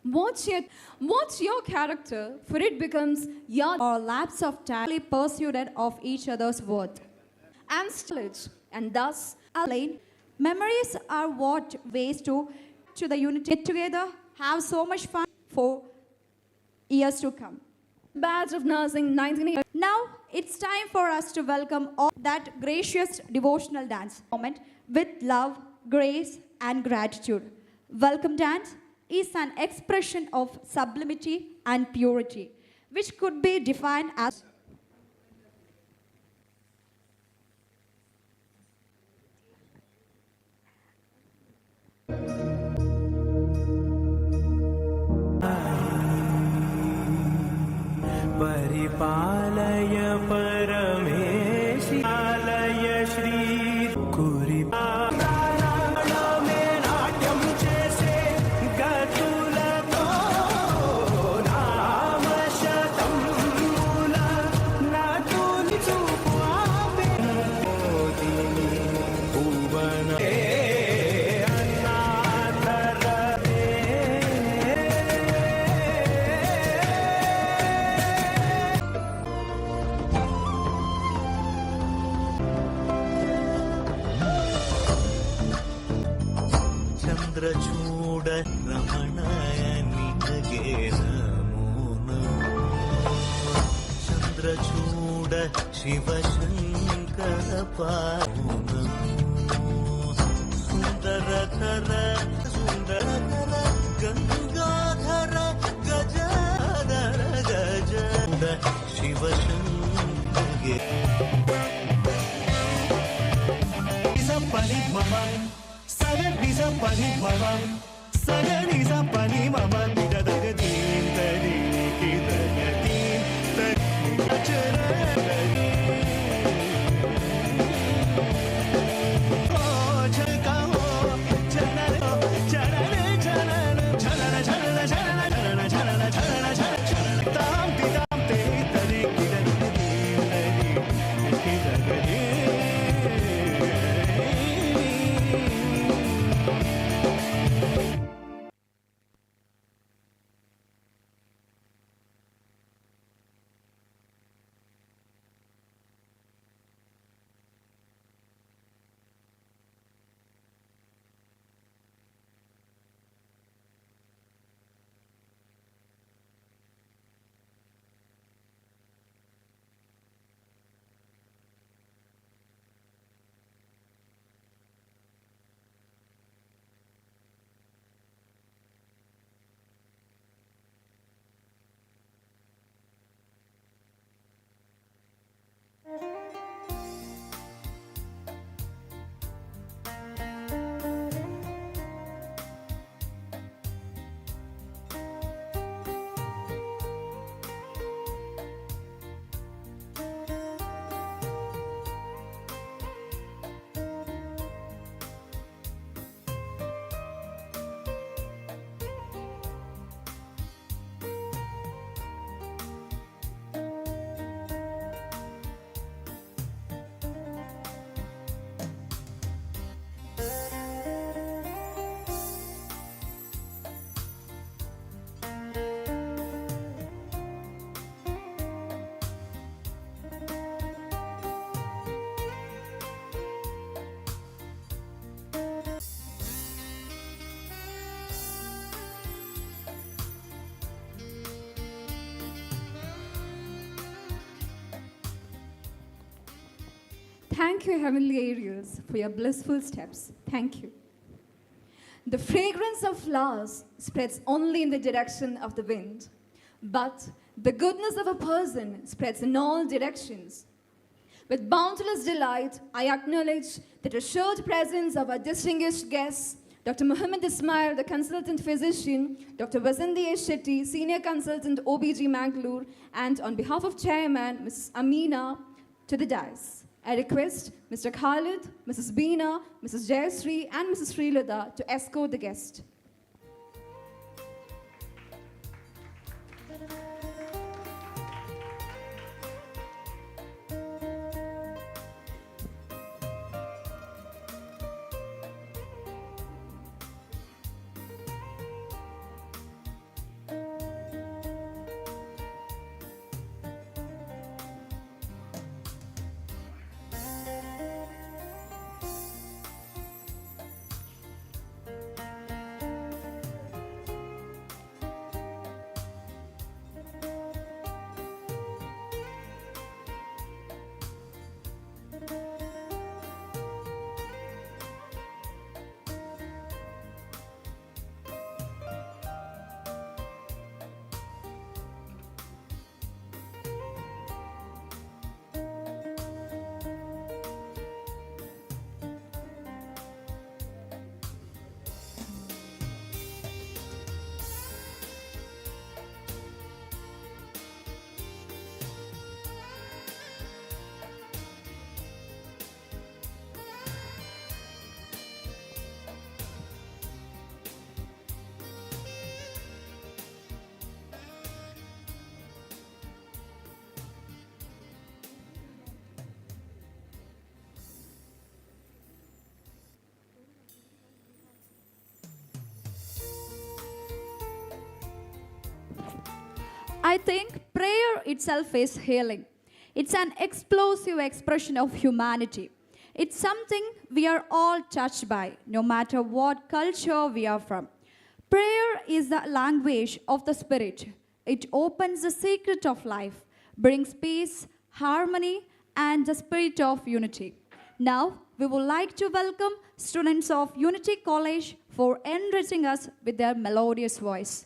What's your, what's your character? For it becomes your or lapse of time pursuit of each other's worth and knowledge, and thus alone. Memories are what ways to the unity get together, have so much fun for years to come. Badge of Nursing 1980. Now it's time for us to welcome all that gracious devotional dance moment with love, grace, and gratitude. Welcome dance is an expression of sublimity and purity, which could be defined as परिपालय परमेशि पालय श्री कुरिपालमे नाट्यं चेसे गतुलतो नाम शतं मूल नातुनि चुपापे मोदिनि भुवन चूड रमणाय निजगे नमो नमो चंद्रचूड शिवशंकर पायो नमो सुंदरकर Gangadhar Gajadhar गजूड Shivshankar Bisa pani mama, saga nisa pani mama, nida daga din tari kita din tari achara tari. Oh chaka ho, chalala chalala chalala chalala chalala chalala chalala chalala chalala chalala tam te tari kita din tari kita din. Thank you, heavenly aerials, for your blissful steps. Thank you. The fragrance of flowers spreads only in the direction of the wind, but the goodness of a person spreads in all directions. With boundless delight, I acknowledge the assured presence of our distinguished guests, Dr. Mohammad Ismail, the consultant physician, Dr. Vasanthi S. Shetty, senior consultant OBG Mangalore, and on behalf of Chairman, Mrs. Amina, to the dais. I request Mr. Khalid, Mrs. Beena, Mrs. Jayashree, and Mrs. Srilada to escort the guest. I think prayer itself is healing. It's an explosive expression of humanity. It's something we are all touched by, no matter what culture we are from. Prayer is the language of the Spirit. It opens the secret of life, brings peace, harmony, and the spirit of unity. Now, we would like to welcome students of Unity College for enriching us with their melodious voice.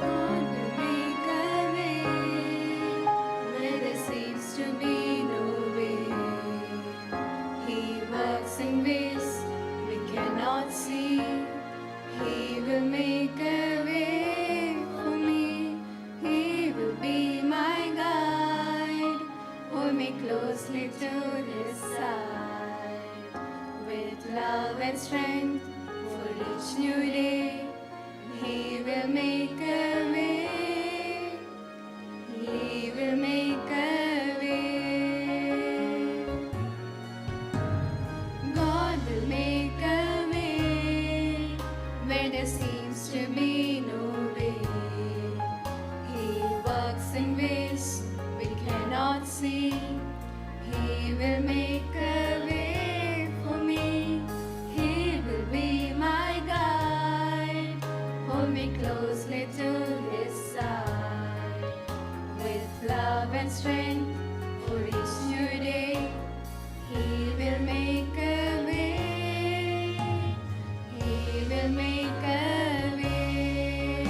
God will make a way where there seems to be no way. He works in ways we cannot see. He will make a way for me. He will be my guide. Hold me closely to his side. With love and strength for each new day. He will make a way. He will make a way. God will make a way where there seems to be no way. He works in ways we cannot see. He will make a way for me. He will be my guide. Hold me closely to his side. With love and strength for each new day. He will make a way. He will make a way.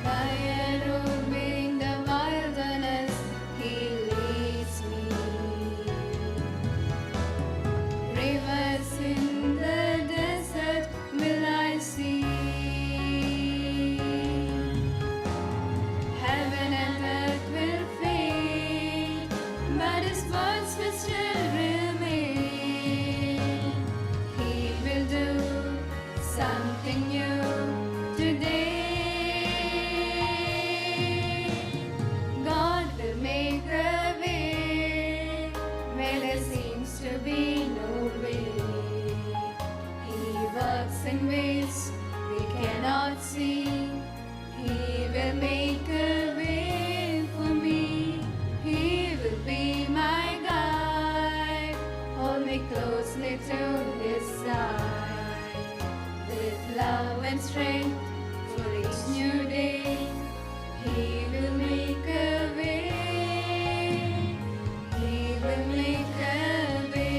By a road in the wilderness, he leads me. Rivers in the desert will I see. Heaven and earth will fade, but his words will still remain. He will do something new today. God will make a way where there seems to be no way. He works in ways we cannot see. He will make a way for me. He will be my guide. Hold me closely to his side. With love and strength for each new day. He will make a way. He will make a way.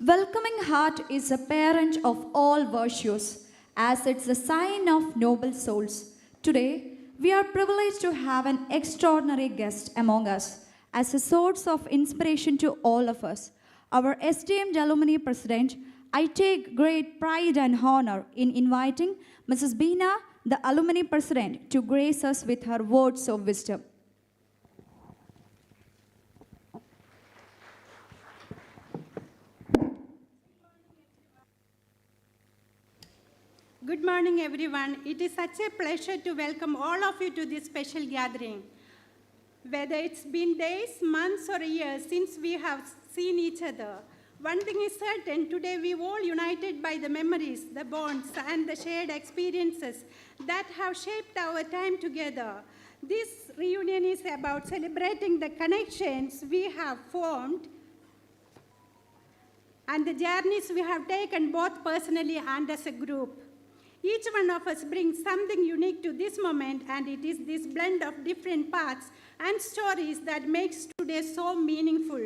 Welcoming heart is a parent of all virtues, as it's a sign of noble souls. Today, we are privileged to have an extraordinary guest among us as a source of inspiration to all of us. Our esteemed alumni president, I take great pride and honor in inviting Mrs. Beena, the alumni president, to grace us with her words of wisdom. Good morning, everyone. It is such a pleasure to welcome all of you to this special gathering. Whether it's been days, months, or years since we have seen each other, one thing is certain, today we all united by the memories, the bonds, and the shared experiences that have shaped our time together. This reunion is about celebrating the connections we have formed and the journeys we have taken both personally and as a group. Each one of us brings something unique to this moment, and it is this blend of different parts and stories that makes today so meaningful.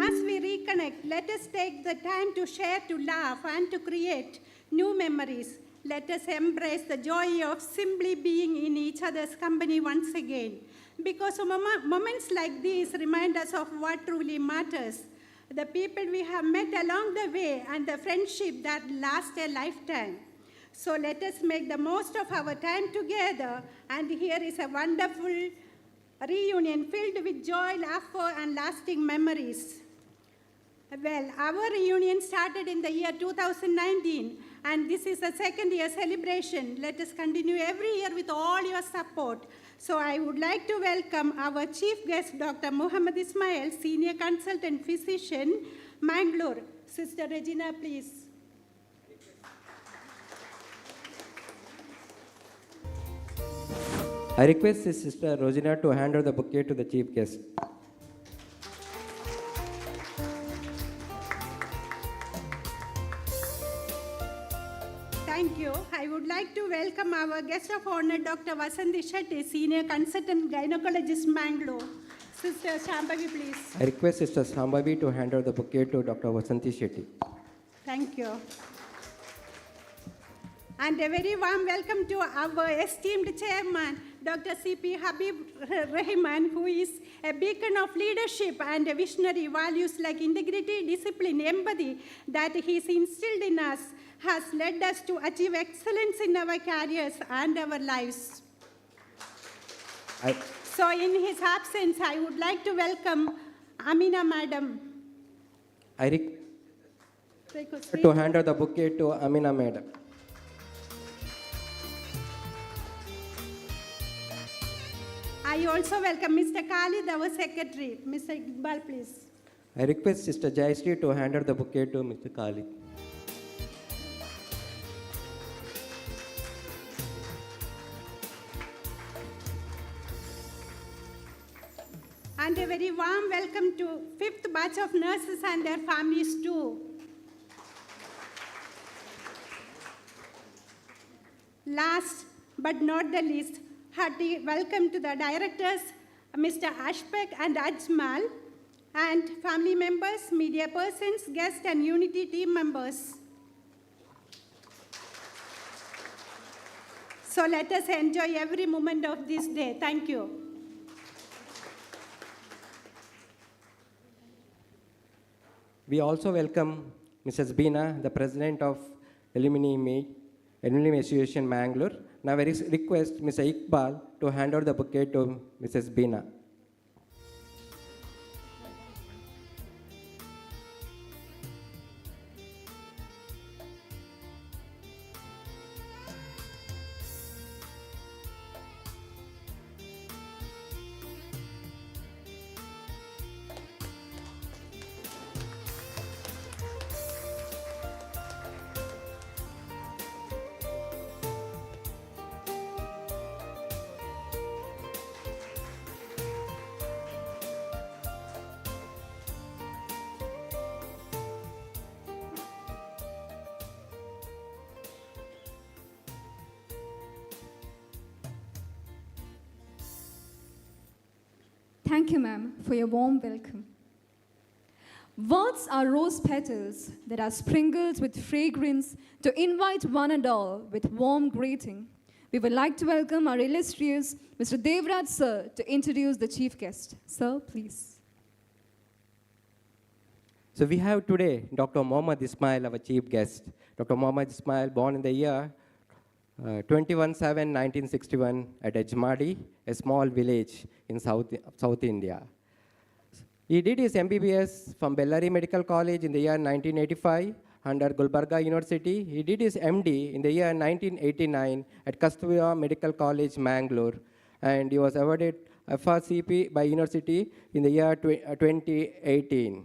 As we reconnect, let us take the time to share, to laugh, and to create new memories. Let us embrace the joy of simply being in each other's company once again. Because moments like these remind us of what truly matters. The people we have met along the way and the friendship that lasts a lifetime. So let us make the most of our time together, and here is a wonderful reunion filled with joy, laughter, and lasting memories. Well, our reunion started in the year 2019, and this is a second year celebration. Let us continue every year with all your support. So I would like to welcome our chief guest, Dr. Mohammad Ismail, Senior Consultant Physician, Mangalore. Sister Regina, please. I request Sister Rosina to hand over the bouquet to the chief guest. Thank you. I would like to welcome our guest of honor, Dr. Vasanthi Shetty, Senior Consultant Gynaecologist, Mangalore. Sister Shambhavi, please. I request Sister Shambhavi to hand over the bouquet to Dr. Vasanthi Shetty. Thank you. And a very warm welcome to our esteemed chairman, Dr. C.P. Habeeb Rahman, who is a beacon of leadership and a visionary. Values like integrity, discipline, empathy that he's instilled in us has led us to achieve excellence in our careers and our lives. So in his absence, I would like to welcome Amina Madam. I request to hand over the bouquet to Amina Madam. I also welcome Mr. Khalid, our secretary. Mr. Iqbal, please. I request Sister Jayashree to hand over the bouquet to Mr. Khalid. And a very warm welcome to 5th batch of nurses and their families too. Last but not the least, hearty welcome to the directors, Mr. Ashpek and Ajmal, and family members, media persons, guests, and Unity team members. So let us enjoy every moment of this day. Thank you. We also welcome Mrs. Beena, the President of Alumni Association, Mangalore. Now I request Mr. Iqbal to hand over the bouquet to Mrs. Beena. Thank you, ma'am, for your warm welcome. Words are rose petals that are sprinkled with fragrance to invite one and all with warm greeting. We would like to welcome our illustrious Mr. Devraj sir to introduce the chief guest. Sir, please. So we have today Dr. Mohammad Ismail, our chief guest. Dr. Mohammad Ismail, born in the year 21/7/1961 at Ajmadi, a small village in South India. He did his M.B.B.S. from Bellary Medical College in the year 1985 under Gulbarga University. He did his M.D. in the year 1989 at Kasturiya Medical College, Mangalore, and he was awarded FRCP by university in the year 2018.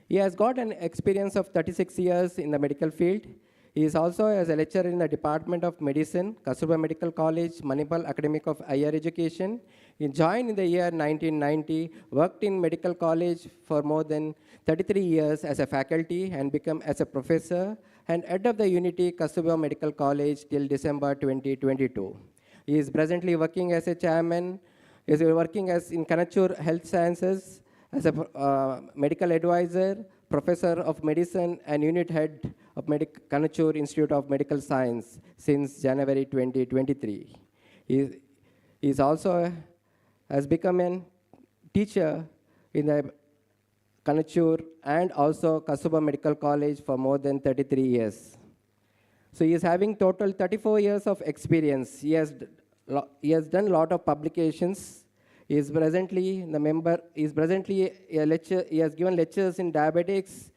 He has got an experience of 36 years in the medical field. He is also as a lecturer in the Department of Medicine, Kasturba Medical College, Manipal Academic of Higher Education. He joined in the year 1990, worked in medical college for more than 33 years as a faculty and became as a professor, and head of the Unity Kasturba Medical College till December 2022. He is presently working as a chairman, is working as in Kanachur Health Sciences as a medical advisor, professor of medicine, and unit head of Kanachur Institute of Medical Science since January 2023. He is also has become a teacher in the Kanachur and also Kasturba Medical College for more than 33 years. So he is having total 34 years of experience. He has done a lot of publications. He is presently the member. He is presently a lecture. He has given lectures in diabetics,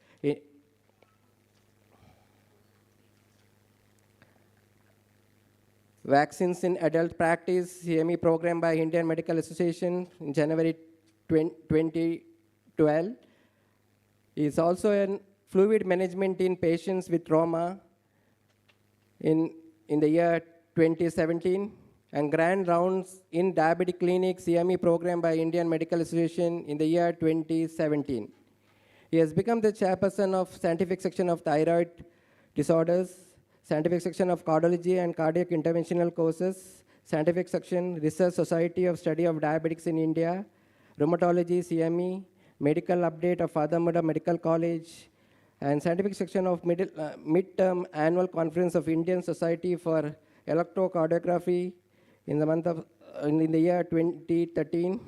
vaccines in adult practice, CME program by Indian Medical Association in January 2012. He is also in fluid management in patients with trauma in the year 2017, and grand rounds in diabetic clinic CME program by Indian Medical Association in the year 2017. He has become the chairperson of scientific section of thyroid disorders, scientific section of cardiology and cardiac interventional courses, scientific section Research Society of Study of Diabetics in India, rheumatology CME, medical update of Father Mother Medical College, and scientific section of midterm annual conference of Indian Society for Electrocardiography in the year 2013.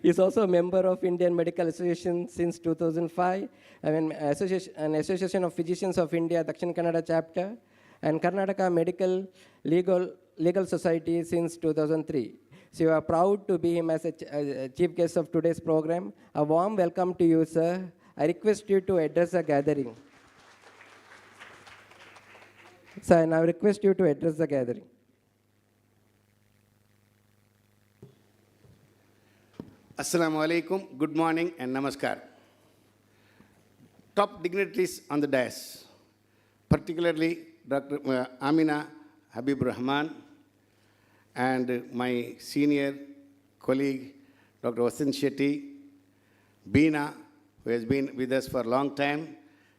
He is also a member of Indian Medical Association since 2005, an Association of Physicians of India, Dakshin Kannada chapter, and Karnataka Medical Legal Society since 2003. So we are proud to be him as a chief guest of today's program. A warm welcome to you, sir. I request you to address the gathering. Sir, and I request you to address the gathering. Assalamu alaikum, good morning and namaskar. Top dignitaries on the dais, particularly Dr. Amina Habeeb Rahman and my senior colleague, Dr. Vasanthi Shetty, Beena, who has been with us for a long time,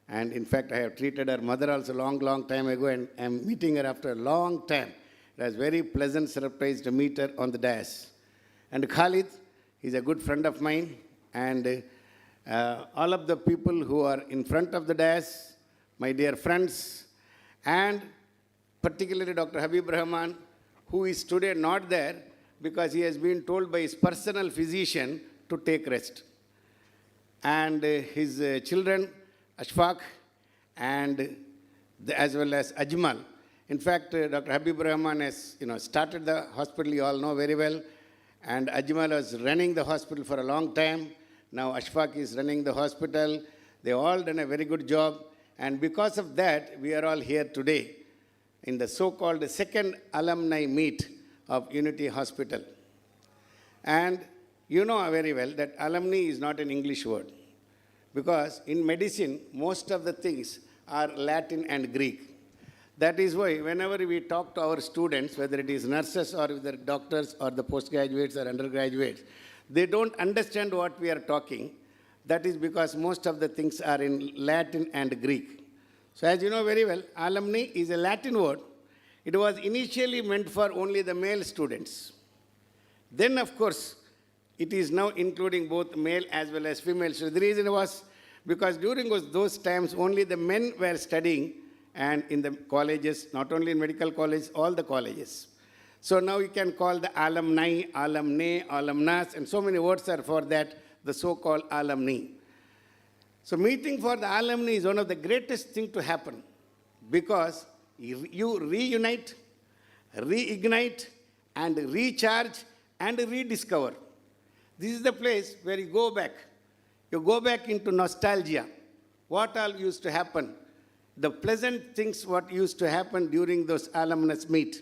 and in fact I have treated her mother also long time ago, and I am meeting her after a long time. It was very pleasant surprise to meet her on the dais. And Khalid, he's a good friend of mine, and all of the people who are in front of the dais, my dear friends, and particularly Dr. Habeeb Rahman, who is today not there because he has been told by his personal physician to take rest. And his children, Ashfaq, and as well as Ajmal. In fact, Dr. Habeeb Rahman has started the hospital, you all know very well, and Ajmal was running the hospital for a long time. Now Ashfaq is running the hospital. They all done a very good job. And because of that, we are all here today in the so-called second alumni meet of Unity Hospital. And you know very well that alumni is not an English word, because in medicine, most of the things are Latin and Greek. That is why whenever we talk to our students, whether it is nurses or whether doctors or the postgraduates or undergraduates, they don't understand what we are talking. That is because most of the things are in Latin and Greek. So as you know very well, alumni is a Latin word. It was initially meant for only the male students. Then, of course, it is now including both male as well as female. So the reason was because during those times, only the men were studying, and in the colleges, not only in medical colleges, all the colleges. So now you can call the alumni, alumni, alumnus, and so many words are for that, the so-called alumni. So meeting for the alumni is one of the greatest things to happen, because you reunite, reignite, and recharge, and rediscover. This is the place where you go back. You go back into nostalgia. What all used to happen? The pleasant things what used to happen during those alumnus meet.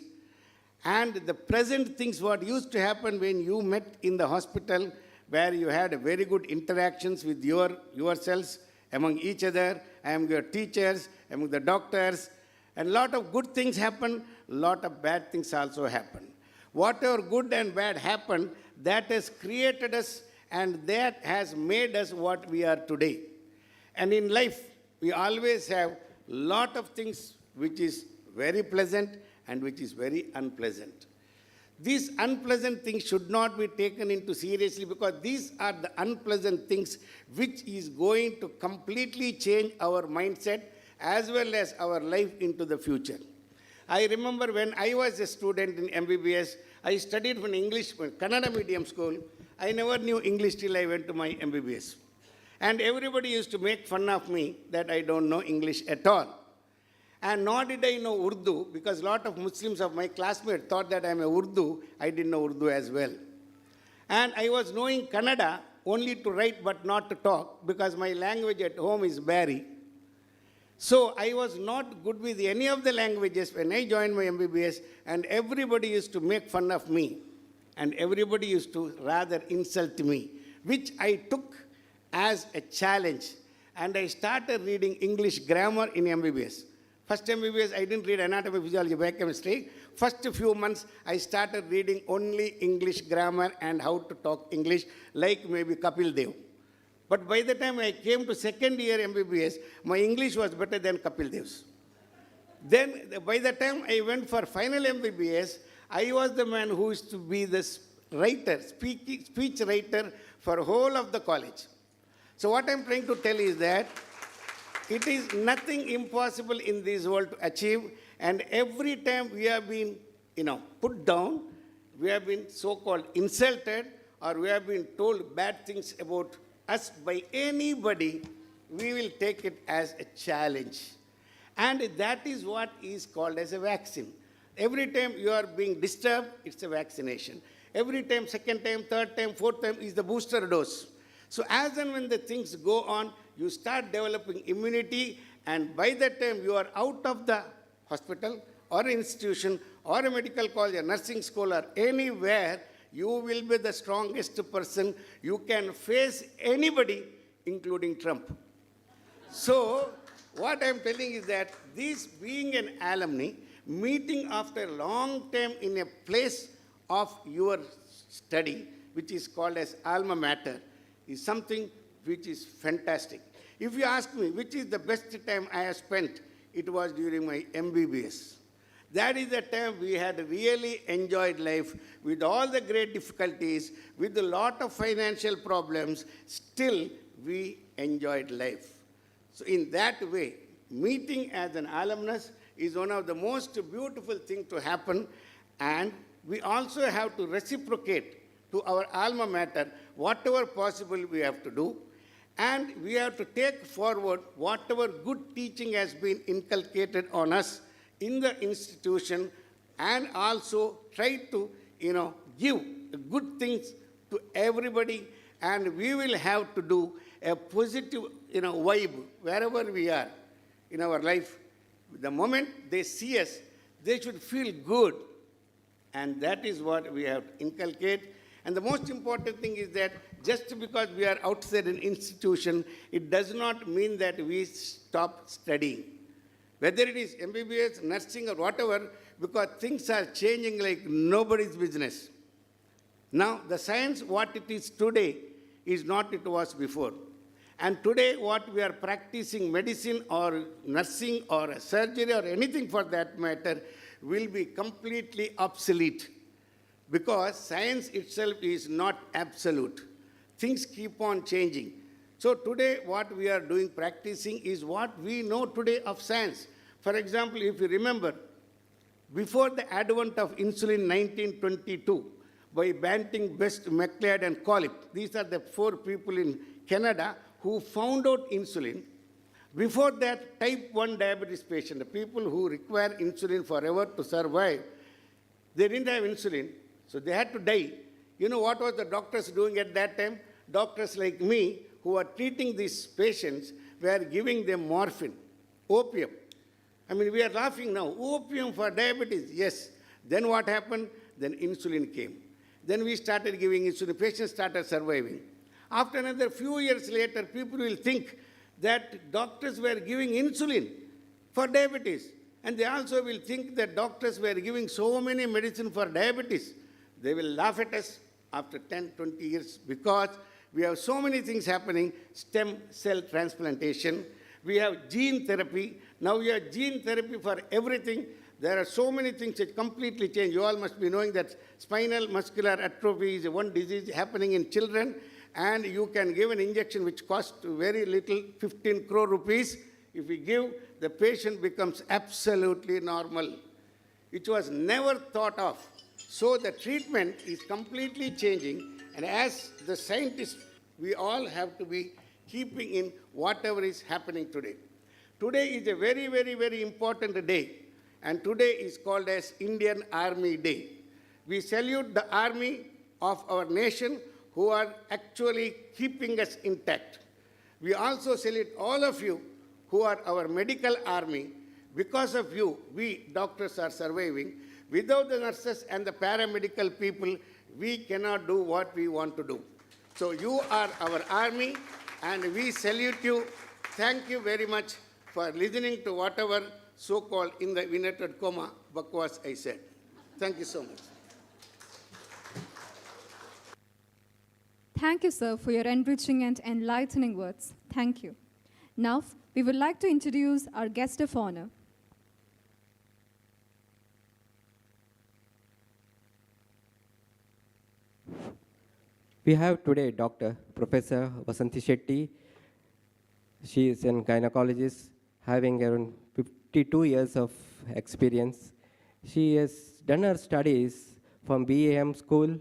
And the present things what used to happen when you met in the hospital, where you had very good interactions with yourselves, among each other, among your teachers, among the doctors. And a lot of good things happen, a lot of bad things also happen. Whatever good and bad happened, that has created us and that has made us what we are today. And in life, we always have lot of things which is very pleasant and which is very unpleasant. These unpleasant things should not be taken into seriously, because these are the unpleasant things which is going to completely change our mindset as well as our life into the future. I remember when I was a student in M.B.B.S, I studied from English, Kannada medium school. I never knew English till I went to my M.B.B.S. And everybody used to make fun of me that I don't know English at all. And nor did I know Urdu, because a lot of Muslims of my classmates thought that I'm a Urdu. I didn't know Urdu as well. And I was knowing Kannada only to write but not to talk, because my language at home is Bari. So I was not good with any of the languages when I joined my M.B.B.S, and everybody used to make fun of me. And everybody used to rather insult me, which I took as a challenge. And I started reading English grammar in M.B.B.S. First M.B.B.S, I didn't read anatomy, physiology, biochemistry. First few months, I started reading only English grammar and how to talk English, like maybe Kapil Dev. But by the time I came to second year M.B.B.S, my English was better than Kapil Dev's. Then, by the time I went for final M.B.B.S, I was the man who used to be the writer, speech writer for whole of the college. So what I'm trying to tell is that it is nothing impossible in this world to achieve, and every time we have been, put down, we have been so-called insulted, or we have been told bad things about us by anybody, we will take it as a challenge. And that is what is called as a vaccine. Every time you are being disturbed, it's a vaccination. Every time, second time, third time, fourth time is the booster dose. So as and when the things go on, you start developing immunity, and by that time you are out of the hospital or institution or a medical college, a nursing school or anywhere, you will be the strongest person. You can face anybody, including Trump. So what I'm telling is that this being an alumni, meeting after a long time in a place of your study, which is called as alma mater, is something which is fantastic. If you ask me which is the best time I have spent, it was during my M.B.B.S. That is the time we had really enjoyed life with all the great difficulties, with a lot of financial problems, still we enjoyed life. So in that way, meeting as an alumnus is one of the most beautiful things to happen, and we also have to reciprocate to our alma mater whatever possible we have to do, and we have to take forward whatever good teaching has been inculcated on us in the institution, and also try to, give good things to everybody, and we will have to do a positive, vibe wherever we are in our life. The moment they see us, they should feel good, and that is what we have to inculcate. And the most important thing is that just because we are outside an institution, it does not mean that we stop studying. Whether it is M.B.B.S, nursing or whatever, because things are changing like nobody's business. Now, the science, what it is today, is not it was before. And today, what we are practicing, medicine or nursing or surgery or anything for that matter, will be completely obsolete. Because science itself is not absolute. Things keep on changing. So today, what we are doing, practicing, is what we know today of science. For example, if you remember, before the advent of insulin 1922, by Banting, Best, MacLeod, and Collip, these are the 4 people in Canada who found out insulin. Before that, type 1 diabetes patient, the people who require insulin forever to survive, they didn't have insulin, so they had to die. You know what was the doctors doing at that time? Doctors like me, who are treating these patients, were giving them morphine, opium. I mean, we are laughing now. Opium for diabetes, yes. Then what happened? Then insulin came. Then we started giving insulin. Patients started surviving. After another few years later, people will think that doctors were giving insulin for diabetes. And they also will think that doctors were giving so many medicine for diabetes. They will laugh at us. after 10, 20 years because we have so many things happening, stem cell transplantation, we have gene therapy, now we have gene therapy for everything. There are so many things that completely change. You all must be knowing that spinal muscular atrophy is one disease happening in children, and you can give an injection which costs very little, 15 crore rupees. If we give, the patient becomes absolutely normal. It was never thought of. So the treatment is completely changing, and as the scientists, we all have to be keeping in whatever is happening today. Today is a very, very, very important day, and today is called as Indian Army Day. We salute the army of our nation who are actually keeping us intact. We also salute all of you who are our medical army. Because of you, we doctors are surviving. Without the nurses and the paramedical people, we cannot do what we want to do. So you are our army, and we salute you. Thank you very much for listening to whatever so-called in the inverted comma bakwas I said. Thank you so much. Thank you, sir, for your enriching and enlightening words. Thank you. Now, we would like to introduce our guest of honor. We have today Dr. Professor Vasanthi Shetty. She is a gynecologist having around 52 years of experience. She has done her studies from BAM school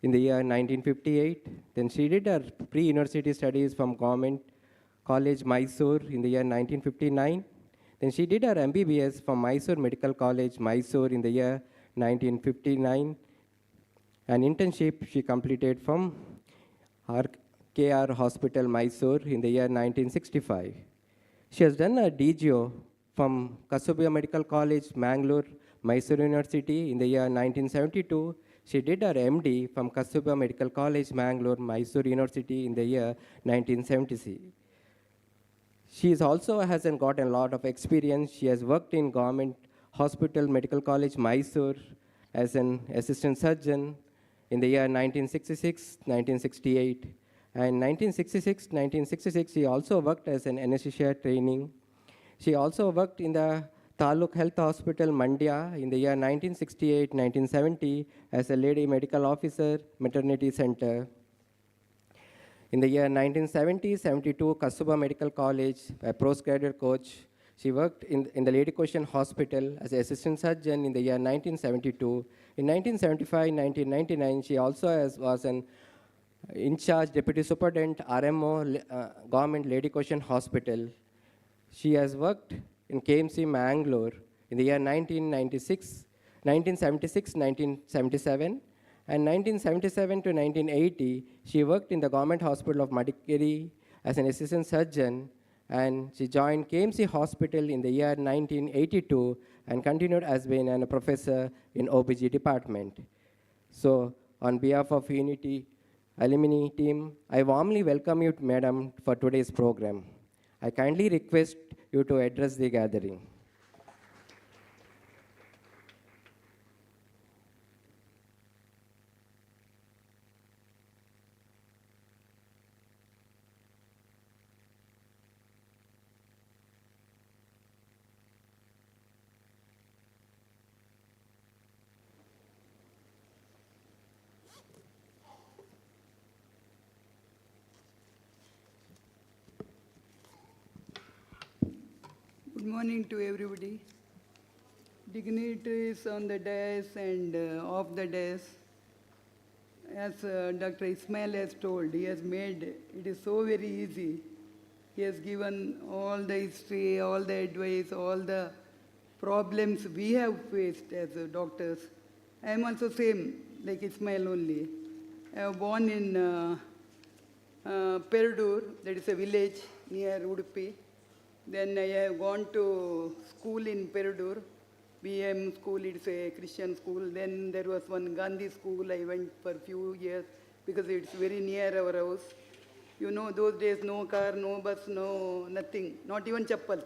in the year 1958. Then she did her pre-university studies from Government College, Mysore in the year 1959. Then she did her M.B.B.S. from Mysore Medical College, Mysore in the year 1959. An internship she completed from KR Hospital, Mysore in the year 1965. She has done a D.G.O. from Kasubia Medical College, Mangalore, Mysore University in the year 1972. She did her MD from Kasubia Medical College, Mangalore, Mysore University in the year 1976. She also hasn't gotten a lot of experience. She has worked in Government Hospital Medical College, Mysore as an assistant surgeon in the year 1966, 1968. And 1966, she also worked as an anesthesia training. She also worked in the Taluk Health Hospital, Mandya in the year 1968, 1970 as a lady medical officer, maternity center. In the year 1970-72, Kasubia Medical College, a postgraduate coach. She worked in the Lady Question Hospital as an assistant surgeon in the year 1972. In 1975-1999, she also was an in-charge deputy superintendent, RMO, Government Lady Question Hospital. She has worked in KMC Mangalore in the year 1976, 1977, and 1977 to 1980, she worked in the Government Hospital of Madikeri as an assistant surgeon, and she joined KMC Hospital in the year 1982 and continued as being a professor in OBG department. So, on behalf of Unity Alumni team, I warmly welcome you, Madam, for today's program. I kindly request you to address the gathering. Good morning to everybody. Dignitaries on the dais and off the dais. As Dr. Ismail has told, he has made it is so very easy. He has given all the history, all the advice, all the problems we have faced as doctors. I am also same, like Ismail only. I was born in Perdur, that is a village near Udupi. Then I have gone to school in Perdur, BM school, it's a Christian school. Then there was one Gandhi school, I went for a few years because it's very near our house. You know, those days, no car, no bus, no nothing, not even chappals.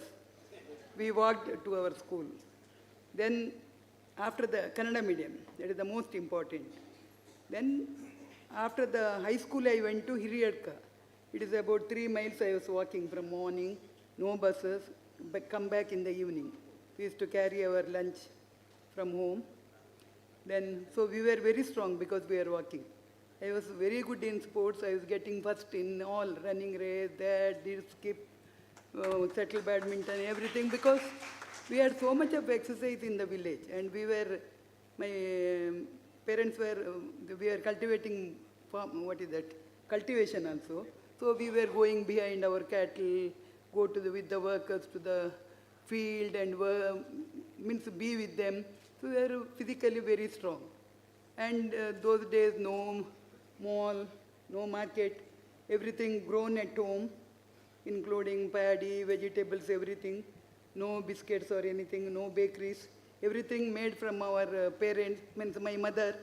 We walked to our school. Then after the Kannada medium, that is the most important. Then after the high school, I went to Hiriyadka. It is about 3 miles I was walking from morning, no buses, but come back in the evening. We used to carry our lunch from home. Then, so we were very strong because we were walking. I was very good in sports. I was getting first in all, running race, that, did skip, settle badminton, everything, because we had so much of exercise in the village. And we were, my parents were, we were cultivating, cultivation also. So we were going behind our cattle, go to with the workers to the field and means be with them. So we were physically very strong. And those days, no mall, no market, everything grown at home, including paddy, vegetables, everything. No biscuits or anything, no bakeries. Everything made from our parents, means my mother.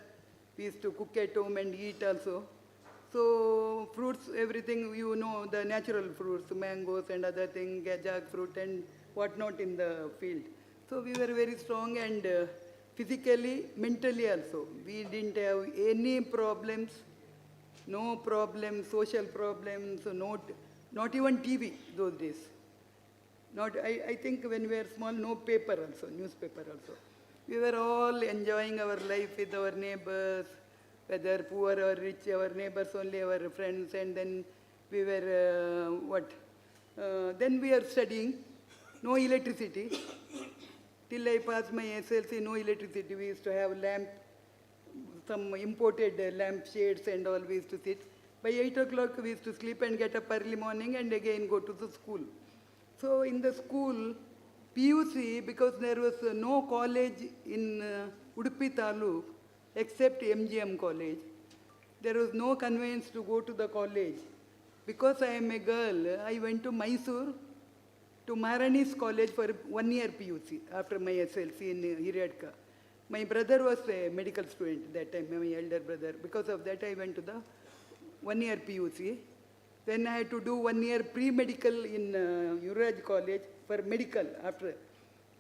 We used to cook at home and eat also. So fruits, everything, you know, the natural fruits, mangoes and other things, jackfruit and whatnot in the field. So we were very strong and physically, mentally also. We didn't have any problems, no problems, social problems, not even TV those days. I think when we were small, no paper also, newspaper also. We were all enjoying our life with our neighbors, whether poor or rich, our neighbors only, our friends, and then we were, then we are studying, no electricity. Till I passed my SLC, no electricity. We used to have lamp, some imported lamp shades and all we used to sit. By 8 o'clock, we used to sleep and get up early morning and again go to the school. So in the school, PUC, because there was no college in Udupi Taluk except MGM college, there was no conveyance to go to the college. Because I am a girl, I went to Mysore, to Maharani's college for 1 year PUC after my SLC in Hiriyadka. My brother was a medical student that time, my elder brother. Because of that, I went to the 1 year PUC. Then I had to do 1 year pre-medical in Uraj College for medical after.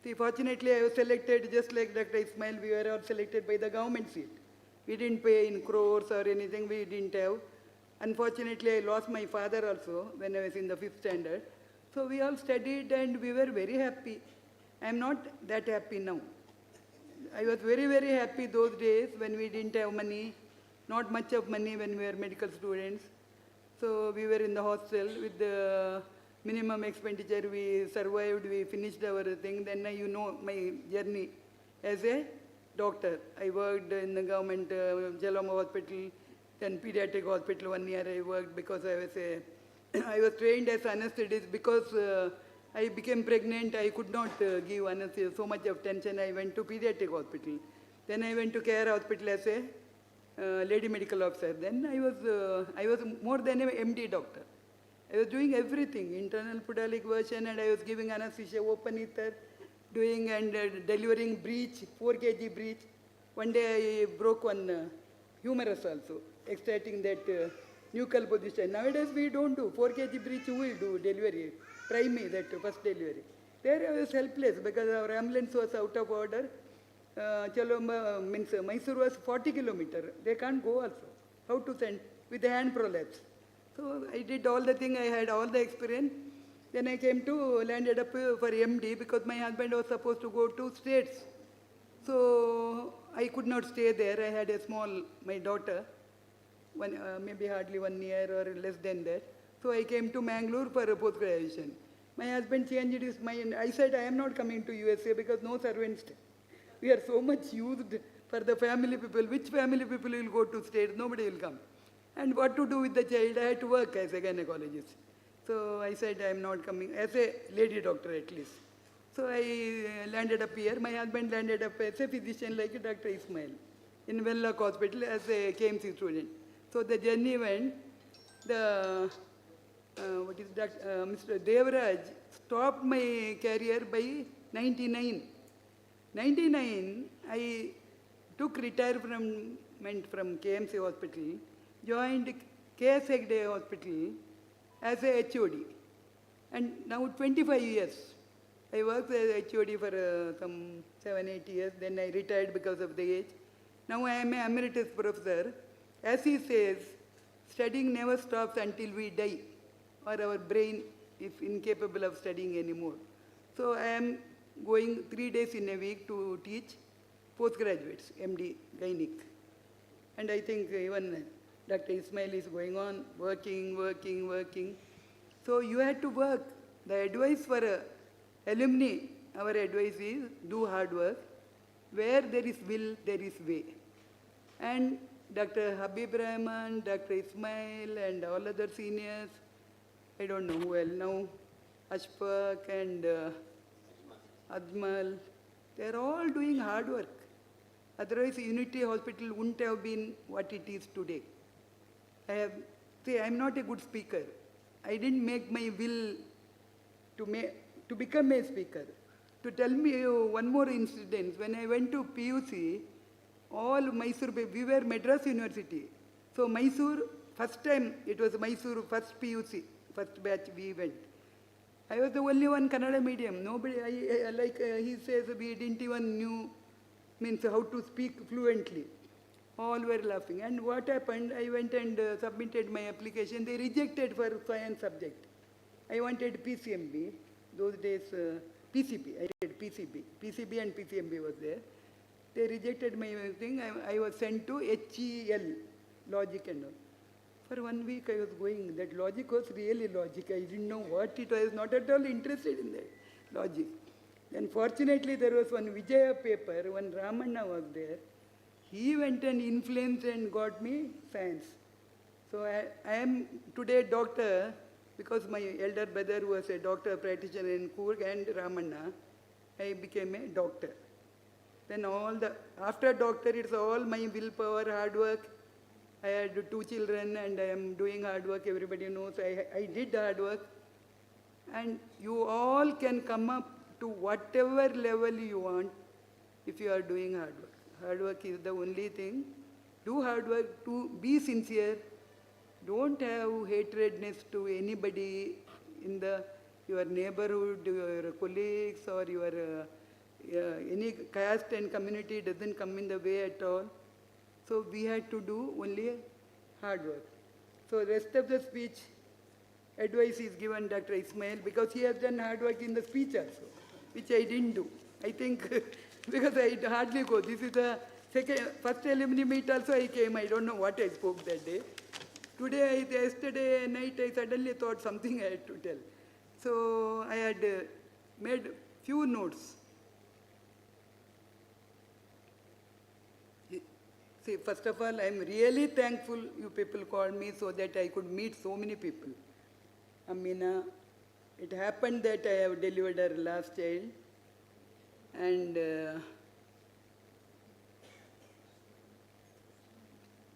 See, fortunately, I was selected just like Dr. Ismail. We were all selected by the government seat. We didn't pay in crores or anything. We didn't have. Unfortunately, I lost my father also when I was in the 5th standard. So we all studied and we were very happy. I am not that happy now. I was very, very happy those days when we didn't have money, not much of money when we were medical students. So we were in the hostel with the minimum expenditure. We survived, we finished our thing. Then you know my journey as a doctor. I worked in the government Jaloma hospital, then pediatric hospital 1 year I worked because I was trained as anesthetist because I became pregnant. I could not give anesthesia, so much of tension. I went to pediatric hospital. Then I went to care hospital as a lady medical officer. Then I was more than an MD doctor. I was doing everything, internal pudalic version, and I was giving anesthesia, open ether, doing and delivering breech, 4 kg breech. One day I broke one humerus also, extracting that nuchal position. Nowadays we don't do 4 kg breech, who will do delivery? Try me that first delivery. There I was helpless because our ambulance was out of order. Chaloma means Mysore was 40 kilometers. They can't go also. How to send? With the hand prolapse. So I did all the thing. I had all the experience. Then I came to, landed up for MD because my husband was supposed to go to States. So I could not stay there. I had a small, my daughter, maybe hardly 1 year or less than that. So I came to Mangalore for a post-graduation. My husband changed his mind. I said, I am not coming to USA because no servants. We are so much used for the family people. Which family people will go to States? Nobody will come. And what to do with the child? I had to work as a gynaecologist. So I said, I am not coming, as a lady doctor at least. So I landed up here. My husband landed up as a physician like Dr. Ismail in Wellock Hospital as a KMC student. So the journey went, Mr. Devraj stopped my career by 99. 99, I took retirement from KMC Hospital, joined KS Hegde Hospital as a HOD. And now 25 years. I worked as a HOD for some 7-8 years. Then I retired because of the age. Now I am an emeritus professor as he says, studying never stops until we die, or our brain is incapable of studying anymore. So I am going 3 days in a week to teach postgraduates, MD, Gynec. And I think even Dr. Ismail is going on, working. So you had to work. The advice for alumni, our advice is do hard work. Where there is will, there is way. And Dr. Habeeb Rahman, Dr. Ismail, and all other seniors, I don't know who else now, Ashfaq and Admal, they're all doing hard work. Otherwise, Unity Hospital wouldn't have been what it is today. I'm not a good speaker. I didn't make my will to become a speaker. To tell me one more incident, when I went to PUC, all Mysore, we were Madras University. So Mysore, first time, it was Mysore first PUC, first batch we went. I was the only one Kannada medium. Nobody, he says, we didn't even knew, means how to speak fluently. All were laughing. And what happened, I went and submitted my application. They rejected for science subject. I wanted PCMB. Those days, PCB. I did PCB. PCB and PCMB was there. They rejected my thing. I was sent to HEL, logic and all. For 1 week I was going. That logic was really logic. I didn't know what it was. I was not at all interested in that logic. Then fortunately there was one Vijaya paper, one Ramanna was there. He went and influenced and got me science. So I am today doctor because my elder brother was a doctor practitioner in Coorg and Ramanna. I became a doctor. Then after doctor, it's all my willpower, hard work. I had 2 children and I am doing hard work. Everybody knows I did hard work. And you all can come up to whatever level you want if you are doing hard work. Hard work is the only thing. Do hard work, to be sincere. Don't have hatredness to anybody in your neighborhood, your colleagues, or your any caste and community doesn't come in the way at all. So we had to do only hard work. So rest of the speech, advice is given Dr. Ismail because he has done hard work in the speech also, which I didn't do. I think because I hardly go. This is the first alumni meet also I came. I don't know what I spoke that day. Yesterday night, I suddenly thought something I had to tell. So I had made few notes. See, first of all, I'm really thankful you people called me so that I could meet so many people. Amina, it happened that I have delivered her last child. And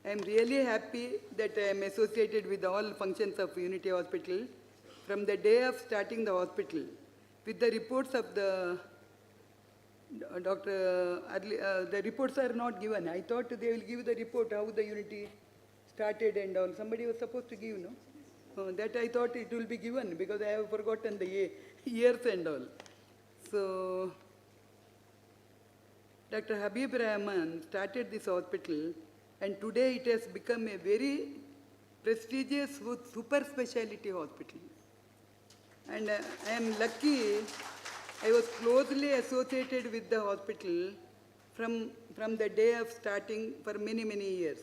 I'm really happy that I am associated with all functions of Unity Hospital from the day of starting the hospital. With the reports of the the reports are not given. I thought they will give the report how the Unity started and all. Somebody was supposed to give, no? That I thought it will be given because I have forgotten the years and all. So Dr. Habeeb Rahman started this hospital, and today it has become a very prestigious super specialty hospital. And I am lucky, I was closely associated with the hospital from the day of starting for many, many years.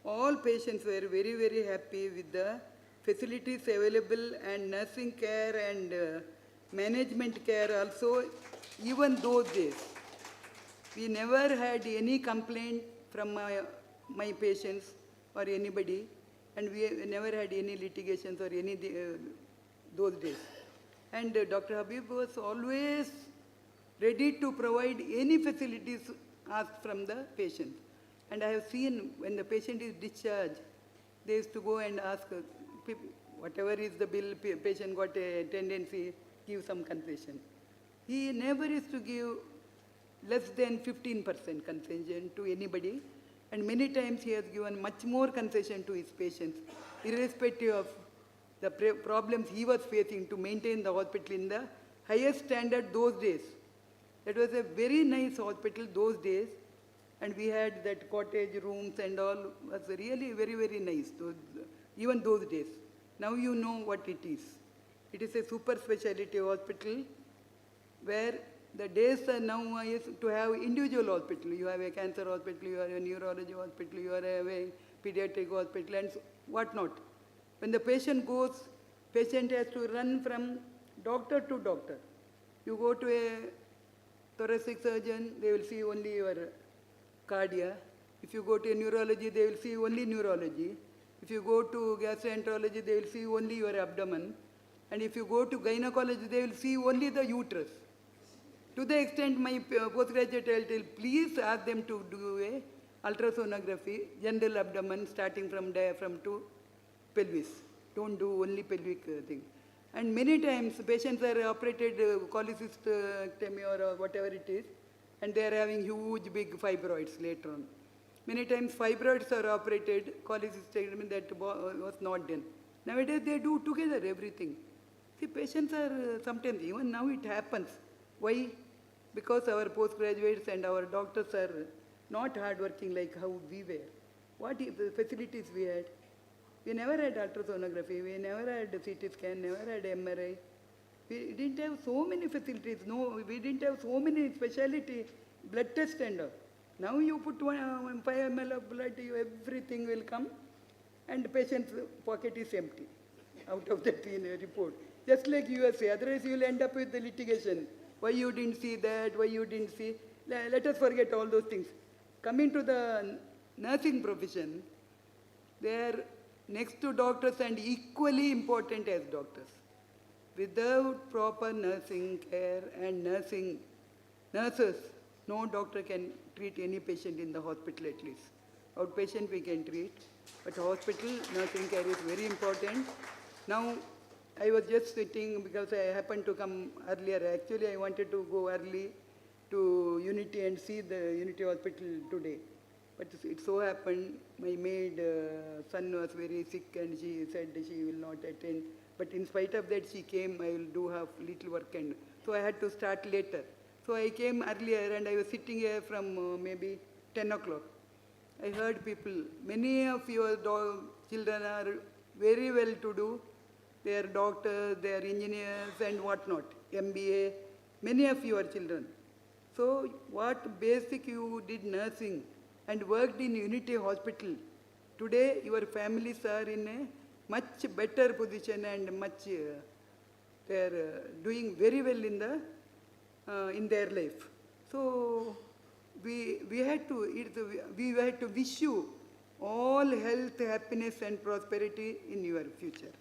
All patients were very, very happy with the facilities available and nursing care and management care also, even those days. We never had any complaint from my patients or anybody, and we never had any litigations or any those days. And Dr. Habeeb was always ready to provide any facilities asked from the patient. And I have seen when the patient is discharged, they used to go and ask, whatever is the bill, patient got a tendency, give some concession. He never used to give less than 15% concession to anybody. And many times he has given much more concession to his patients, irrespective of the problems he was facing to maintain the hospital in the highest standard those days. That was a very nice hospital those days. And we had that cottage rooms and all, was really very, very nice, even those days. Now you know what it is. It is a super specialty hospital where the days are now is to have individual hospital. You have a cancer hospital, you have a neurology hospital, you have a pediatric hospital and whatnot. When the patient goes, patient has to run from doctor to doctor. You go to a thoracic surgeon, they will see only your cardia. If you go to a neurology, they will see only neurology. If you go to gastroenterology, they will see only your abdomen. And if you go to gynecology, they will see only the uterus. To the extent my postgraduate I will tell, please ask them to do a ultrasonography, general abdomen, starting from diaphragm to pelvis. Don't do only pelvic thing. And many times patients are operated cholecystectomy or whatever it is, and they are having huge big fibroids later on. Many times fibroids are operated, cholecystectomy that was not done. Nowadays they do together everything. See, patients are sometimes, even now it happens. Why? Because our postgraduates and our doctors are not hardworking like how we were. What facilities we had? We never had ultrasonography, we never had CT scan, never had MRI. We didn't have so many facilities, no, we didn't have so many specialty blood test and all. Now you put 5 ml of blood, everything will come and the patient's pocket is empty out of that report. Just like USA, otherwise you will end up with the litigation. Why you didn't see that, why you didn't see. Let us forget all those things. Coming to the nursing profession, they are next to doctors and equally important as doctors. Without proper nursing care and nurses, no doctor can treat any patient in the hospital at least. Outpatient we can treat, but hospital nursing care is very important. Now, I was just sitting because I happened to come earlier. Actually, I wanted to go early to Unity and see the Unity Hospital today. But it so happened, my maid son was very sick and she said she will not attend. But in spite of that, she came, I will do have little work. And so I had to start later. So I came earlier and I was sitting here from maybe 10 o'clock. I heard people, many of your children are very well to do. They are doctors, they are engineers and whatnot, MBA, many of your children. So what basic you did nursing and worked in Unity Hospital, today your families are in a much better position and much, they are doing very well in their life. So we had to wish you all health, happiness and prosperity in your future.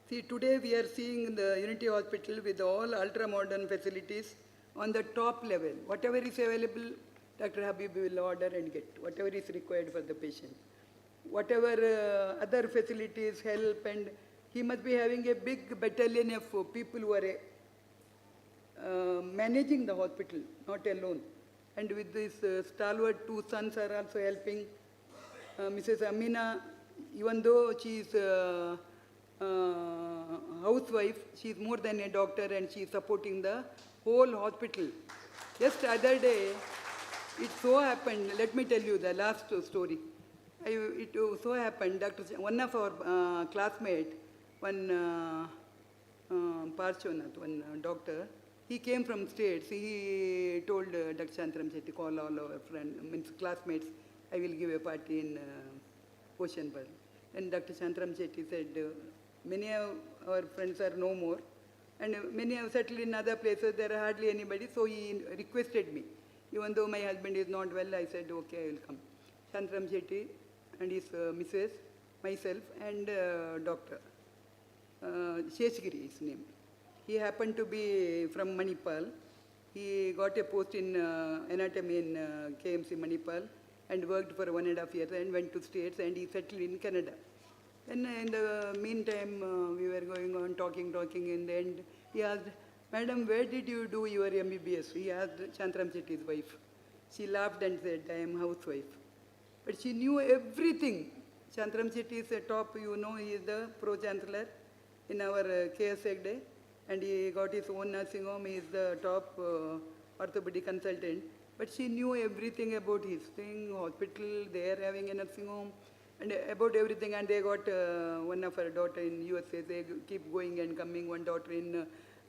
See, today we are seeing the Unity Hospital with all ultra-modern facilities on the top level. Whatever is available, Dr. Habeeb will order and get, whatever is required for the patient. Whatever other facilities help, and he must be having a big battalion of people who are managing the hospital, not alone. And with this stalwart, 2 sons are also helping. Mrs. Amina, even though she is housewife, she is more than a doctor and she is supporting the whole hospital. Just the other day, it so happened, let me tell you the last story. It so happened, one of our classmates, one Parshwanath, one doctor, he came from States. He told Dr. Shantram Shetty, call all our friends, means classmates, I will give a party in Ocean World. And Dr. Shantram Shetty said, many of our friends are no more, and many have settled in other places, there are hardly anybody, so he requested me. Even though my husband is not well, I said, okay, I will come. Shantram Shetty and his missus, myself, and doctor. Sheshgiri, his name. He happened to be from Manipal. He got a post in anatomy in KMC Manipal and worked for 1.5 years and went to States and he settled in Canada. And in the meantime, we were going on talking. In the end, he asked, Madam, where did you do your M.B.B.S? He asked Shantram Shetty's wife. She laughed and said, I am housewife. But she knew everything. Shantram Shetty is a top, you know, he is the pro-chancellor. in our KSEC day, and he got his own nursing home. He is the top orthopedic consultant. But she knew everything about his thing, hospital, they are having a nursing home, and about everything. And they got one of her daughter in USA. They keep going and coming, one daughter in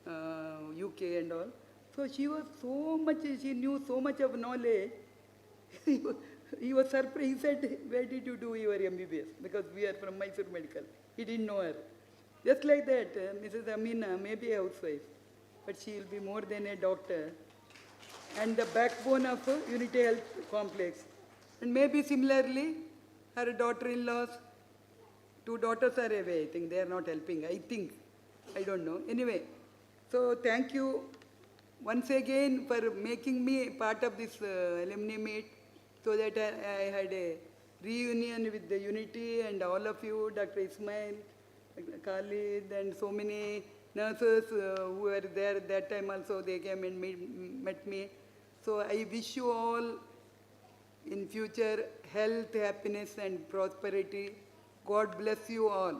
UK and all. So she was so much, she knew so much of knowledge. He was surprised. He said, where did you do your M.B.B.S? Because we are from Mysore Medical. He didn't know her. Just like that, Mrs. Amina may be a housewife, but she will be more than a doctor and the backbone of Unity Health Complex. And maybe similarly, her daughter-in-laws, 2 daughters are away. I think they are not helping. I think. I don't know. Anyway, so thank you once again for making me part of this alumni meet, so that I had a reunion with the Unity and all of you, Dr. Ismail, Khalid, and so many nurses who were there at that time also. They came and met me. So I wish you all in future health, happiness, and prosperity. God bless you all.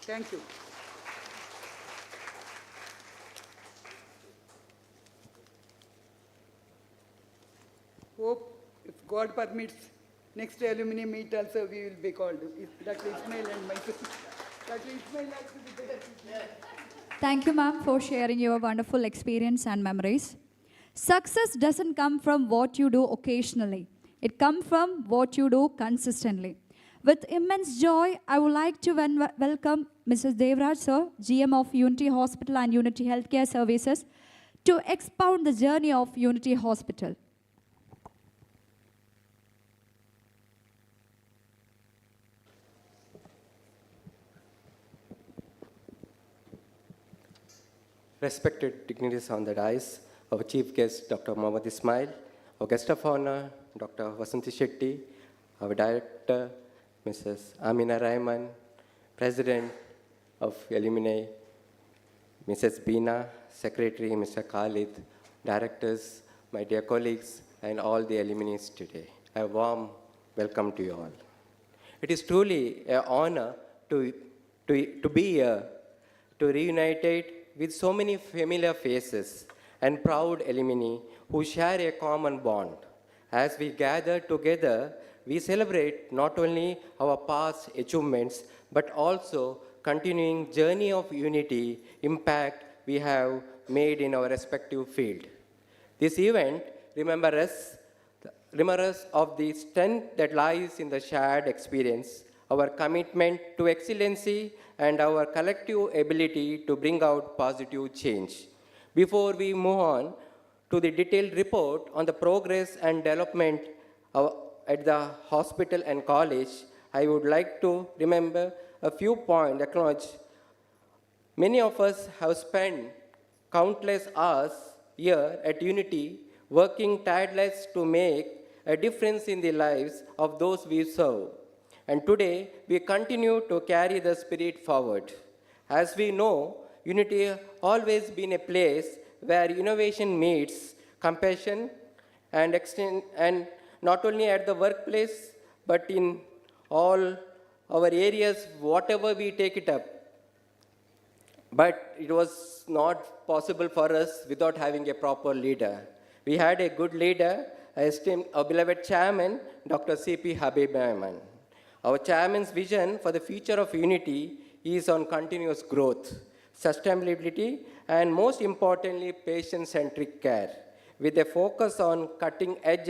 Thank you. Hope, if God permits, next alumni meet also we will be called. Dr. Ismail and myself. Dr. Ismail has to be there. Thank you, ma'am, for sharing your wonderful experience and memories. Success doesn't come from what you do occasionally. It comes from what you do consistently. With immense joy, I would like to welcome Mrs. Devraj, sir, GM of Unity Hospital and Unity Healthcare Services, to expound the journey of Unity Hospital. Respected dignitaries on the dais, our chief guest, Dr. Mohammad Ismail, our guest of honor, Dr. Vasanthi Shetty, our director, Mrs. Amina Rahman, president of Alumni, Mrs. Beena, secretary, Mr. Khalid, directors, my dear colleagues, and all the alumni today. A warm welcome to you all. It is truly an honor to be here, to reunite with so many familiar faces and proud alumni who share a common bond. As we gather together, we celebrate not only our past achievements, but also continuing journey of unity impact we have made in our respective field. This event remembers us of the strength that lies in the shared experience, our commitment to excellency, and our collective ability to bring out positive change. Before we move on to the detailed report on the progress and development at the hospital and college, I would like to remember a few points, acknowledge. Many of us have spent countless hours here at Unity working tireless to make a difference in the lives of those we serve. And today, we continue to carry the spirit forward. As we know, Unity has always been a place where innovation meets compassion and not only at the workplace, but in all our areas, whatever we take it up. But it was not possible for us without having a proper leader. We had a good leader, our beloved chairman, Dr. C.P Habeeb Rahman. Our chairman's vision for the future of Unity is on continuous growth, sustainability, and most importantly, patient-centric care, with a focus on cutting-edge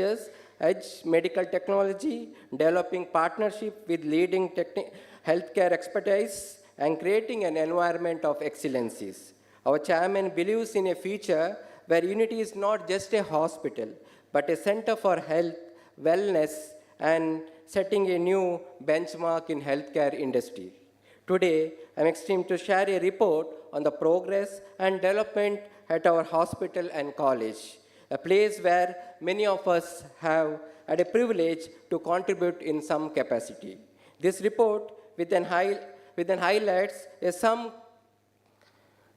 medical technology, developing partnership with leading healthcare expertise, and creating an environment of excellencies. Our chairman believes in a future where Unity is not just a hospital, but a center for health, wellness, and setting a new benchmark in healthcare industry. Today, I'm extremely to share a report on the progress and development at our hospital and college, a place where many of us have had a privilege to contribute in some capacity. This report highlights some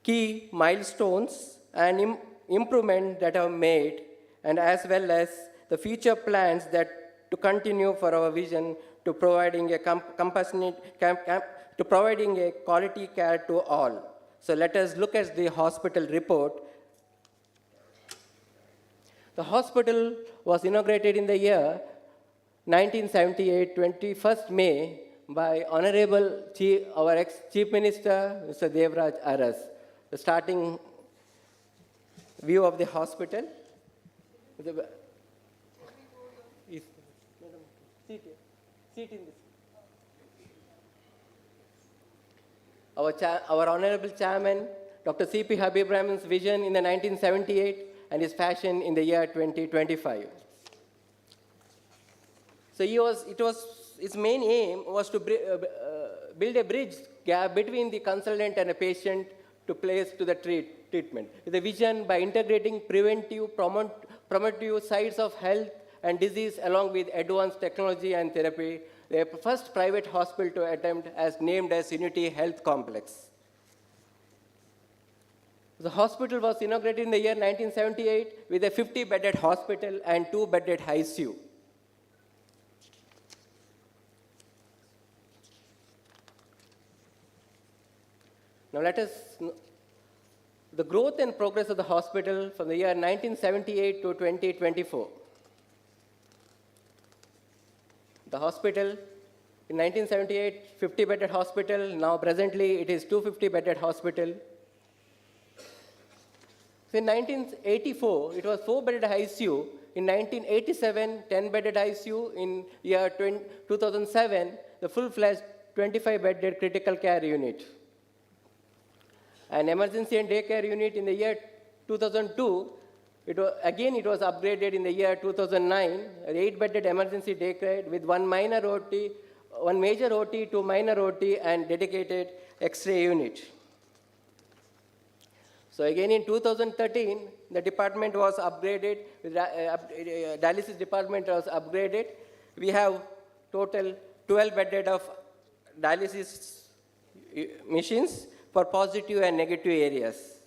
key milestones and improvements that are made, and as well as the future plans that to continue for our vision to providing a to providing a quality care to all. So let us look at the hospital report. The hospital was inaugurated in the year 1978, 21st May, by Honorable our ex-Chief Minister, Mr. Devraj Aras. The starting view of the hospital. Seat in this. Our Honorable Chairman, Dr. C.P. Habeeb Rahman's vision in the 1978 and his fashion in the year 2025. So his main aim was to build a bridge gap between the consultant and a patient to place to the treatment. The vision by integrating preventive, promotive sides of health and disease along with advanced technology and therapy, the first private hospital to attempt as named as Unity Health Complex. The hospital was inaugurated in the year 1978 with a 50-bedded hospital and 2-bedded ICU. Now let us know the growth and progress of the hospital from the year 1978 to 2024. The hospital in 1978, 50-bedded hospital. Now presently it is 250-bedded hospital. So in 1984, it was 4-bedded ICU. In 1987, 10-bedded ICU. In year 2007, the full-fledged 25-bedded critical care unit. An emergency and daycare unit in the year 2002. It was upgraded in the year 2009, an 8-bedded emergency daycare with one major OT, 2 minor OT, and dedicated X-ray unit. So again in 2013, the department was upgraded, dialysis department was upgraded. We have total 12-bedded of dialysis machines for positive and negative areas.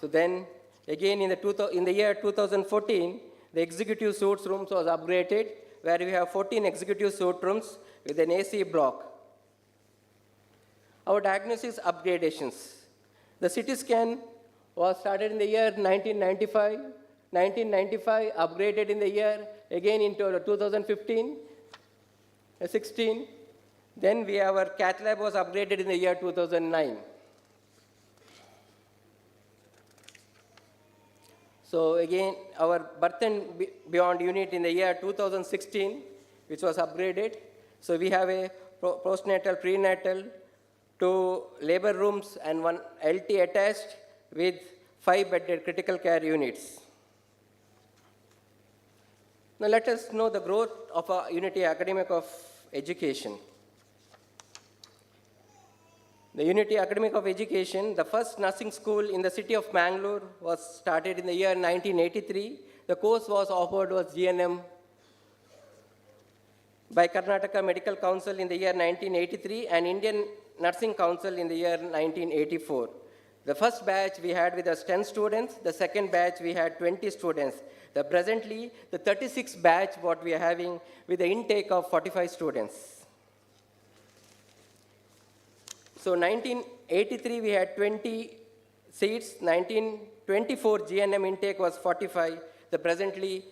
So then, again in the year 2014, the executive suites rooms was upgraded, where we have 14 executive suite rooms with an AC block. Our diagnosis upgradations. The CT scan was started in the year 1995. 1995, upgraded in the year, again into 2015, 16. Then our cath lab was upgraded in the year 2009. So again, our birth and beyond unit in the year 2016, which was upgraded. So we have a postnatal, prenatal, 2 labor rooms and 1 LT attached with 5-bedded critical care units. Now let us know the growth of our Unity Academic of Education. The Unity Academic of Education, the first nursing school in the city of Mangalore, was started in the year 1983. The course was offered was GNM by Karnataka Medical Council in the year 1983 and Indian Nursing Council in the year 1984. The first batch we had with us 10 students. The second batch we had 20 students. Presently, the 36th batch what we are having with the intake of 45 students. So 1983, we had 20 seats. 1924, GNM intake was 45. Presently,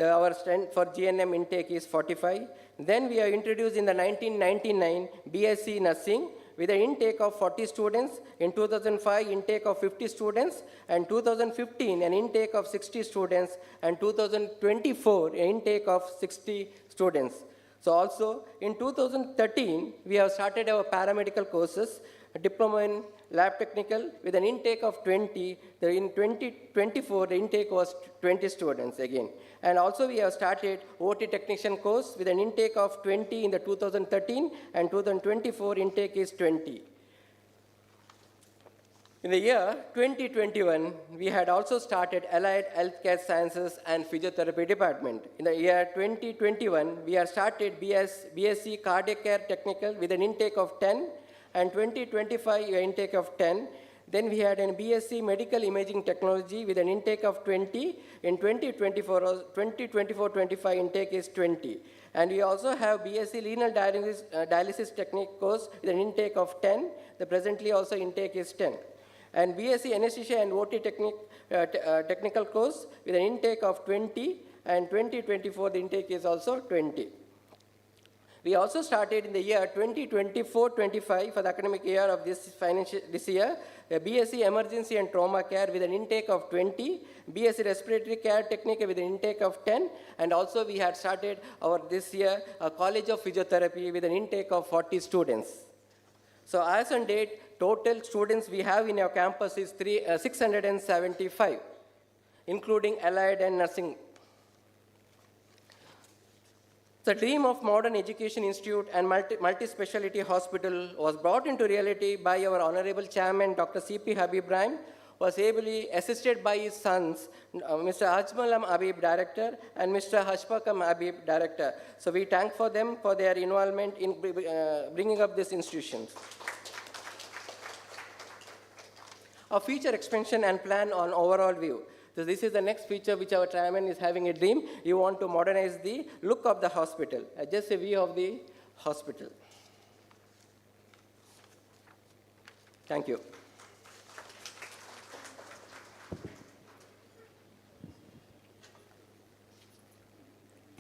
our strength for GNM intake is 45. Then we are introduced in the 1999 BSc Nursing with an intake of 40 students. In 2005, intake of 50 students. And 2015, an intake of 60 students. And 2024, an intake of 60 students. So also, in 2013, we have started our paramedical courses, a diploma in lab technical with an intake of 20. In 2024, the intake was 20 students again. And also, we have started OT technician course with an intake of 20 in the 2013, and 2024 intake is 20. In the year 2021, we had also started Allied Healthcare Sciences and Physiotherapy Department. In the year 2021, we have started BSc Cardiac Care Technical with an intake of 10, and 2025 intake of 10. Then we had an BSc Medical Imaging Technology with an intake of 20. In 2024-25 intake is 20. And we also have BSc Renal Dialysis Technique course with an intake of 10. The presently also intake is 10. And BSc Anesthesia and OT Technical course with an intake of 20. And 2024 the intake is also 20. We also started in the year 2024-25 for the academic year of this year, a BSc Emergency and Trauma Care with an intake of 20, BSc Respiratory Care Technique with an intake of 10, and also we had started this year a College of Physiotherapy with an intake of 40 students. So as on date, total students we have in our campus is 675, including allied and nursing. The dream of Modern Education Institute and multi-speciality hospital was brought into reality by our Honorable Chairman, Dr. C.P. Habeeb Rahman, was ably assisted by his sons, Mr. Ajmalam Habeeb, Director, and Mr. Hashpakam Habeeb, Director. So we thank for them for their involvement in bringing up this institution. A future expansion and plan on overall view. So this is the next feature which our chairman is having a dream. You want to modernize the look of the hospital. Just a view of the hospital. Thank you.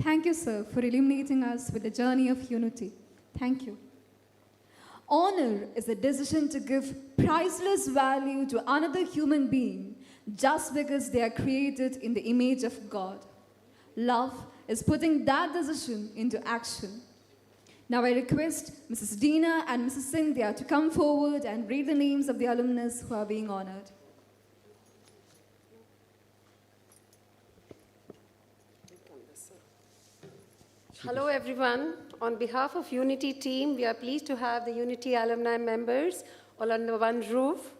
Thank you, sir, for illuminating us with the journey of unity. Thank you. Honor is a decision to give priceless value to another human being just because they are created in the image of God. Love is putting that decision into action. Now I request Mrs. Dina and Mrs. Cynthia to come forward and read the names of the alumnus who are being honored. Hello everyone. On behalf of Unity team, we are pleased to have the Unity alumni members all under one roof,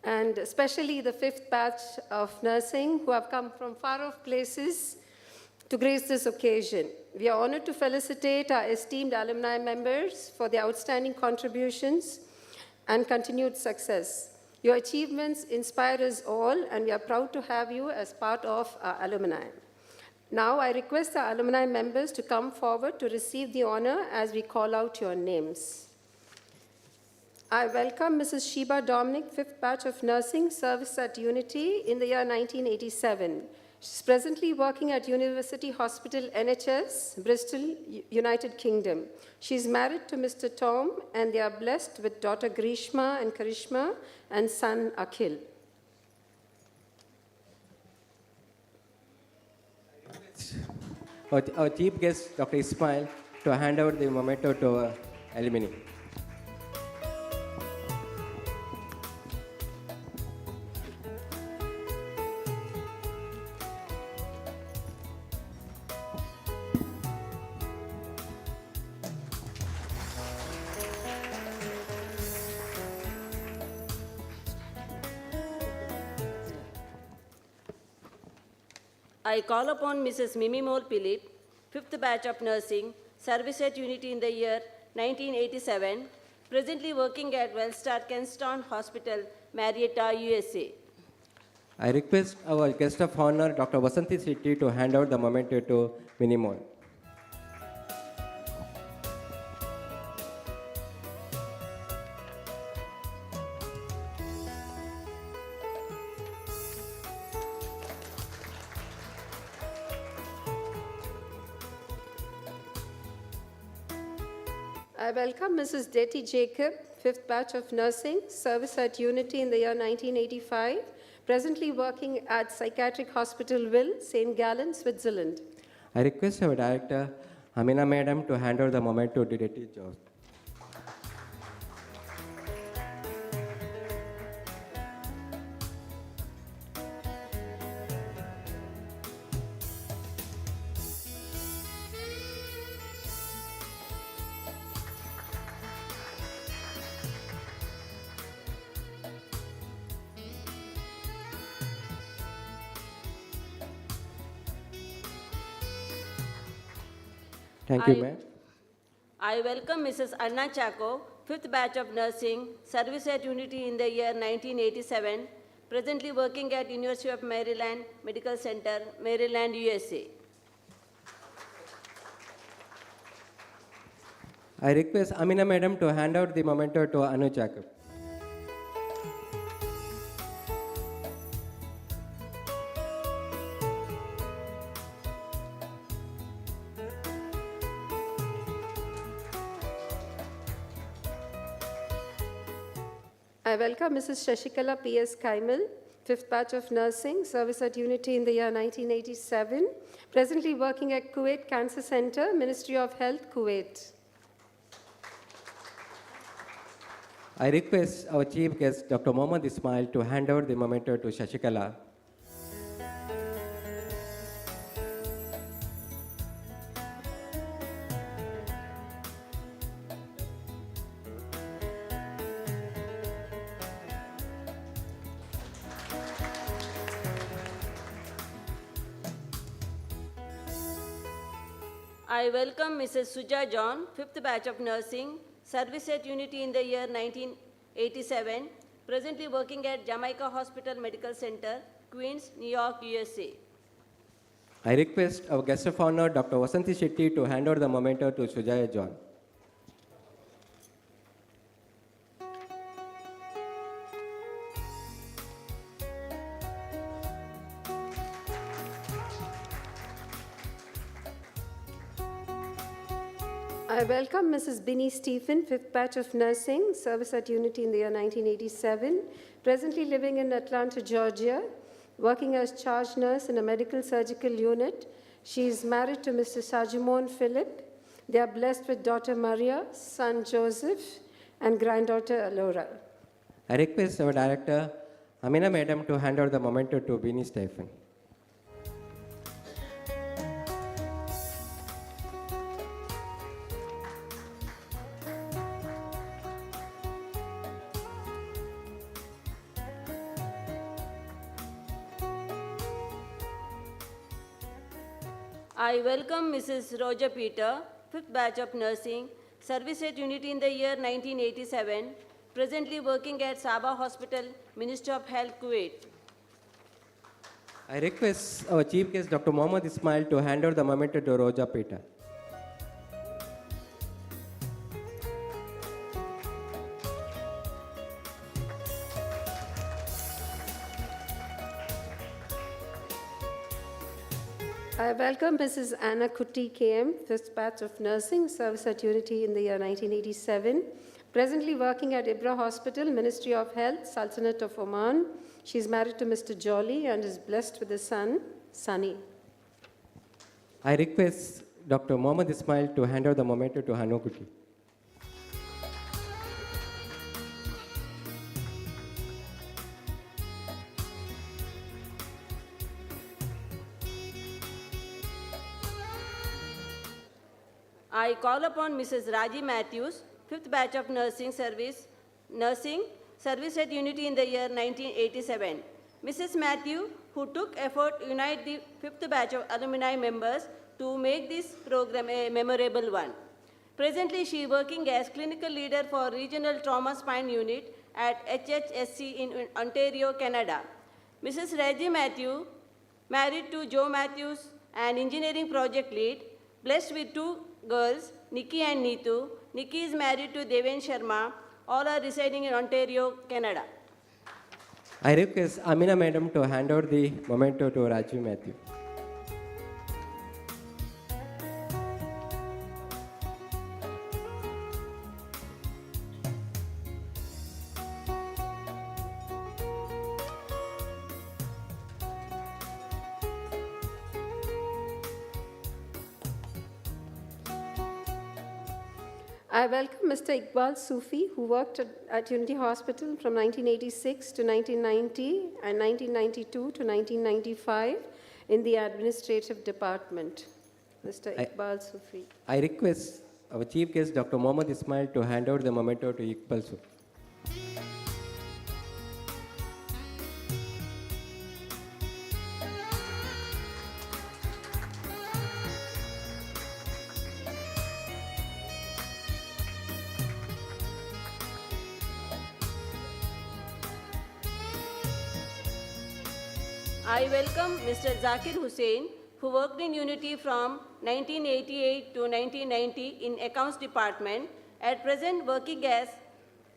and especially the 5th batch of nursing who have come from far-off places to grace this occasion. We are honored to felicitate our esteemed alumni members for their outstanding contributions and continued success. Your achievements inspire us all, and we are proud to have you as part of our alumni. Now I request our alumni members to come forward to receive the honor as we call out your names. I welcome Mrs. Sheba Dominic, 5th batch of nursing, service at Unity in the year 1987. She's presently working at University Hospital NHS, Bristol, United Kingdom. She's married to Mr. Tom, and they are blessed with daughter Grishma and Karishma and son Akhil. Our chief guest, Dr. Ismail, to hand over the memento to alumni. I call upon Mrs. Mimimol Philip, 5th batch of nursing, service at Unity in the year 1987, presently working at Wellstar Kensington Hospital, Marietta, USA. I request our guest of honor, Dr. Vasanthi Shetty, to hand out the memento to Mimimol. I welcome Mrs. Detty Jacob, 5th batch of nursing, service at Unity in the year 1985, presently working at Psychiatric Hospital Will, St. Gallen, Switzerland. I request our director, Amina Madam, to hand over the memento to D.G.O. Thank you, ma'am. I welcome Mrs. Anna Chacko, fifth batch of nursing, service at Unity in the year 1987, presently working at University of Maryland Medical Center, Maryland, USA. I request Amina Madam to hand out the memento to Anu Jacob. I welcome Mrs. Shashikala P.S. Kaimal, fifth batch of nursing, service at Unity in the year 1987, presently working at Kuwait Cancer Center, Ministry of Health, Kuwait. I request our chief guest, Dr. Mohammad Ismail, to hand over the memento to Shashikala. I welcome Mrs. Suja John, fifth batch of nursing, service at Unity in the year 1987, presently working at Jamaica Hospital Medical Center, Queens, New York, USA. I request our guest of honor, Dr. Vasanthi Shetty, to hand over the memento to Sujaya John. I welcome Mrs. Binnie Stephen, fifth batch of nursing, service at Unity in the year 1987, presently living in Atlanta, Georgia, working as charge nurse in a medical surgical unit. She is married to Mr. Sajimon Philip. They are blessed with daughter Maria, son Joseph, and granddaughter Alora. I request our director, Amina Madam, to hand over the memento to Beanie Stephen. I welcome Mrs. Roger Peter, fifth batch of nursing, service at Unity in the year 1987, presently working at Sabah Hospital, Ministry of Health, Kuwait. I request our chief guest, Dr. Mohammad Ismail, to hand over the memento to Roja Peter. I welcome Mrs. Anna Kutti KM, fifth batch of nursing, service at Unity in the year 1987, presently working at Ibra Hospital, Ministry of Health, Sultanate of Oman. She is married to Mr. Jolly and is blessed with a son, Sunny. I request Dr. Mohammad Ismail to hand over the memento to Hanu Kuti. I call upon Mrs. Raji Matthews, fifth batch of nursing, service at Unity in the year 1987. Mrs. Matthew, who took effort to unite the fifth batch of alumni members to make this program a memorable one. Presently, she is working as clinical leader for Regional Trauma Spine Unit at HHSC in Ontario, Canada. Mrs. Raji Matthew, married to Joe Matthews, an engineering project lead, blessed with two girls, Nikki and Neetu. Nikki is married to Deven Sharma. All are residing in Ontario, Canada. I request Amina Madam to hand over the memento to Rajiv Matthew. I welcome Mr. Iqbal Sufi, who worked at Unity Hospital from 1986 to 1990 and 1992 to 1995 in the administrative department. Mr. Iqbal Sufi. I request our chief guest, Dr. Mohammad Ismail, to hand over the memento to Iqbal Sufi. I welcome Mr. Zakir Hussain, who worked in Unity from 1988 to 1990 in Accounts Department, at present working as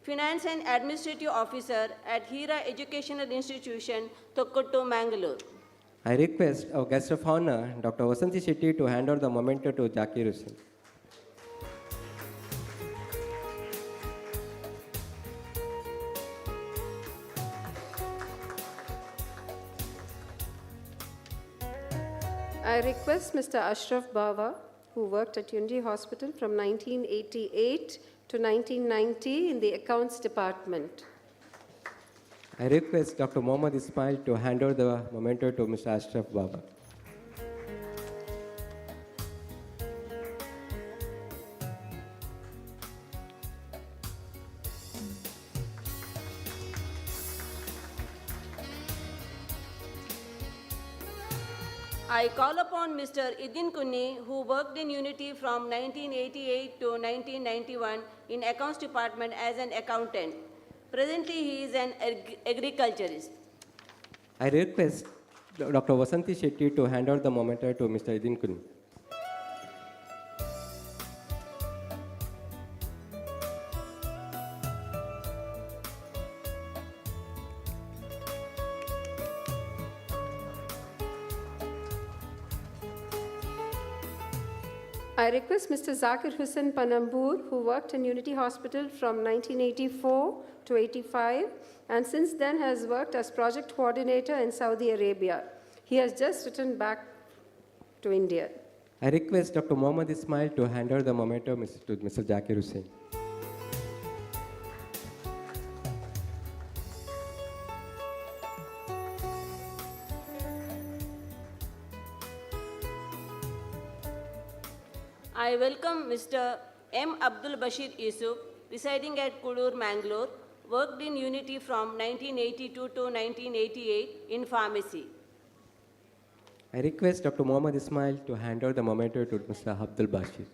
Finance and Administrative Officer at Hira Educational Institution, Tokkottu, Mangalore. I request our guest of honor, Dr. Vasanthi Shetty, to hand over the memento to Zakir Hussain. I request Mr. Ashraf Bawa, who worked at Unity Hospital from 1988 to 1990 in the Accounts Department. I request Dr. Mohammad Ismail to hand over the memento to Mr. Ashraf Baba. I call upon Mr. Edin Kunni, who worked in Unity from 1988 to 1991 in Accounts Department as an accountant. Presently, he is an agriculturist. I request Dr. Vasanthi Shetty to hand over the memento to Mr. Edin Kunni. I request Mr. Zakir Hussain Panambur, who worked in Unity Hospital from 1984 to 85, and since then has worked as project coordinator in Saudi Arabia. He has just returned back to India. I request Dr. Mohammad Ismail to hand over the memento to Mr. Zakir Hussain. I welcome Mr. M. Abdul Bashir Yusuf, residing at Kudur, Mangalore, worked in Unity from 1982 to 1988 in pharmacy. I request Dr. Mohammad Ismail to hand over the memento to Mr. Abdul Bashir.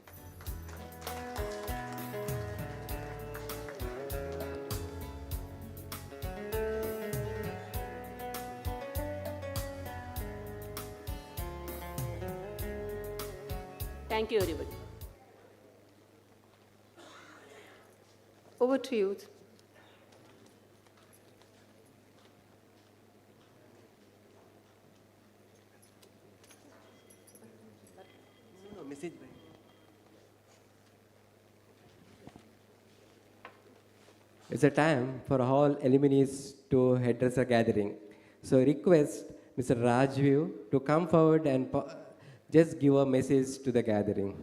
Thank you, everybody. Over to you. It's a time for all alumni to address a gathering. So request Mr. Rajvu to come forward and just give a message to the gathering.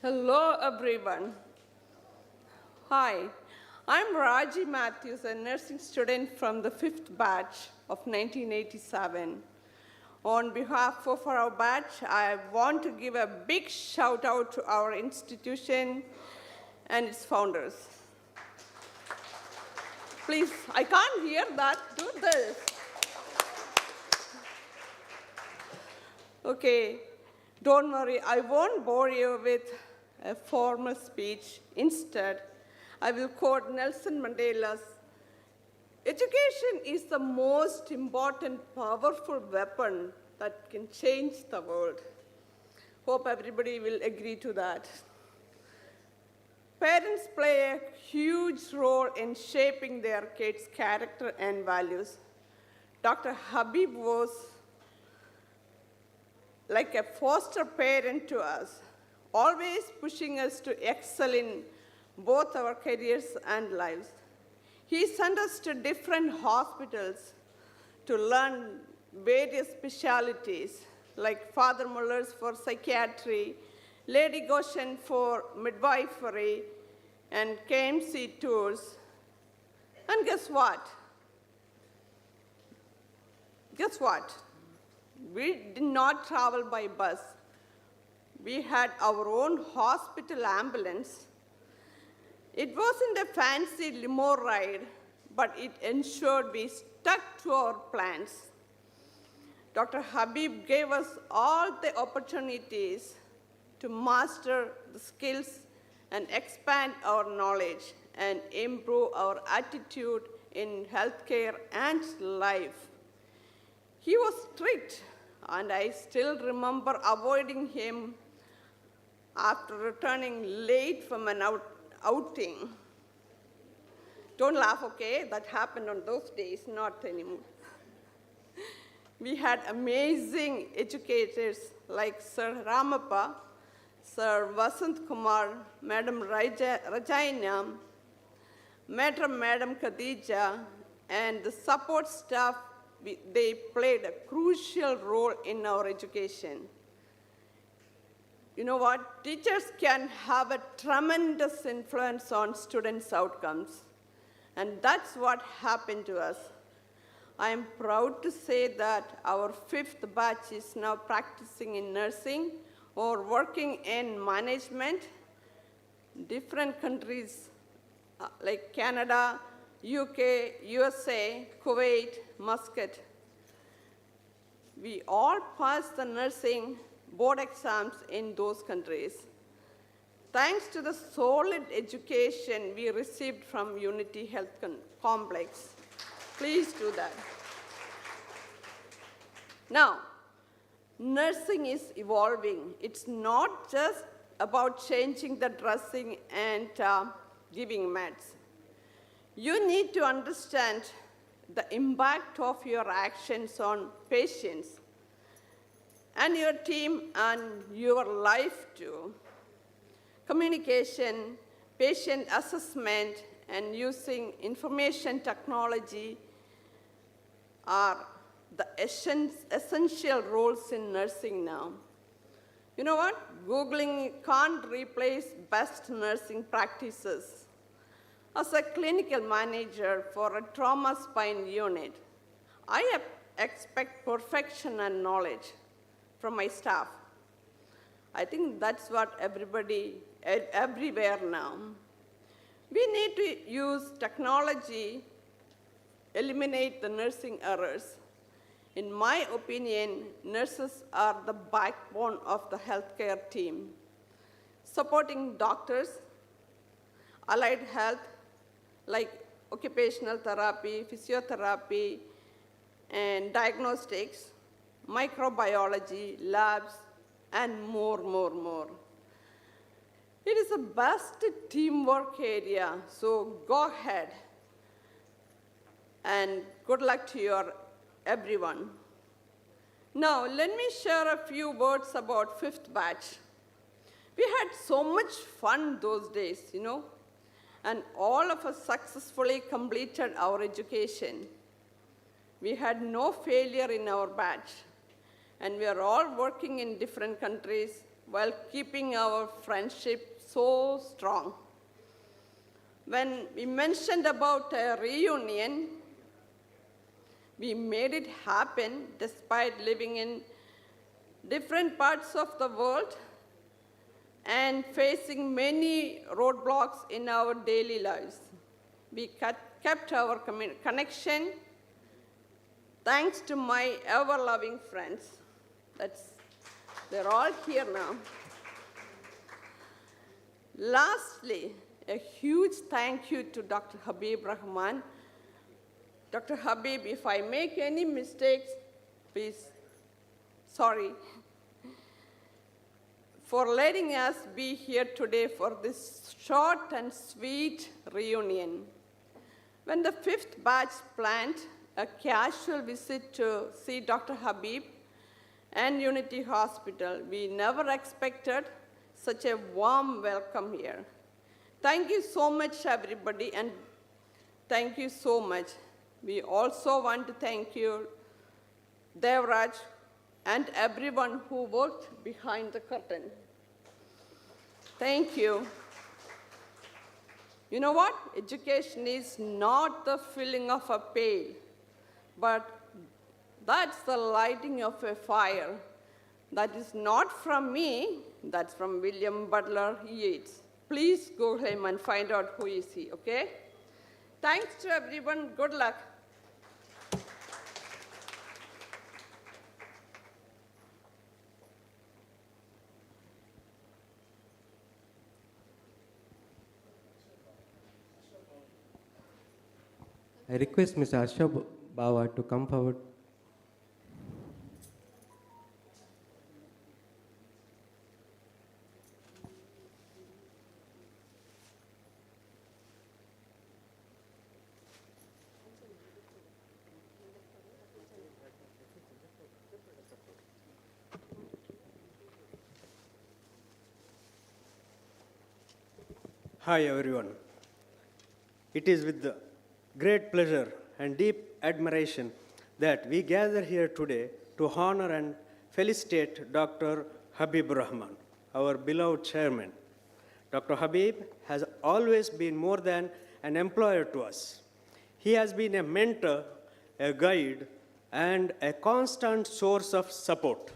Hello, everyone. Hi, I'm Raji Matthews, a nursing student from the 5th batch of 1987. On behalf of our batch, I want to give a big shout out to our institution and its founders. Please, I can't hear that. Do this. Okay, don't worry, I won't bore you with a formal speech. Instead, I will quote Nelson Mandela's, "Education is the most important, powerful weapon that can change the world." Hope everybody will agree to that. Parents play a huge role in shaping their kids' character and values. Dr. Habeeb was like a foster parent to us, always pushing us to excel in both our careers and lives. He sent us to different hospitals to learn various specialties, like Father Muller's for psychiatry, Lady Goshen for midwifery, and KMC tours. And guess what? Guess what? We did not travel by bus. We had our own hospital ambulance. It wasn't a fancy limo ride, but it ensured we stuck to our plans. Dr. Habeeb gave us all the opportunities to master the skills and expand our knowledge and improve our attitude in healthcare and life. He was strict, and I still remember avoiding him after returning late from an outing. Don't laugh, okay? That happened on those days, not anymore. We had amazing educators like Sir Ramappa, Sir Vasant Kumar, Madam Rajaina, Madam Khadija, and the support staff. They played a crucial role in our education. You know what? Teachers can have a tremendous influence on students' outcomes. And that's what happened to us. I am proud to say that our 5th batch is now practicing in nursing or working in management. Different countries like Canada, UK, USA, Kuwait, Muscat. We all passed the nursing board exams in those countries. Thanks to the solid education we received from Unity Health Complex. Please do that. Now, nursing is evolving. It's not just about changing the dressing and giving meds. You need to understand the impact of your actions on patients and your team and your life too. Communication, patient assessment, and using information technology are the essential roles in nursing now. You know what? Googling can't replace best nursing practices. As a clinical manager for a trauma spine unit, I expect perfection and knowledge from my staff. I think that's what everywhere now. We need to use technology, eliminate the nursing errors. In my opinion, nurses are the backbone of the healthcare team, supporting doctors, allied health, like occupational therapy, physiotherapy, and diagnostics, microbiology, labs, and more. It is the best teamwork area, so go ahead. And good luck to everyone. Now, let me share a few words about 5th batch. We had so much fun those days, you know, and all of us successfully completed our education. We had no failure in our batch, and we are all working in different countries while keeping our friendship so strong. When we mentioned about a reunion, we made it happen despite living in different parts of the world and facing many roadblocks in our daily lives. We kept our connection thanks to my ever-loving friends. They're all here now. Lastly, a huge thank you to Dr. Habeeb Rahman. Dr. Habeeb, if I make any mistakes, please, sorry, for letting us be here today for this short and sweet reunion. When the 5th batch planned a casual visit to see Dr. Habeeb and Unity Hospital, we never expected such a warm welcome here. Thank you so much, everybody, and thank you so much. We also want to thank you, Devraj, and everyone who worked behind the curtain. Thank you. You know what? Education is not the filling of a pail, but that's the lighting of a fire. That is not from me, that's from William Butler Yeats. Please go home and find out who is he, okay? Thanks to everyone. Good luck. I request Mr. Ashok Bawa to come forward. Hi, everyone. It is with great pleasure and deep admiration that we gather here today to honor and felicitate Dr. Habeeb Rahman, our beloved chairman. Dr. Habeeb has always been more than an employer to us. He has been a mentor, a guide, and a constant source of support.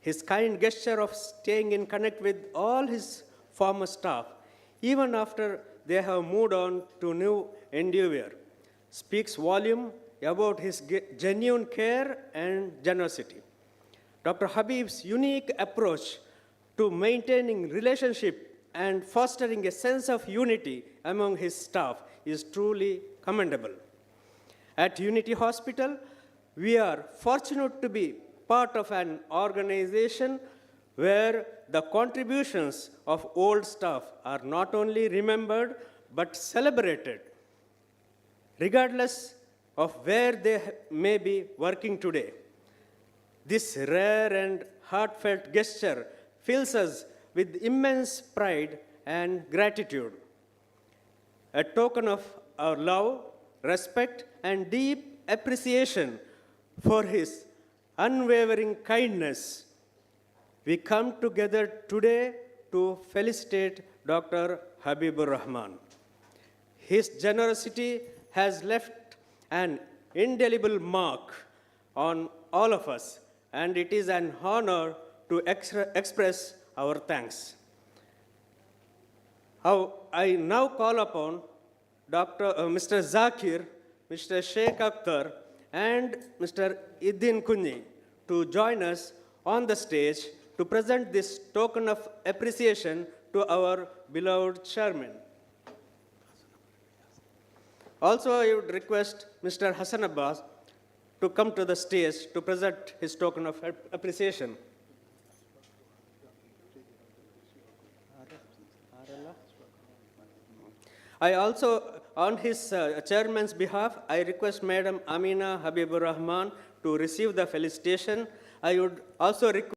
His kind gesture of staying in connect with all his former staff, even after they have moved on to new endeavor, speaks volume about his genuine care and generosity. Dr. Habib's unique approach to maintaining relationship and fostering a sense of unity among his staff is truly commendable. At Unity Hospital, we are fortunate to be part of an organization where the contributions of old staff are not only remembered but celebrated, regardless of where they may be working today. This rare and heartfelt gesture fills us with immense pride and gratitude, a token of our love, respect, and deep appreciation for his unwavering kindness. We come together today to felicitate Dr. Habeeb Rahman. His generosity has left an indelible mark on all of us, and it is an honor to express our thanks. I now call upon Mr. Zakir, Mr. Sheikh Akhtar, and Mr. Edin Kunyi to join us on the stage to present this token of appreciation to our beloved chairman. Also, I would request Mr. Hassan Abbas to come to the stage to present his token of appreciation. I also, on his chairman's behalf, I request Madam Amina Habeeb Rahman to receive the felicitation. I would also request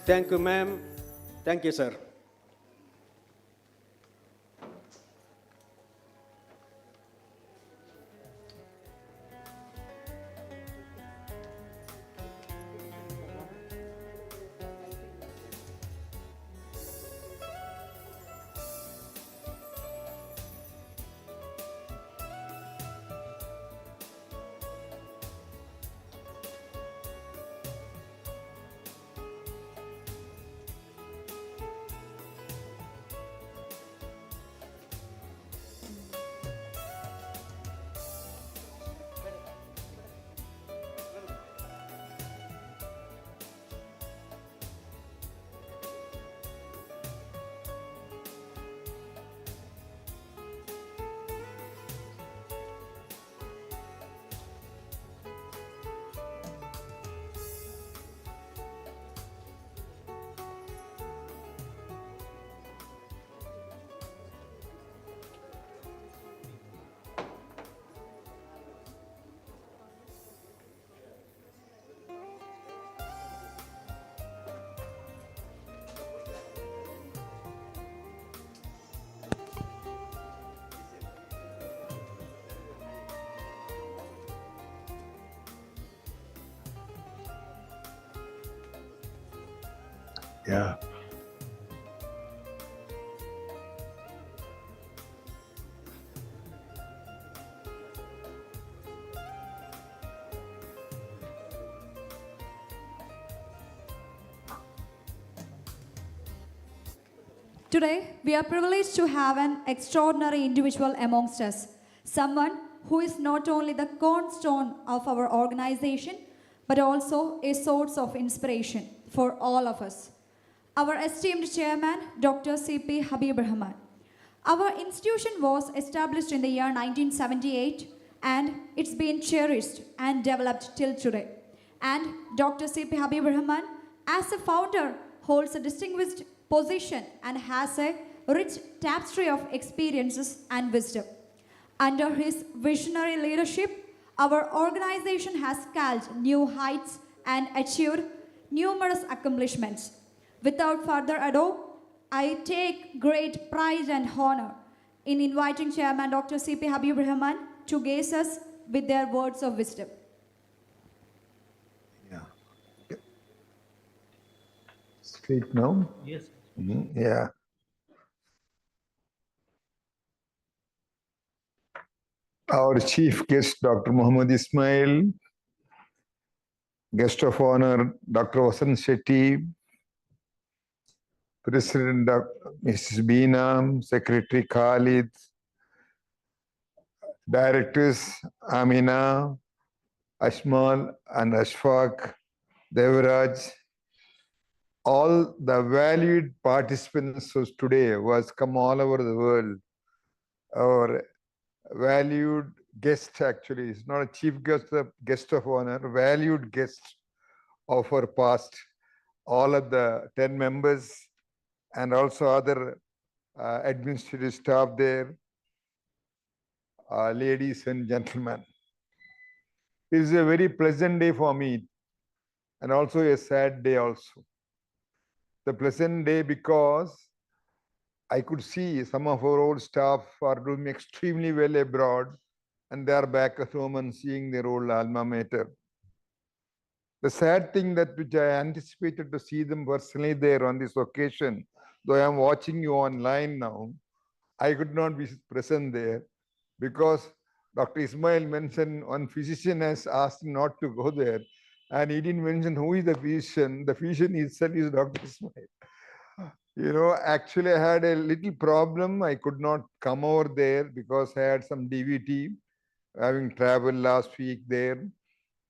Thank you, ma'am. Thank you, sir. Yeah. Today, we are privileged to have an extraordinary individual amongst us, someone who is not only the cornerstone of our organization, but also a source of inspiration for all of us. Our esteemed chairman, Dr. C.P. Habeeb Rahman. Our institution was established in the year 1978 and it's been cherished and developed till today. And Dr. C.P. Habeeb Rahman, as a founder, holds a distinguished position and has a rich tapestry of experiences and wisdom. Under his visionary leadership, our organization has scaled new heights and achieved numerous accomplishments. Without further ado, I take great pride and honor in inviting Chairman Dr. C.P. Habeeb Rahman to grace us with their words of wisdom. Yeah. Straight now? Yes. Yeah. Our chief guest, Dr. Mohammad Ismail, guest of honor, Dr. Vasanthi Shetty, President Mrs. Beena, Secretary Khalid, Directors Amina, Ashmal and Ashfaq, Devraj, all the valued participants who today was come all over the world. Our valued guest actually is not a chief guest, a guest of honor, valued guest of our past, all of the 10 members and also other administrative staff there, ladies and gentlemen. It is a very pleasant day for me and also a sad day also. The pleasant day because I could see some of our old staff are doing extremely well abroad and they are back at home and seeing their old alma mater. The sad thing that which I anticipated to see them personally there on this occasion, though I am watching you online now, I could not be present there because Dr. Ismail mentioned one physician has asked not to go there and he didn't mention who is the physician. The physician itself is Dr. Ismail. You know, actually I had a little problem. I could not come over there because I had some DVT, having traveled last week there.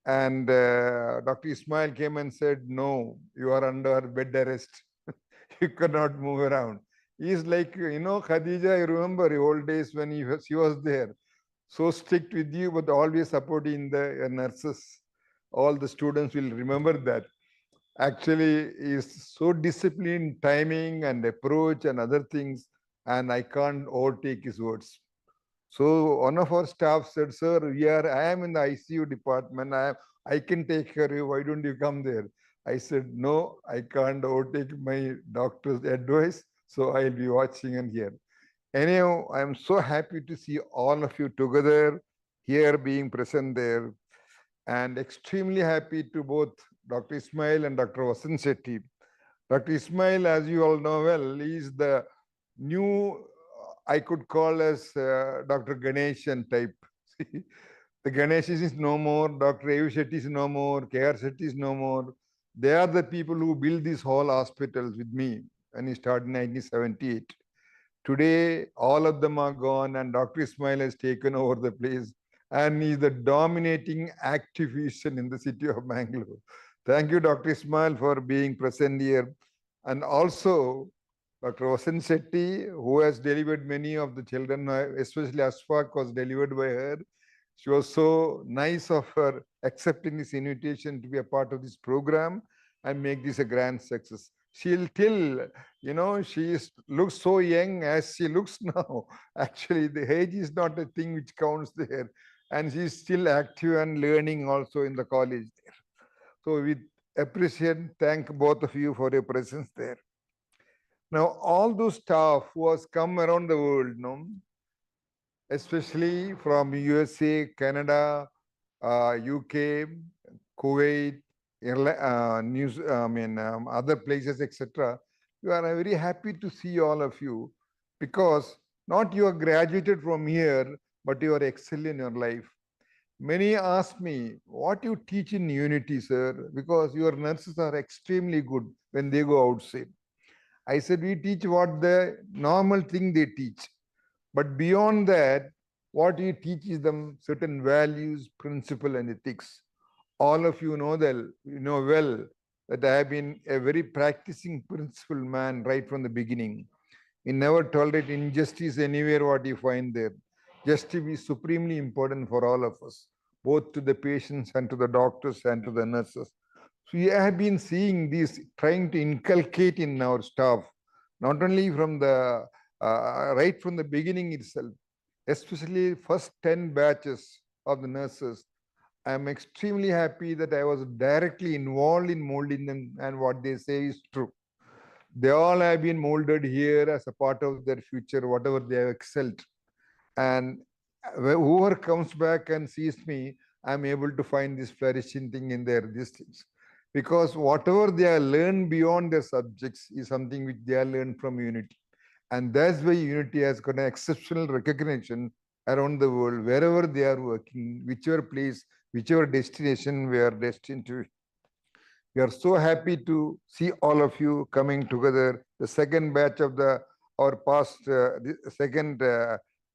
And Dr. Ismail came and said, no, you are under bed arrest. You cannot move around. He's like, you know, Khadija, I remember the old days when she was there. So strict with you, but always supporting the nurses. All the students will remember that. Actually, is so disciplined, timing and approach and other things, and I can't overtake his words. So one of our staff said, sir, I am in the ICU department. I can take care of you. Why don't you come there? I said, no, I can't overtake my doctor's advice, so I'll be watching and here. Anyhow, I'm so happy to see all of you together here being present there, and extremely happy to both Dr. Ismail and Dr. Vasanthi Shetty. Dr. Ismail, as you all know well, is the new, I could call as Dr. Ganeshan type. The Ganesh is no more, Dr. Ayu Shetty is no more, K.R. Shetty is no more. They are the people who built these whole hospitals with me when he started in 1978. Today, all of them are gone, and Dr. Ismail has taken over the place, and he's the dominating activist in the city of Mangalore. Thank you, Dr. Ismail, for being present here. And also, Dr. Vasanthi Shetty, who has delivered many of the children, especially Ashfaq was delivered by her. She was so nice of her accepting this invitation to be a part of this program and make this a grand success. She'll till, she looks so young as she looks now. Actually, the age is not a thing which counts there. And she's still active and learning also in the college there. So we appreciate, thank both of you for your presence there. Now, all those staff who has come around the world, especially from USA, Canada, UK, Kuwait, other places, etc. We are very happy to see all of you, because not you are graduated from here, but you are excellent in your life. Many ask me, what you teach in Unity, sir? Because your nurses are extremely good when they go outside. I said, we teach what the normal thing they teach. But beyond that, what we teach is them certain values, principle, and ethics. All of you know that, well that I have been a very practicing principled man right from the beginning. We never tolerate injustice anywhere what you find there. Justice is supremely important for all of us, both to the patients and to the doctors and to the nurses. So we have been seeing this, trying to inculcate in our staff, not only from the right from the beginning itself, especially first 10 batches of the nurses. I am extremely happy that I was directly involved in molding them, and what they say is true. They all have been molded here as a part of their future, whatever they have excelled. And whoever comes back and sees me, I'm able to find this flourishing thing in their distance. Because whatever they have learned beyond their subjects is something which they have learned from Unity. And that's why Unity has got an exceptional recognition around the world, wherever they are working, whichever place, whichever destination we are destined to. We are so happy to see all of you coming together. The second batch of our past second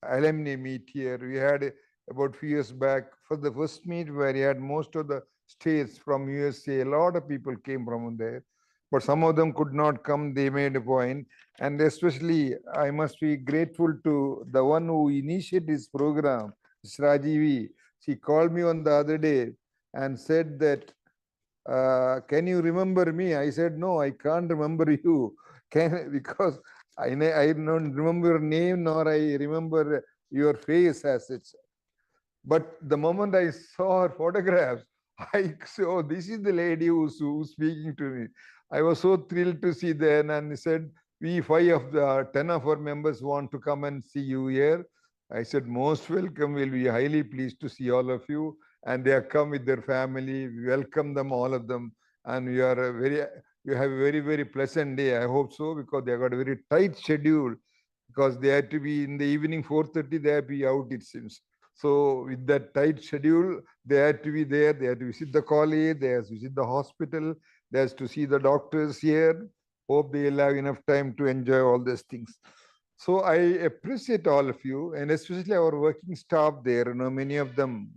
alumni meet here. We had about few years back for the first meet where we had most of the states from USA. A lot of people came from there, but some of them could not come. They made a point, and especially I must be grateful to the one who initiated this program, Rajivi. She called me on the other day and said that, can you remember me? I said, no, I can't remember you. Because I don't remember your name, nor I remember your face as such. But the moment I saw her photographs, I saw, this is the lady who's speaking to me. I was so thrilled to see them, and said, we 10 of our members want to come and see you here. I said, most welcome. We'll be highly pleased to see all of you. And they have come with their family. We welcome them, all of them. And you have a very, very pleasant day. I hope so, because they have got a very tight schedule, because they have to be in the evening 4:30, they have to be out, it seems. So with that tight schedule, they had to be there. They had to visit the college. They have to visit the hospital. They have to see the doctors here. Hope they will have enough time to enjoy all these things. So I appreciate all of you, and especially our working staff there. Many of them,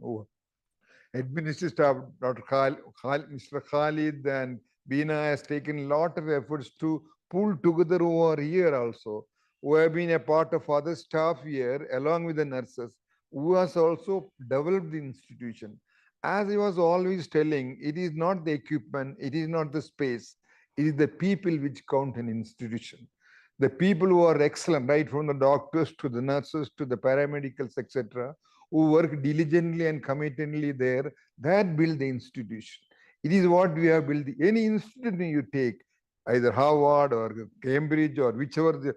administrative staff, Mr. Khalid and Beena has taken a lot of efforts to pull together who are here also, who have been a part of other staff here, along with the nurses, who has also developed the institution. As I was always telling, it is not the equipment, it is not the space, it is the people which count an institution. The people who are excellent, right from the doctors to the nurses to the paramedicals, etc., who work diligently and committedly there, that build the institution. It is what we have built. Any institution you take, either Harvard or Cambridge or whichever the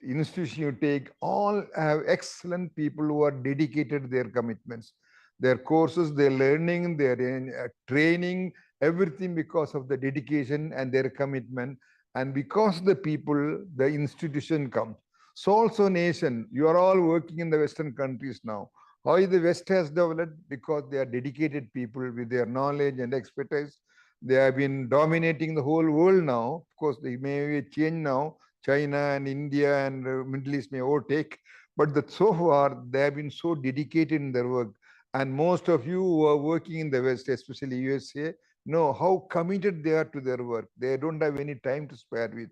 institution you take, all have excellent people who are dedicated to their commitments, their courses, their learning, their training, everything because of the dedication and their commitment. And because the people, the institution comes. So also nation, you are all working in the Western countries now. How the West has developed? Because they are dedicated people with their knowledge and expertise. They have been dominating the whole world now. Of course, they may change now. China and India and Middle East may overtake. But that so far, they have been so dedicated in their work. And most of you who are working in the West, especially USA, know how committed they are to their work. They don't have any time to spare with.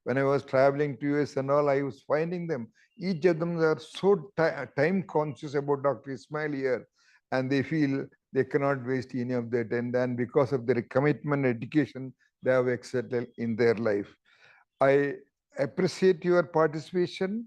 When I was traveling to US and all, I was finding them. Each of them are so time conscious about Dr. Ismail here, and they feel they cannot waste any of their time. And because of their commitment and education, they have excelled in their life. I appreciate your participation.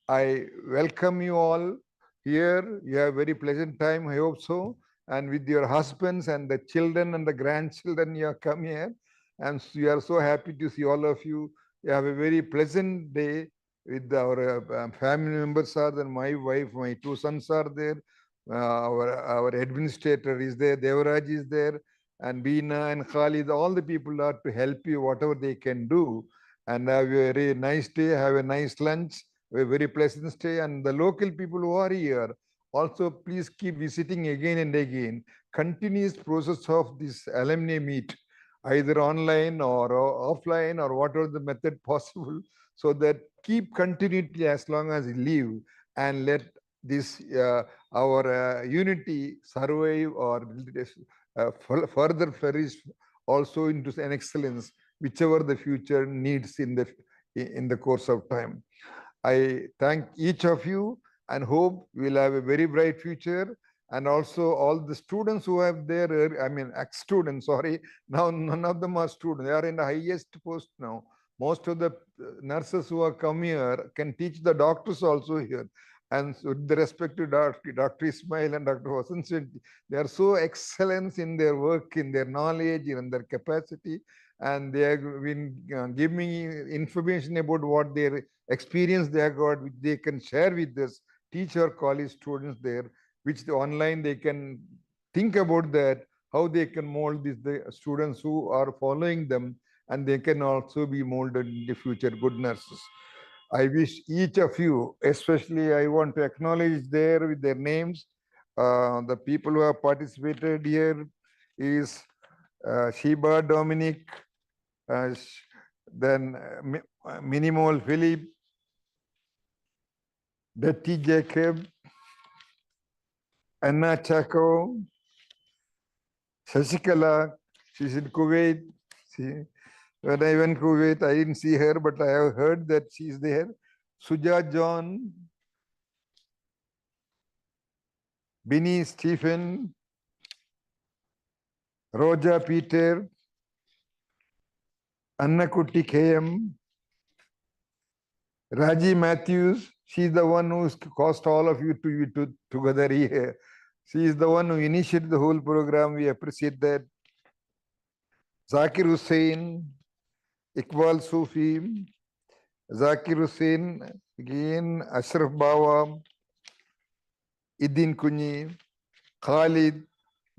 I welcome you all here. You have a very pleasant time, I hope so. And with your husbands and the children and the grandchildren, you have come here. And we are so happy to see all of you. You have a very pleasant day with our family members are there. My wife, my two sons are there. Our administrator is there. Devaraj is there. And Beena and Khalid, all the people are to help you, whatever they can do. And have a very nice day. Have a nice lunch. A very pleasant stay. And the local people who are here, also please keep visiting again and again. Continuous process of this alumni meet, either online or offline or whatever the method possible, so that keep continuity as long as you live, and let this our unity survive or further flourish also into an excellence, whichever the future needs in the course of time. I thank each of you and hope we'll have a very bright future. And also all the students who have their, I mean, ex-students, sorry, now none of them are students. They are in the highest post now. Most of the nurses who have come here can teach the doctors also here. And so with the respect to Dr. Ismail and Dr. Vasanthi, they are so excellent in their work, in their knowledge, in their capacity. And they have been giving me information about what their experience they have got, which they can share with us, teach our college students there, which online they can think about that, how they can mold the students who are following them, and they can also be molded in the future good nurses. I wish each of you, especially I want to acknowledge there with their names, the people who have participated here is Sheba Dominic, then Minimal Philip, Betty Jacob, Anna Chaco, Shashikala, she's in Kuwait. When I went to Kuwait, I didn't see her, but I have heard that she's there. Suja John, Binny Stephen, Roja Peter, Anna Kuti KM, Raji Matthews, she's the one who's caused all of you to be together here. She is the one who initiated the whole program. We appreciate that. Zakir Hussain, Iqbal Sufi, Zakir Hussain, again, Ashraf Bawa, Edin Kunyi, Khalid,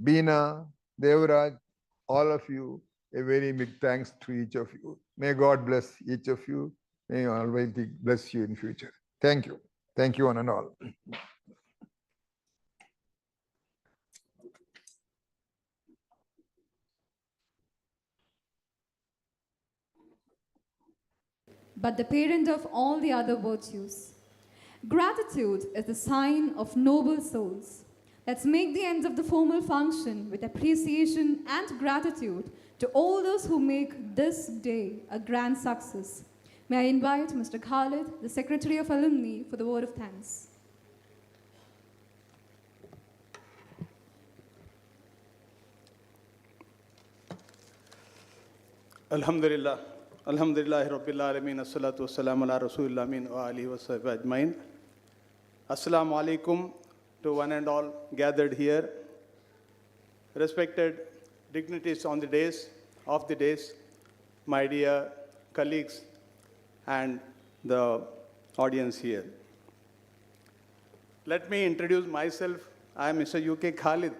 Beena, Devraj, all of you, a very big thanks to each of you. May God bless each of you. May Almighty bless you in future. Thank you. Thank you one and all. But the parent of all the other virtues. Gratitude is the sign of noble souls. Let's make the ends of the formal function with appreciation and gratitude to all those who make this day a grand success. May I invite Mr. Khalid, the Secretary of Alumni, for the word of thanks. Alhamdulillah. Alhamdulillah Rabbil Alameen. Assalatu wassalamu ala Rasulillah min wa alihi wa sahbihi ajmain. Assalamu alaikum to one and all gathered here. Respected dignitaries on the days, of the days, my dear colleagues, and the audience here. Let me introduce myself. I am Mr. UK Khalid.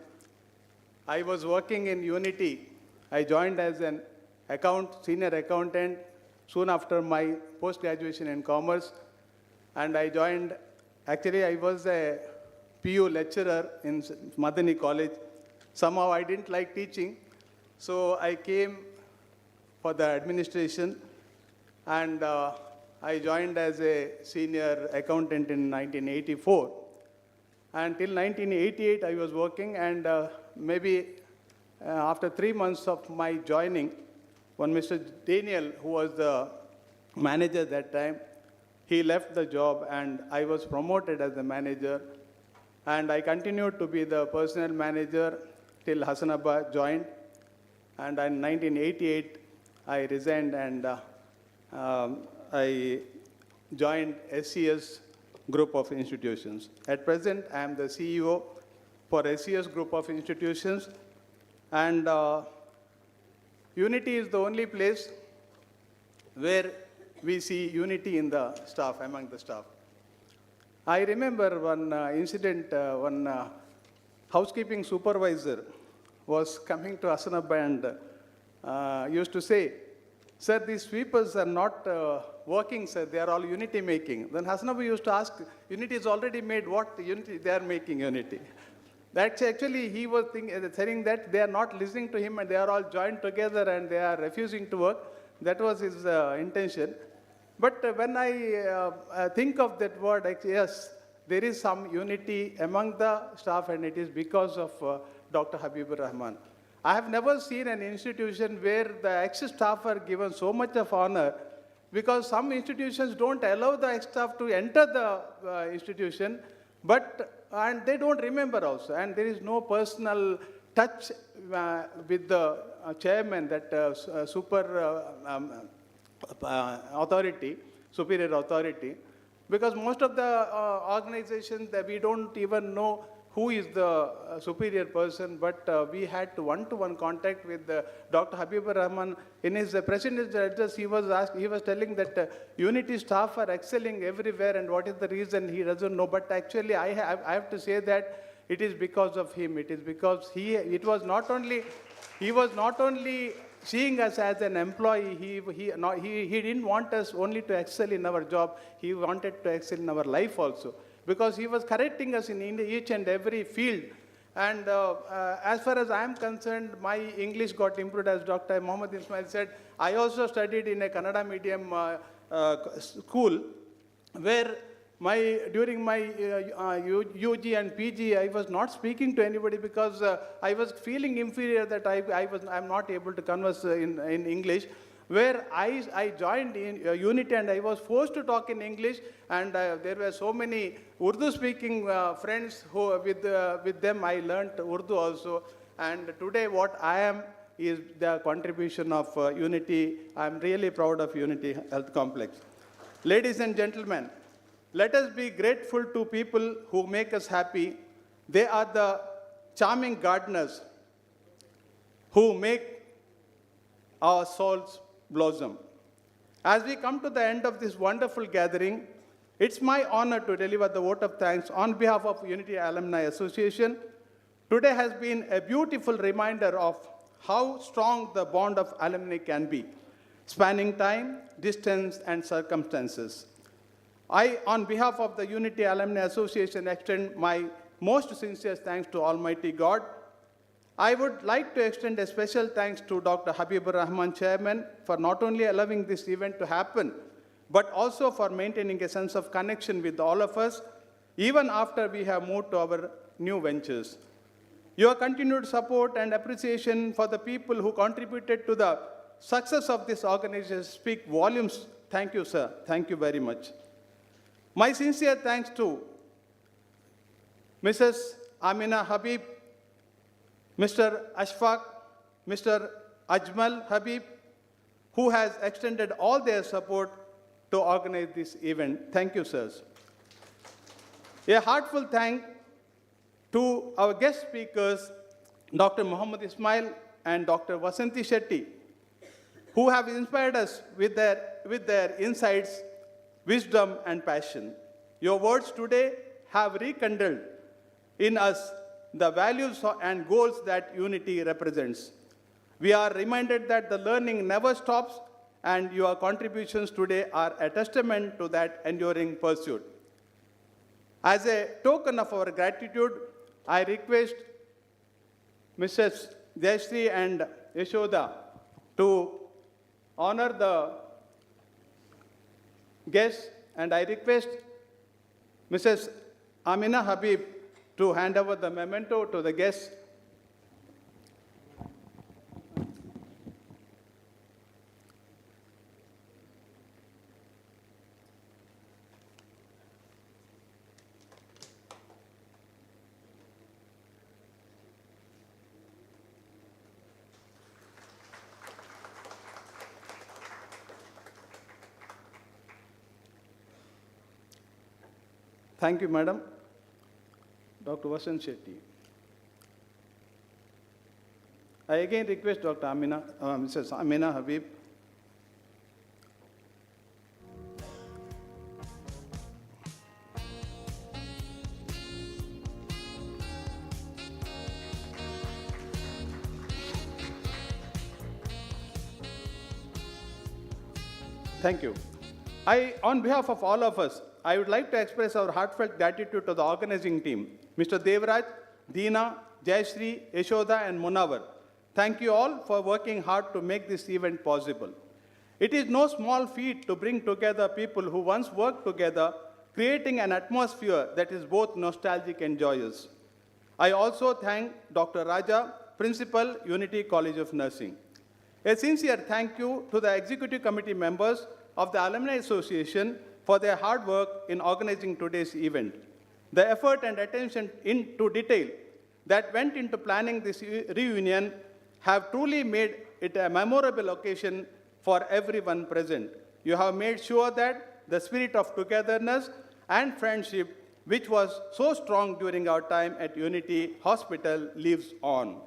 I was working in Unity. I joined as an senior accountant soon after my post-graduation in commerce. And I joined, actually I was a PU lecturer in Madani College. Somehow I didn't like teaching, so I came for the administration, and I joined as a senior accountant in 1984. Until 1988 I was working, and maybe after 3 months of my joining, one Mr. Daniel, who was the manager that time, he left the job and I was promoted as the manager, and I continued to be the personnel manager till Hassanabad joined, and in 1988 I resigned and I joined SCS group of institutions. At present, I am the CEO for SCS group of institutions, and Unity is the only place where we see unity in the staff, among the staff. I remember one incident, one housekeeping supervisor was coming to Hassanabad and used to say, "Sir, these sweepers are not working, sir. They are all unity making." Then Hassanabad used to ask, "Unity is already made. What unity? They are making unity." That's actually, he was saying that they are not listening to him and they are all joined together and they are refusing to work. That was his intention. But when I think of that word, actually, yes, there is some unity among the staff, and it is because of Dr. Habeeb Rahman. I have never seen an institution where the ex-staff are given so much of honor, because some institutions don't allow the ex-staff to enter the institution, and they don't remember also, and there is no personal touch with the chairman, that superior authority, because most of the organizations that we don't even know who is the superior person, but we had one-to-one contact with Dr. Habeeb Rahman. In his president's address, he was telling that Unity staff are excelling everywhere, and what is the reason, he doesn't know. But actually, I have to say that it is because of him. It is because he was not only seeing us as an employee, he didn't want us only to excel in our job, he wanted to excel in our life also, because he was correcting us in each and every field. And as far as I am concerned, my English got improved, as Dr. Mohammad Ismail said. I also studied in a Kannada medium school, where during my UG and PG, I was not speaking to anybody because I was feeling inferior, that I'm not able to converse in English. Where I joined in Unity and I was forced to talk in English, and there were so many Urdu-speaking friends who, with them I learned Urdu also. And today what I am is the contribution of Unity. I'm really proud of Unity Health Complex. Ladies and gentlemen, let us be grateful to people who make us happy. They are the charming gardeners who make our souls blossom. As we come to the end of this wonderful gathering, it's my honor to deliver the vote of thanks on behalf of Unity Alumni Association. Today has been a beautiful reminder of how strong the bond of alumni can be, spanning time, distance, and circumstances. I, on behalf of the Unity Alumni Association, extend my most sincere thanks to Almighty God. I would like to extend a special thanks to Dr. Habeeb Rahman, Chairman, for not only allowing this event to happen, but also for maintaining a sense of connection with all of us, even after we have moved to our new ventures. Your continued support and appreciation for the people who contributed to the success of this organization speak volumes. Thank you, sir. Thank you very much. My sincere thanks to Mrs. Amina Habeeb, Mr. Ashfaq, Mr. Ajmal Habeeb, who has extended all their support to organize this event. Thank you, sirs. A heartfelt thank to our guest speakers, Dr. Mohammad Ismail and Dr. Vasanthi Shetty, who have inspired us with their insights, wisdom, and passion. Your words today have rekindled in us the values and goals that unity represents. We are reminded that the learning never stops, and your contributions today are a testament to that enduring pursuit. As a token of our gratitude, I request Mrs. Jayashree and Yashoda to honor the guests, and I request Mrs. Amina Habib to hand over the memento to the guests. Thank you, Madam. Dr. Vasanthi Shetty. I again request Dr. Mrs. Amina Habib. Thank you. On behalf of all of us, I would like to express our heartfelt gratitude to the organizing team, Mr. Devraj, Deena, Jayashree, Yashoda, and Munawar. Thank you all for working hard to make this event possible. It is no small feat to bring together people who once worked together, creating an atmosphere that is both nostalgic and joyous. I also thank Dr. Raja, Principal, Unity College of Nursing. A sincere thank you to the Executive Committee members of the Alumni Association for their hard work in organizing today's event. The effort and attention into detail that went into planning this reunion have truly made it a memorable occasion for everyone present. You have made sure that the spirit of togetherness and friendship, which was so strong during our time at Unity Hospital, lives on.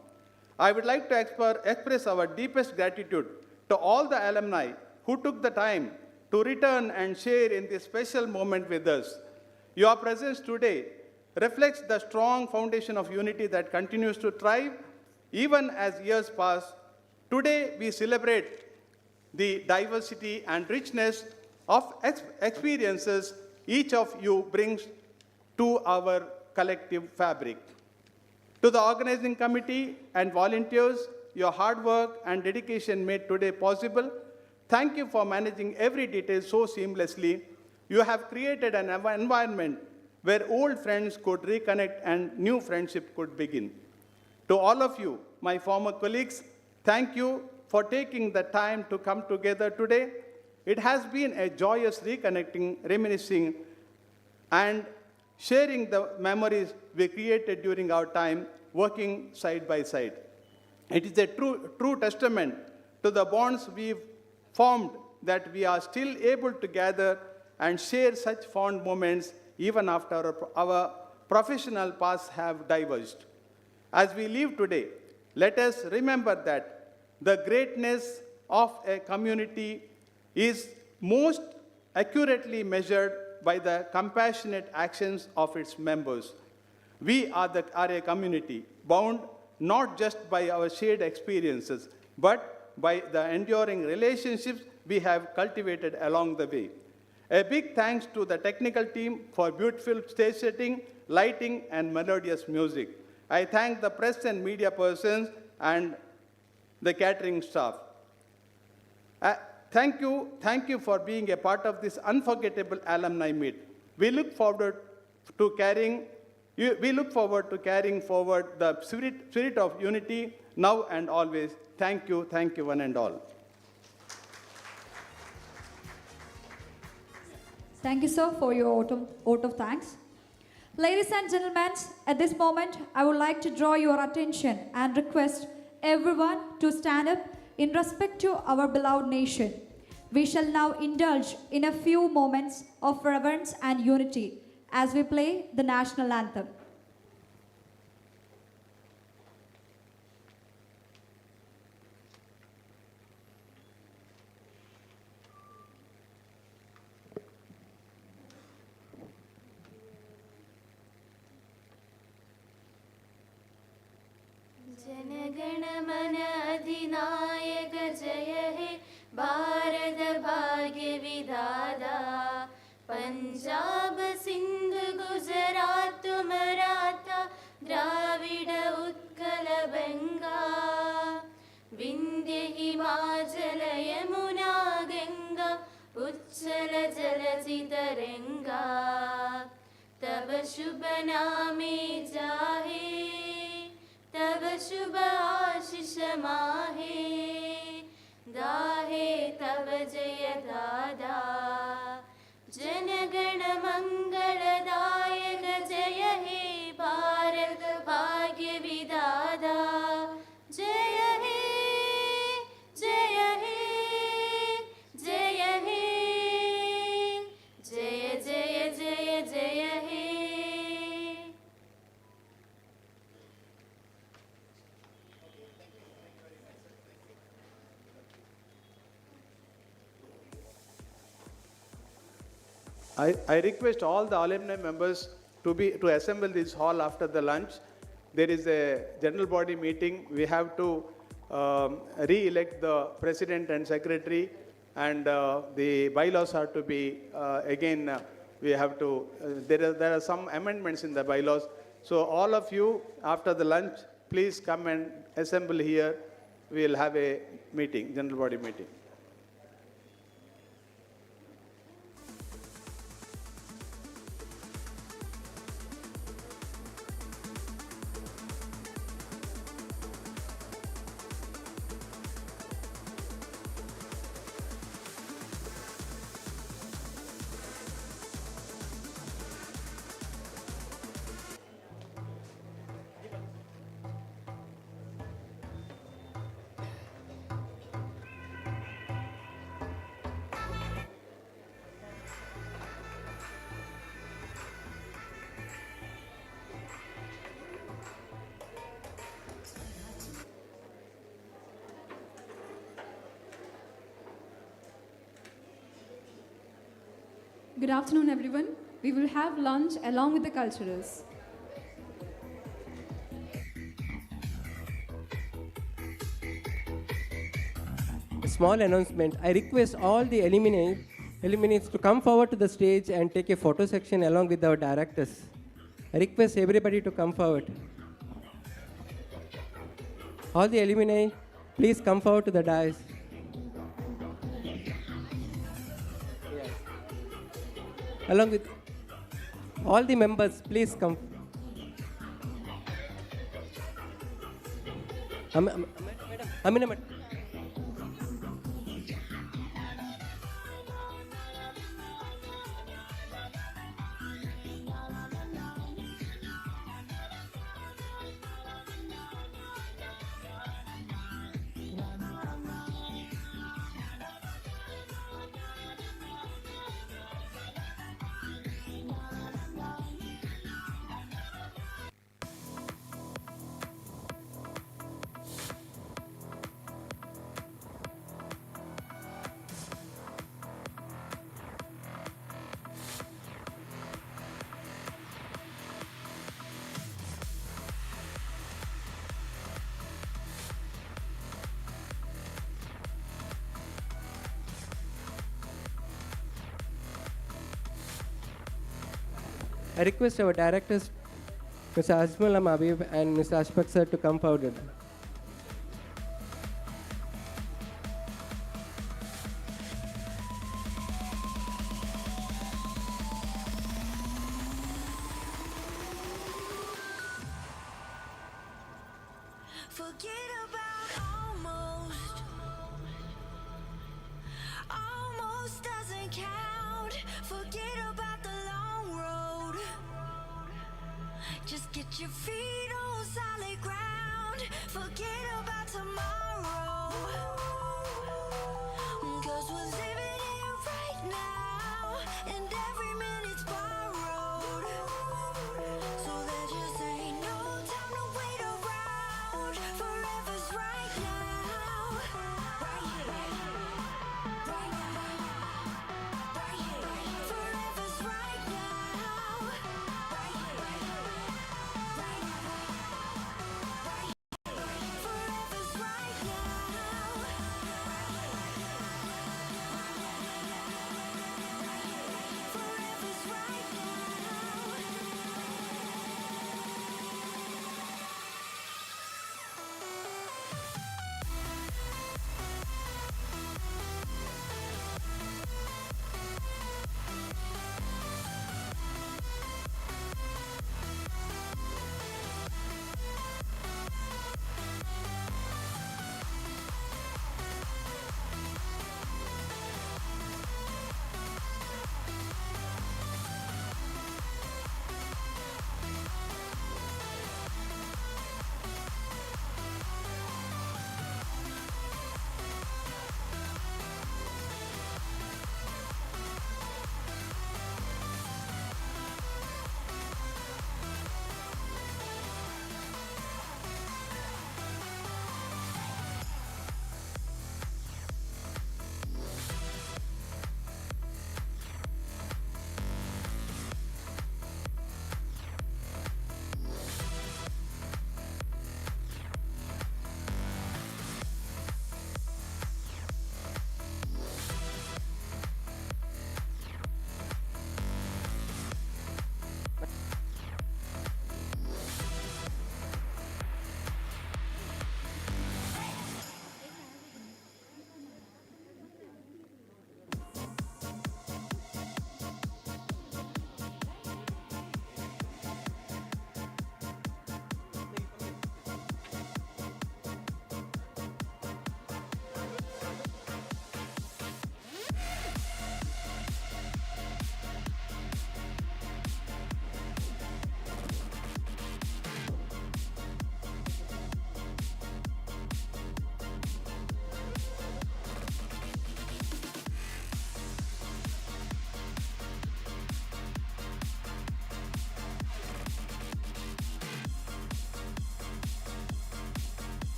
I would like to express our deepest gratitude to all the alumni who took the time to return and share in this special moment with us. Your presence today reflects the strong foundation of unity that continues to thrive even as years pass. Today, we celebrate the diversity and richness of experiences each of you brings to our collective fabric. To the organizing committee and volunteers, your hard work and dedication made today possible. Thank you for managing every detail so seamlessly. You have created an environment where old friends could reconnect and new friendship could begin. To all of you, my former colleagues, thank you for taking the time to come together today. It has been a joyous reconnecting, reminiscing, and sharing the memories we created during our time working side by side. It is a true testament to the bonds we've formed that we are still able to gather and share such fond moments even after our professional paths have diverged. As we leave today, let us remember that the greatness of a community is most accurately measured by the compassionate actions of its members. We are a community bound not just by our shared experiences, but by the enduring relationships we have cultivated along the way. A big thanks to the technical team for beautiful stage setting, lighting, and melodious music. I thank the press and media persons and the catering staff. Thank you for being a part of this unforgettable alumni meet. We look forward to carrying forward the spirit of unity now and always. Thank you one and all. Thank you, sir, for your vote of thanks. Ladies and gentlemen, at this moment, I would like to draw your attention and request everyone to stand up in respect to our beloved nation. We shall now indulge in a few moments of reverence and unity as we play the national anthem. Jana Gana Mana अधिनायक जय हे भारत भाग्य विधाता पंजाब सिंध गुजरात मराठा द्राविड उत्कल बंगा विंध्य हिमाचल यमुना गंगा उच्चल जलधि तरंगा तब शुभ नामे जाहे तब शुभ आशीष माहे गाहे तब जय दादा जनगण मंगलदायक जय हे भारत भाग्य विधाता जय हे जय हे जय हे जय जय जय जय हे I request all the alumni members to assemble this hall after the lunch. There is a general body meeting. We have to re-elect the president and secretary, and the bylaws are to be again. We have to. There are some amendments in the bylaws. So all of you after the lunch, please come and assemble here. We will have a meeting, general body meeting. Good afternoon, everyone. We will have lunch along with the culturals. A small announcement. I request all the eliminates to come forward to the stage and take a photo section along with our directors. I request everybody to come forward. All the alumni, please come forward to the dais. Along with all the members, please come. Amina, madam. I request our directors, Mr. Ismail H and Mr. Ashfaq sir, to come forward. Forget about almost. Almost doesn't count. Forget about the long road. Just get your feet on solid ground. Forget about tomorrow. 'Cause we're living it right now, and every minute's borrowed. So there just ain't no time to wait around. Forever's right now. Right here. Right now. Right here. Forever's right now. Right here. Right now. Right here.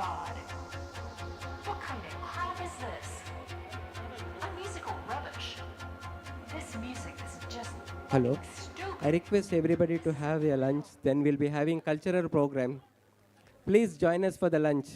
God. What kind of crap is this? Unmusical rubbish. This music is just Hello. stupid. I request everybody to have a lunch. Then we'll be having cultural program. Please join us for the lunch.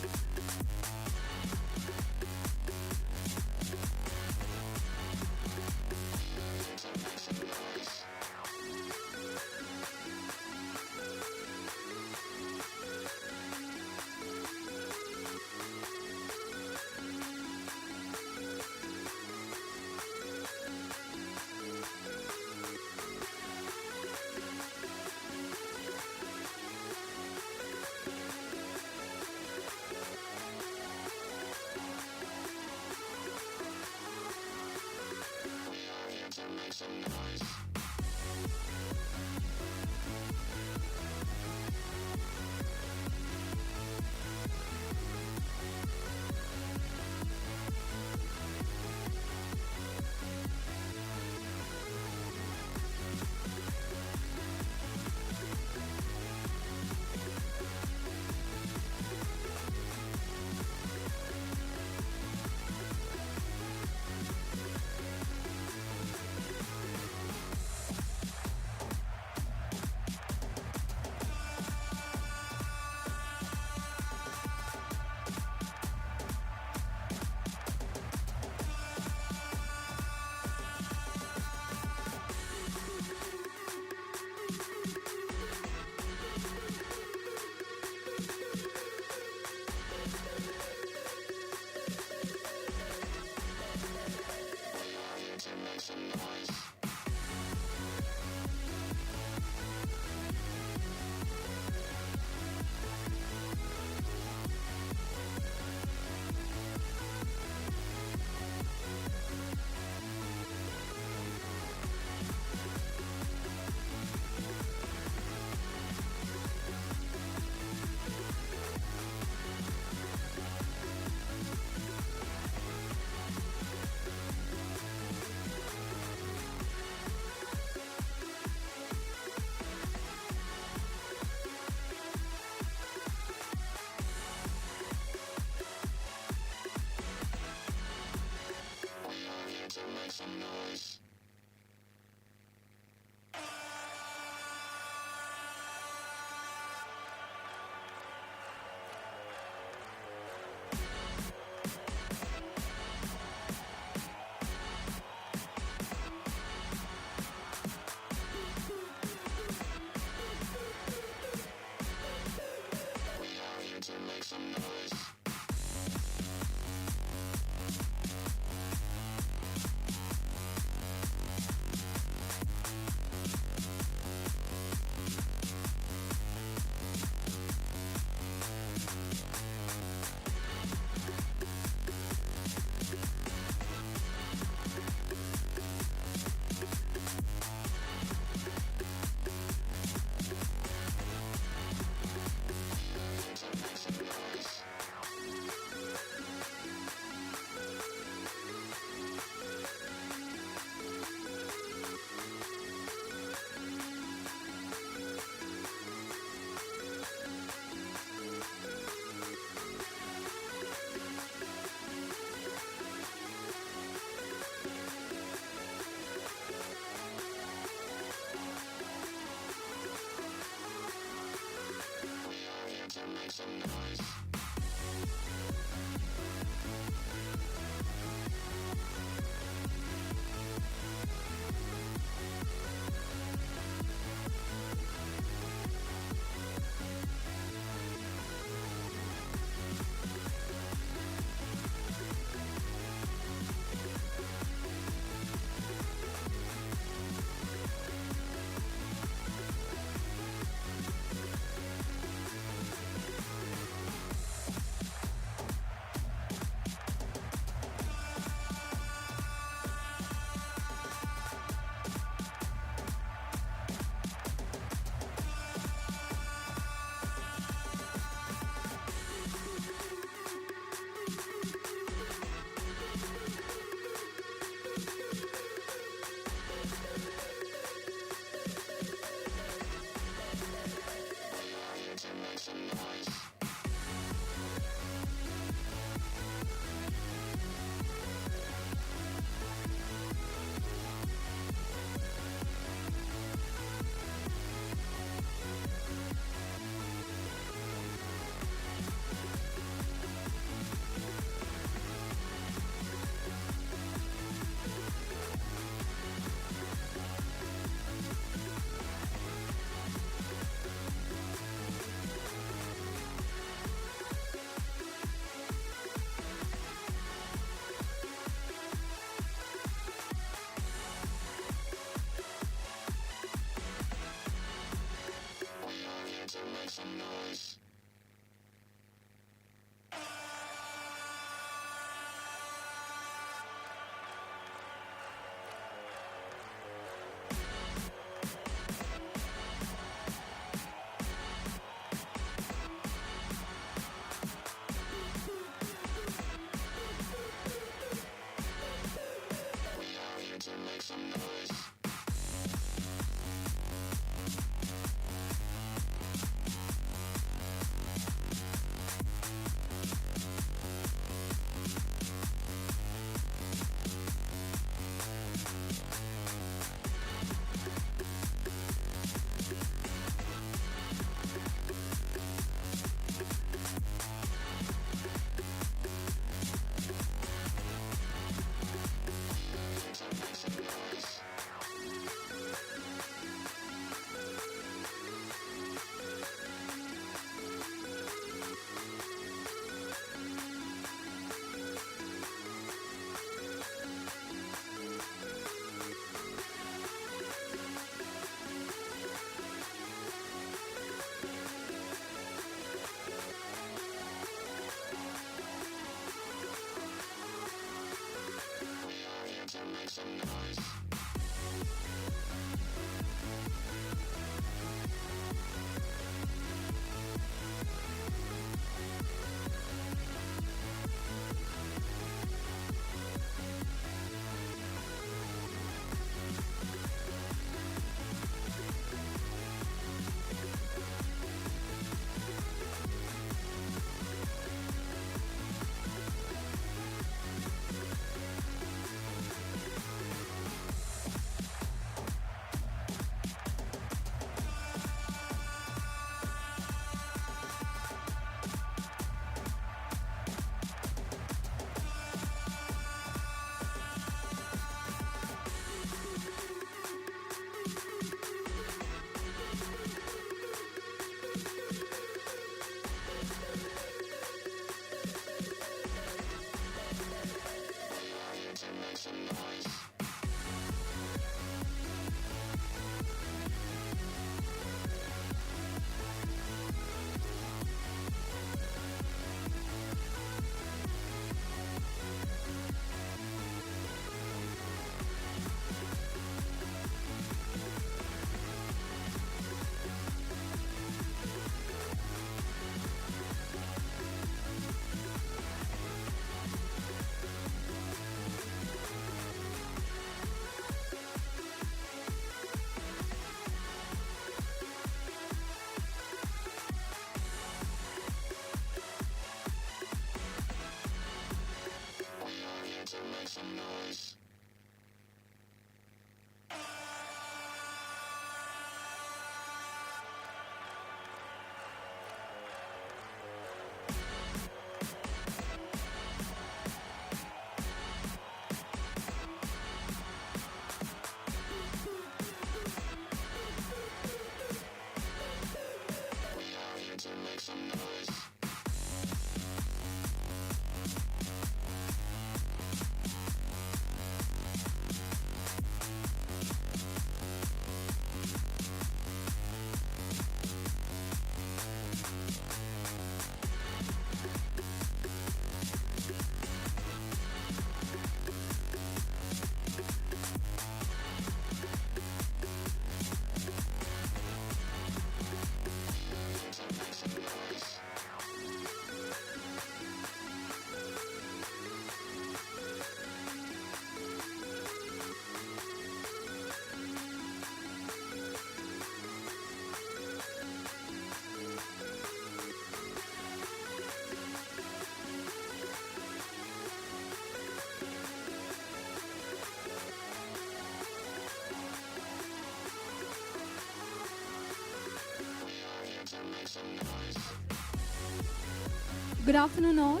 Good afternoon all.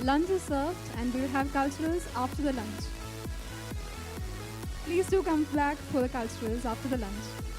Lunch is served and we will have culturals after the lunch. Please do come back for the culturals after the lunch.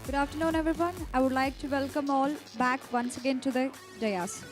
Good afternoon, everyone. I would like to welcome all back once again to the dais.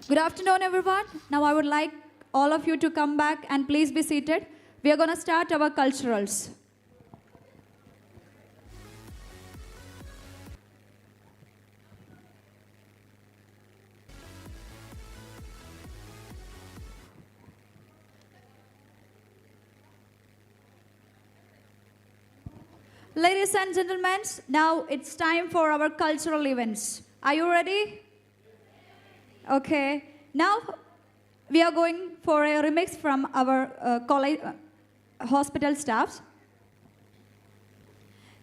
Good afternoon, everyone. Now I would like all of you to come back and please be seated. We are going to start our culturals. Ladies and gentlemen, now it's time for our cultural events. Are you ready? Okay. Now we are going for a remix from our college hospital staffs.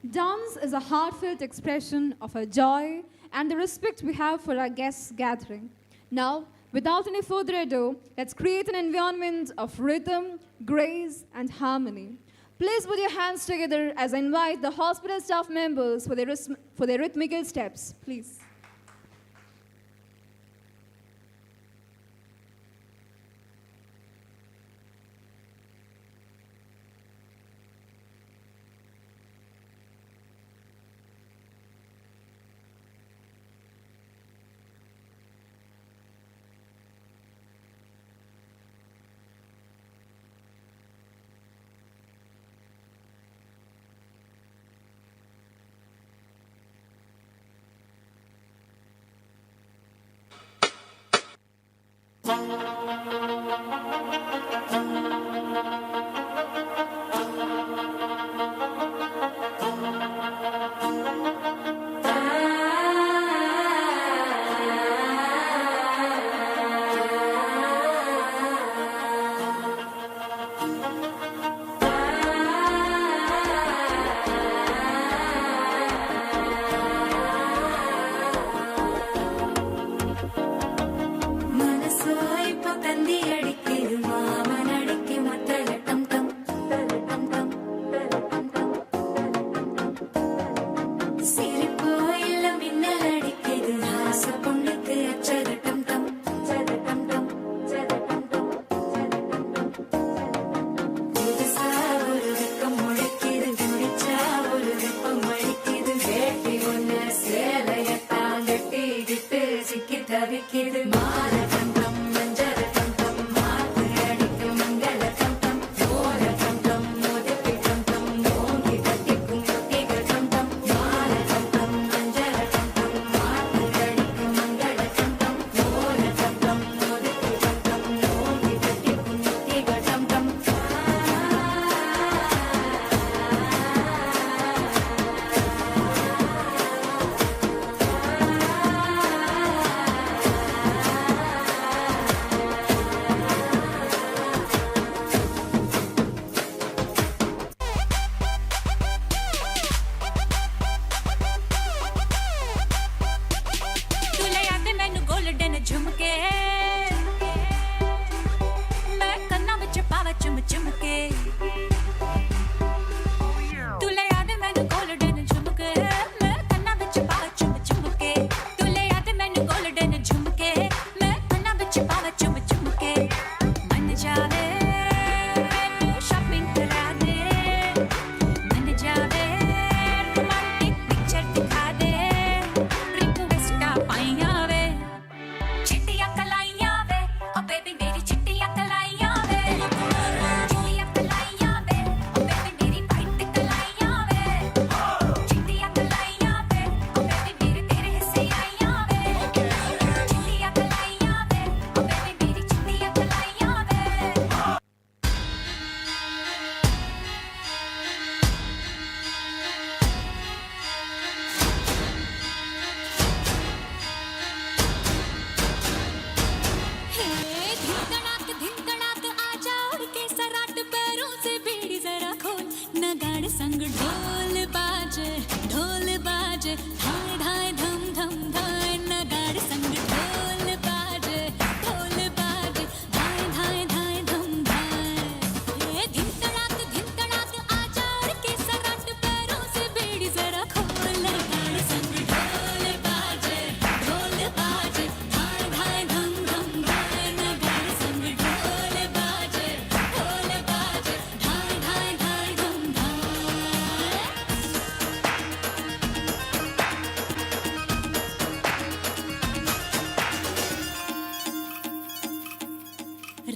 Dance is a heartfelt expression of our joy and the respect we have for our guests gathering. Now, without any further ado, let's create an environment of rhythm, grace, and harmony. Please put your hands together as I invite the hospital staff members for their rhythmical steps, please.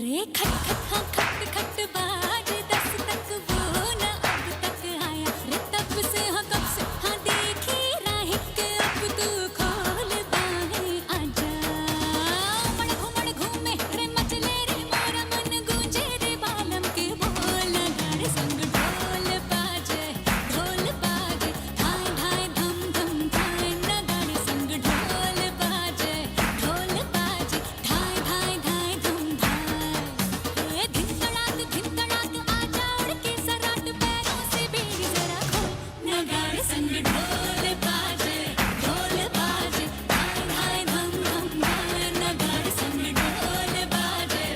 अरे खट खट हाँ खट खट बाज 10 तक वो न अब तक आया रे तब से हाँ कब से हाँ देखी राह के अब तू खोल बाहें आजा मण घूमे रे मचले रे मोरा मन गूंजे रे बालम के बोल गारे संग ढोल बाजे धाय धाय धम धम धाय नगारे संग ढोल बाजे धाय धाय धाय धम धाय धिन तड़ाक आजा उड़ के सराट पैरों से बेड़ी जरा खोल नगारे संग ढोल बाजे धाय धाय धम धम धाय नगारे संग ढोल बाजे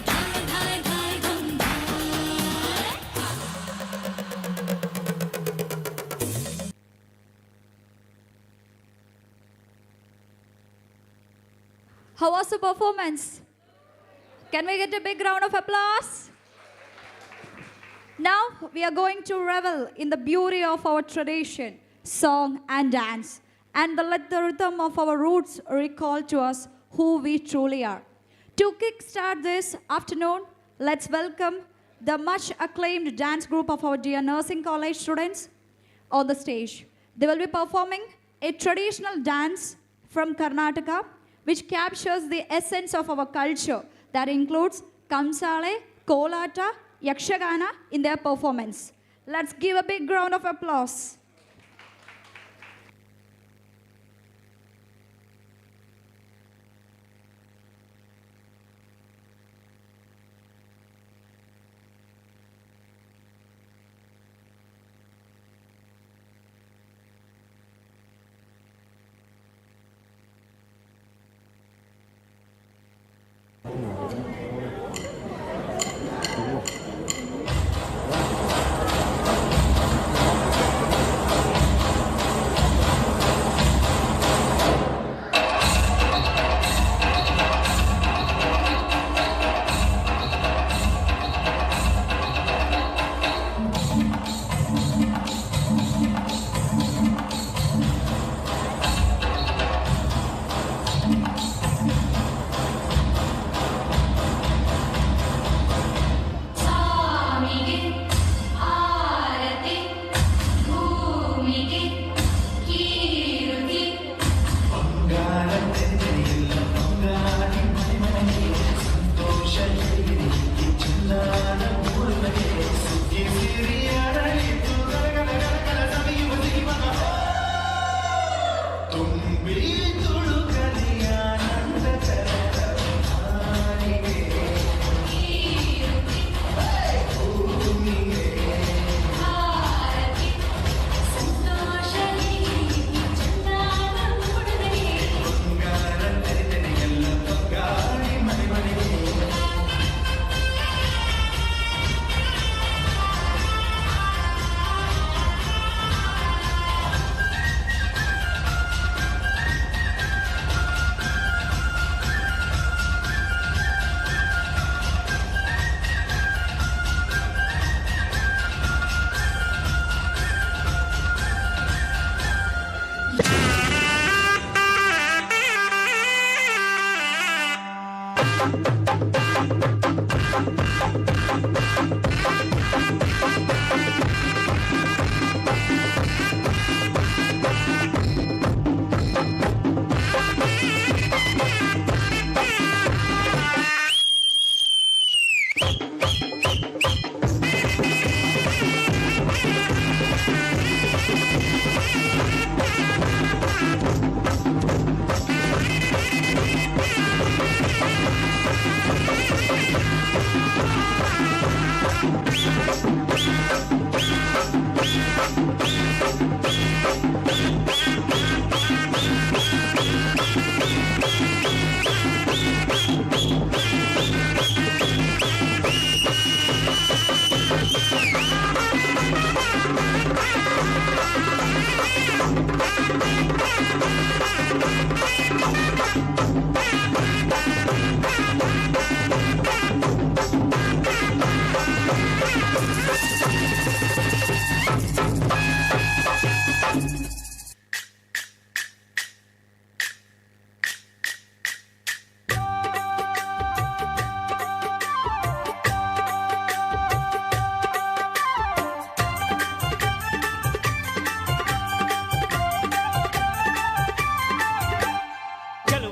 धाय धाय धाय धम How was the performance? Can we get a big round of applause? Now we are going to revel in the beauty of our tradition, song and dance, and let the rhythm of our roots recall to us who we truly are. To kickstart this afternoon, let's welcome the much acclaimed dance group of our dear nursing college students on the stage. They will be performing a traditional dance from Karnataka, which captures the essence of our culture that includes Kamsale, Kolata, Yakshagana in their performance. Let's give a big round of applause.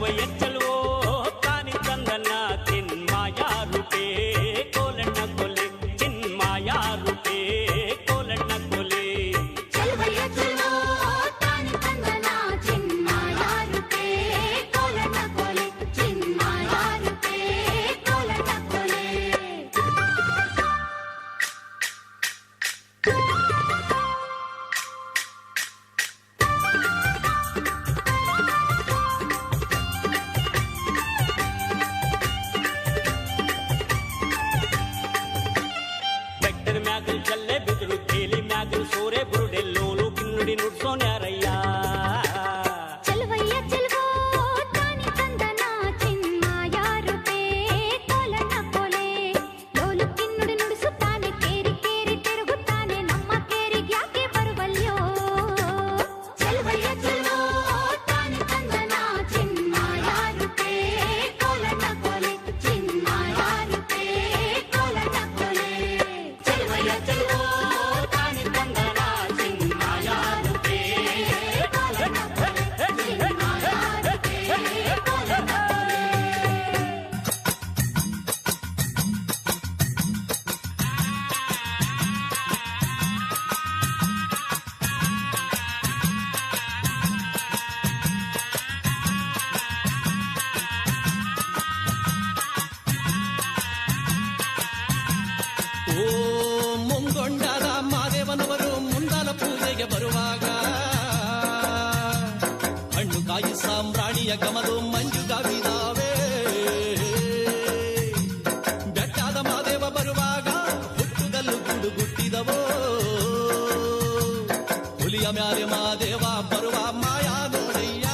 Chaluvayya ಚಲುವೋ ತಾನಿ ತಂದನ ಚಿನ್ಮಾಯ ರೂಪೇ ಕೋಲಣ್ಣ ಕೊಲೆ ಚಿನ್ಮಾಯ ರೂಪೇ ಕೋಲಣ್ಣ ಕೊಲೆ ಚಲುವಯ್ಯ ಚಲುವೋ ತಾನಿ ತಂದನ ಚಿನ್ಮಾಯ ರೂಪೇ ಕೋಲಣ್ಣ ಕೊಲೆ ಚಿನ್ಮಾಯ ರೂಪೇ ಕೋಲಣ್ಣ ಕೊಲೆ ಬೆಟ್ಟದ ಮ್ಯಾಗಲ್ ಚಲ್ಲೆ ಬಿದ್ರು ಕೇಲಿ ಮ್ಯಾಗಲ್ ಸೋರೆ ಬುರುಡೆಲ್ಲೋಲು ಕಿನ್ನುಡಿ ನುಡ್ಸೋನ್ಯಾರಯ್ಯ ಚಲುವಯ್ಯ ಚಲುವೋ ತಾನಿ ತಂದನ ಚಿನ್ಮಾಯ ರೂಪೇ ಕೋಲಣ್ಣ ಕೊಲೆ ಲೋಲು ಕಿನ್ನುಡಿ ನುಡಿಸುತ್ತಾನೆ ಕೇರಿ ಕೇರಿ ತಿರುಗುತ್ತಾನೆ ನಮ್ಮ ಕೇರಿಗೆ ಯಾಕೆ ಬರುವಲ್ಯೋ ಚಲುವಯ್ಯ ಚಲುವೋ ತಾನಿ ತಂದನ ಚಿನ್ಮಾಯ ರೂಪೇ ಕೋಲಣ್ಣ ಕೊಲೆ ಚಿನ್ಮಾಯ ರೂಪೇ ಕೋಲಣ್ಣ ಕೊಲೆ ಚಲುವಯ್ಯ ಚಲುವೋ ತಾನಿ ತಂದನ ಚಿನ್ಮಾಯ ರೂಪೇ ಕೋಲಣ್ಣ ಕೊಲೆ ಚಿನ್ಮಾಯ ರೂಪೇ ಕೋಲಣ್ಣ ಕೊಲೆ ಓ ಮುಂಗೊಂಡಾದ ಮಾದೇವನವರು ಮುಂದಾಲ ಪೂಜೆಗೆ ಬರುವಾಗ ಹಣ್ಣು ಕಾಯಿ ಸಾಂಬ್ರಾಣಿಯ ಗಮದು ಮಂಜುಗಾವಿದಾವೆ ಬೆಟ್ಟಾದ ಮಾದೇವ ಬರುವಾಗ ಹುಟ್ಟುಗಲ್ಲು ಗುಡುಗುಟ್ಟಿದವೋ ಹುಲಿಯ ಮ್ಯಾಲೆ ಮಾದೇವ ಬರುವ ಮಾಯಾ ನೋಡಯ್ಯ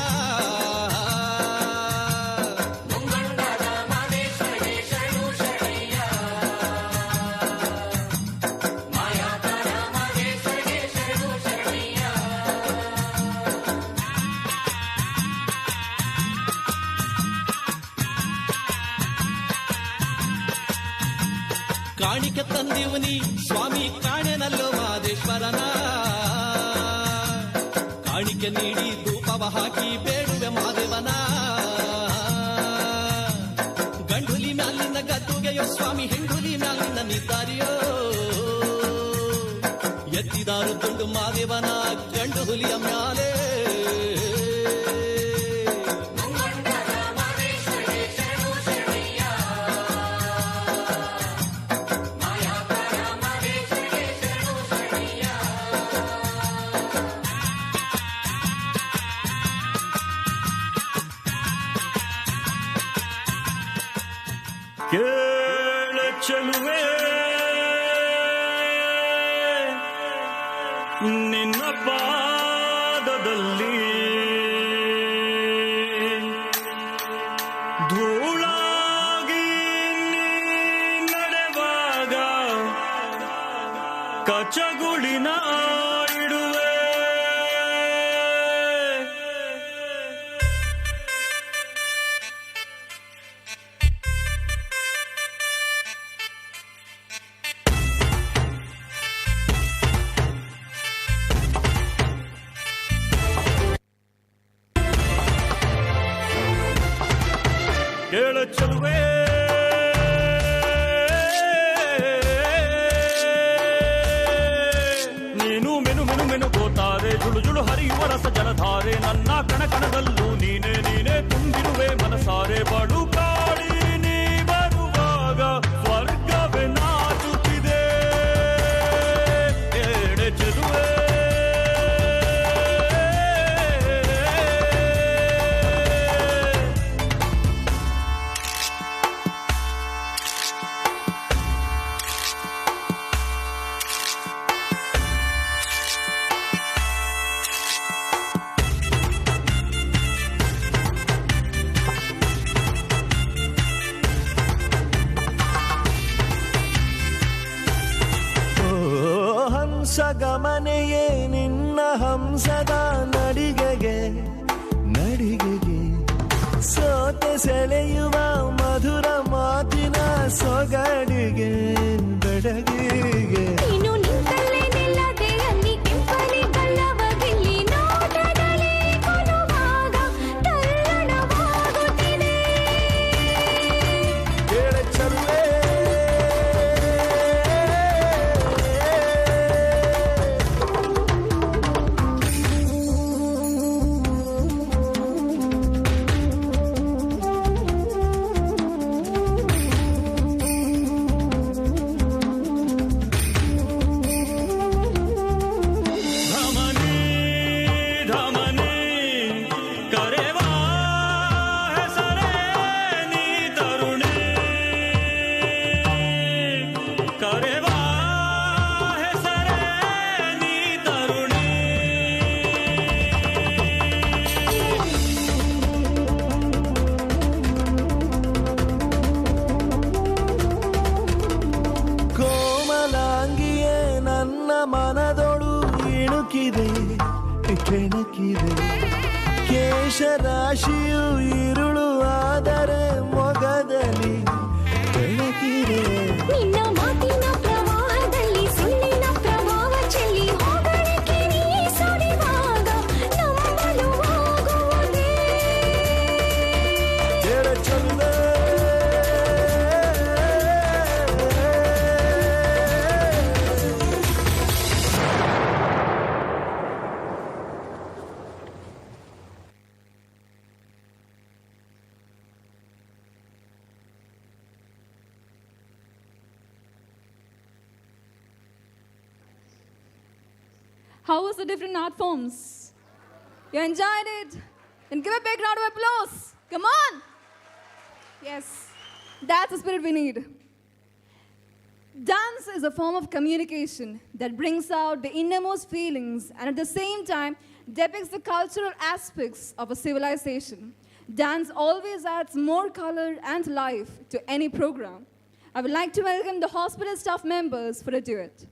ಕಾಣಿಕೆ ತಂದಿವನಿ ಸ್ವಾಮಿ ಕಾಣೆನಲ್ಲೋ ಮಾದೇಶ್ವರನ ಕಾಣಿಕೆ ನೀಡಿ ಧೂಪವ ಹಾಕಿ ಬೇಡುವೆ ಮಾದೇವನ ಗಂಡುಲಿ ಮ್ಯಾಲಿನ ಗದ್ದುಗೆಯೋ ಸ್ವಾಮಿ ಹೆಂಡುಲಿ ಮ್ಯಾಲಿನ ನಿದ್ದಾರಿಯೋ ಎತ್ತಿದಾರು ದುಂಡು ಮಾದೇವನ ಗಂಡು ಹುಲಿಯ ಮ್ಯಾಲೆ ಕೇಳ ಚೆಲುವೆ ನಿನ್ನ ಪಾದದಲ್ಲಿ ಧೂಳಾಗಿ ನೀ ನಡೆವಾಗ ಕಚಗುಳಿನ ಇಡುವೆ ಕೇಳ ಚೆಲುವೆ ನೀನು ಮೆನು ಮೆನು ಮೆನು ಗೋತಾರೆ ಜುಳು ಜುಳು ಹರಿಯುವ ರಸ ಜಲಧಾರೆ ನನ್ನ ಕಣ ಕಣದಲ್ಲೂ ನೀನೆ ನೀನೆ ತುಂಬಿರುವೆ ಮನಸಾರೆ ಬಡು ಕಾಡಿ ನೀ ಬರುವಾಗ ಸ್ವರ್ಗವೇ ನಾಚುತ್ತಿದೆ ಕೇಳ ಚೆಲುವೆ ಗಮನೆಯೇ ನಿನ್ನ ಹಂಸದ ನಡಿಗೆಗೆ ನಡಿಗೆಗೆ ಸೋತೆ ಸೆಳೆಯುವ ಮಧುರ ಮಾತಿನ ಸೊಗಡಿಗೆ ಬೆಡಗಿಗೆ ನೀನು ನಿಂತಲ್ಲೇ ನಿಲ್ಲದೆ ಅಲ್ಲಿ ಕೆಂಪಲಿ ಕಳ್ಳವ ಗಿಲ್ಲಿ ನೋಟದಲ್ಲಿ ಕೊಡುವಾಗ ತಲ್ಲಣವಾಗು ಕೆಣಕಿದೆ ಕೇಶರಾಶಿಯು ಇರುಳು ಆದರೆ ಮೊಗದಲ್ಲಿ ಬೆಳಕಿದೆ ನಿನ್ನ ಮಾತಿನ ಪ್ರವಾಹದಲ್ಲಿ ಸುಳ್ಳಿನ ಪ್ರಭಾವ ಚೆಲ್ಲಿ ಹೊಗಳಿಕೆ ನೀ ಸುರಿವಾಗ ನಂಬಲು ಆಗುವುದೇ ಹೇಳ ಚಂದ How was the different art forms? You enjoyed it? Then give a big round of applause. Come on. Yes, that's the spirit we need. Dance is a form of communication that brings out the innermost feelings and at the same time depicts the cultural aspects of a civilization. Dance always adds more color and life to any program. I would like to welcome the hospital staff members for a duet.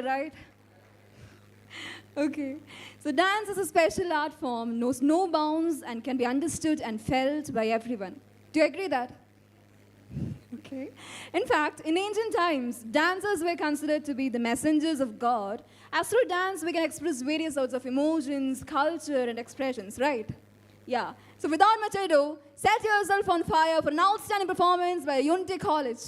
beautiful, right? Okay. So dance is a special art form, knows no bounds, and can be understood and felt by everyone. Do you agree that? Okay. In fact, in ancient times, dancers were considered to be the messengers of God. As through dance, we can express various sorts of emotions, culture, and expressions, right? Yeah. So without much ado, set yourself on fire for an outstanding performance by Unity College.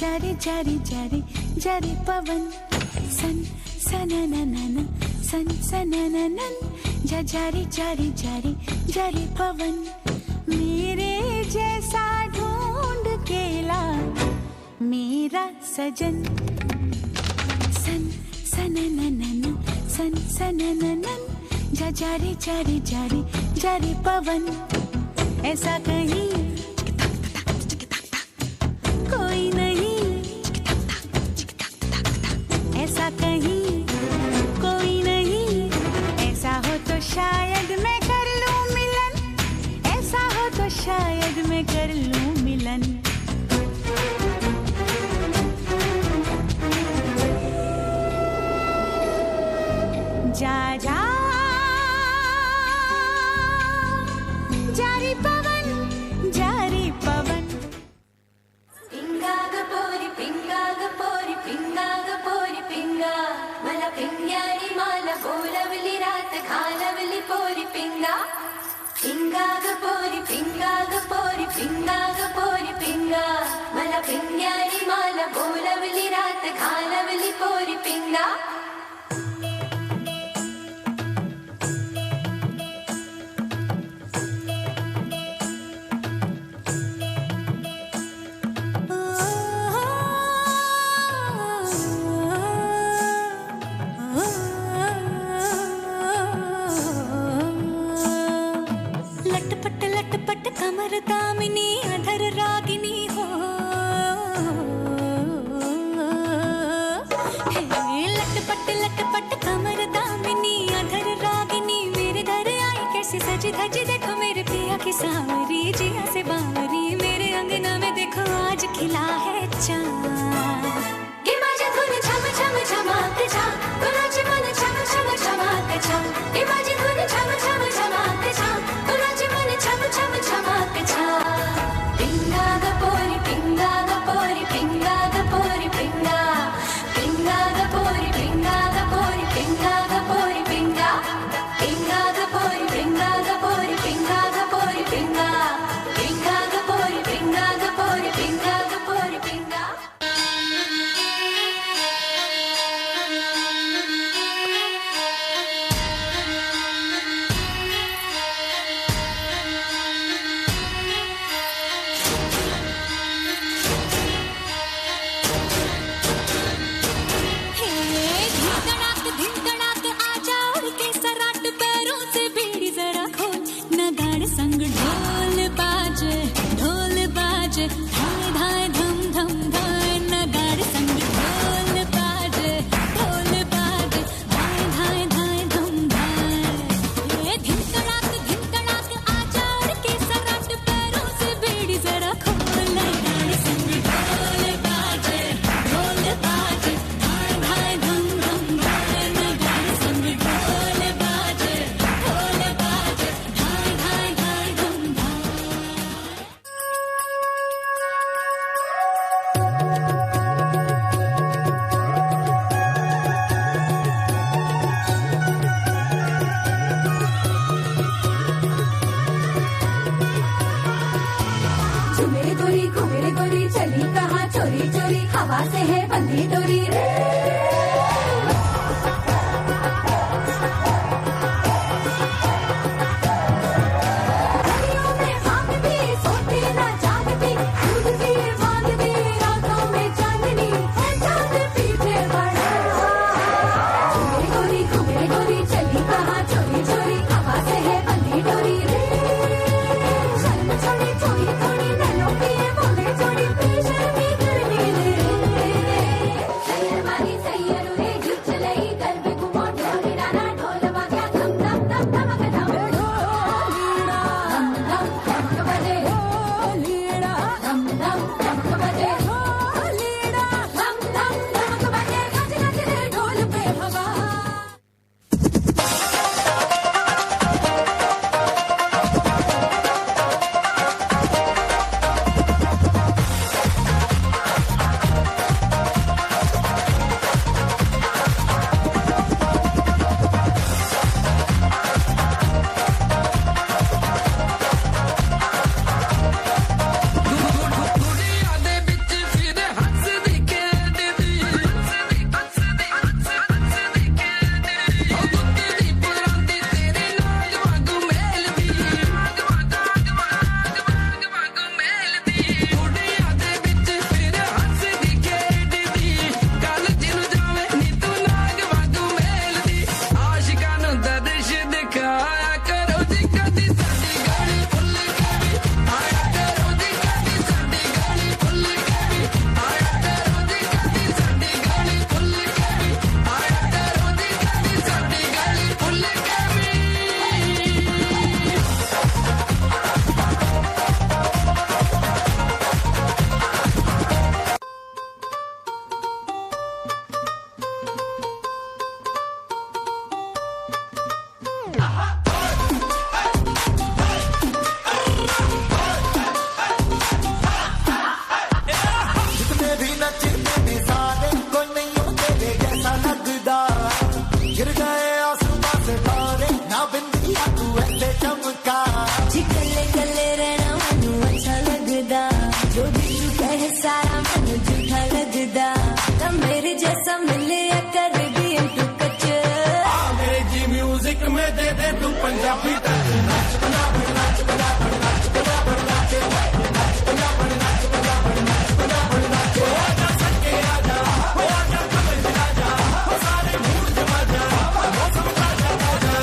Jari jari jari jari pavan san sananana san sanananan jari jari jari jari pavan mere jaisa dhoond ke la mera sajan san sananana san sanananan jari jari jari jari pavan aisa kahin कोई नहीं ऐसा कहीं कोई नहीं ऐसा हो तो शायद मैं कर लूं मिलन ऐसा हो तो शायद मैं कर लूं मिलन जा जा जारी पवन जारी पवन pinga mala pingyani mala bolavli raat khalavli pori pinga pinga ga pori pinga mala pingyani mala bolavli raat khalavli pori pinga कमर दामिनी अधर रागिनी हो हवा से है बंधी डोरी रे गलियों में भागती सोती ना जागती कूदती भागती रातों में चांदनी है चांद पीछे पड़ा घूमे गोरी चली कहाँ चोरी चोरी हवा से है बंधी डोरी रे शर्म छोड़ी थोड़ी थोड़ी नैनों की ये बोले छोड़ी बेशर्मी करनी रे सैयरवानी सैयरू रे यूं चले कर भी घुमो ढोली डाना ढोल बाजा धम धम धम धमक धम धम धम धमक बजे लीड़ा धम धम धमक बजे लीड़ा धम धम धमक बजे गज गज रे ढोल पे हवा जितने भी नचते थे सारे कोई नहीं हो तेरे जैसा लगदा गिर गए आसमां से तारे ना बिंदिया तू ऐसे चमका जी कल्ले कल्ले रहना मनु अच्छा लगदा जो भी तू कहे सारा मनु झूठा लगदा तब मेरे जैसा मिले या कर भी टू कच अंग्रेजी म्यूजिक में दे दे तू पंजाबी टच नाच बना बना नाच बना बना नाच बना बना नाच नाच बना बना नाच बना बना नाच बना बना नाच हो जा सके आजा हो जा कमल आजा हो सारे भूल जमा जा मौसम ताजा ताजा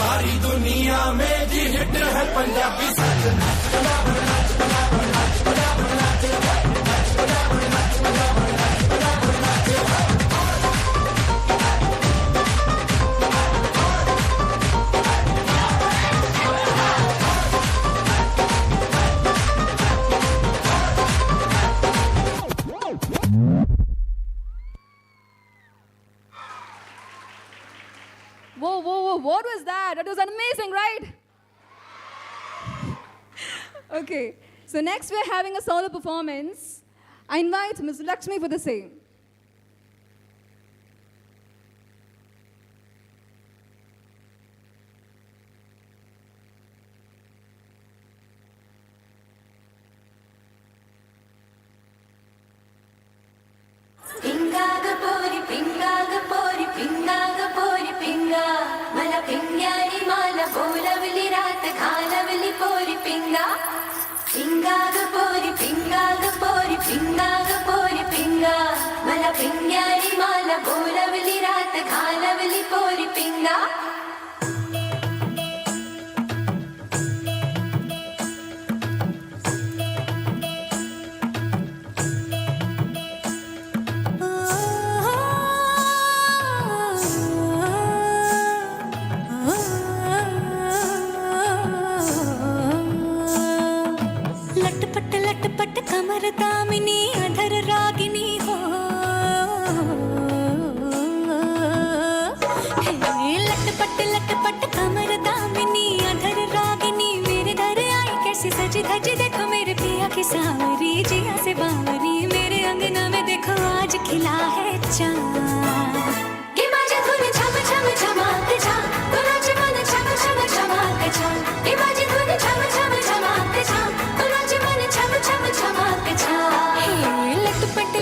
सारी दुनिया में जी हिट है पंजाबी साज नाच बना बना नाच बना बना नाच बना बना नाच नाच बना बना नाच बना बना नाच बना बना नाच Whoa, what was that? That was amazing, right? Okay, so next we're having a solo performance. I invite Ms. Lakshmi for the same. పింగాగ పోరి పింగా మల పింగాని మాల బోలవలి రాత ఖాలవలి పోరి పింగా పింగాగ పోరి పింగా మల పింగాని మాల బోలవలి రాత ఖాలవలి పోరి పింగా लटपट कमर दामिनी अधर रागिनी हो लटपट कमर दामिनी अधर रागिनी मेरे घर आई कैसी सजी धजी देखो मेरे पिया की सावरी जिया से बावरी मेरे अंगना में देखो आज खिला है चाँद के बाजे धुन छम छम छमाक छा तो नाचे मन छम छम छमाक छा के बाजे धुन छम छम छमाक छा तो नाचे मन छम छम छमाक छा लटपट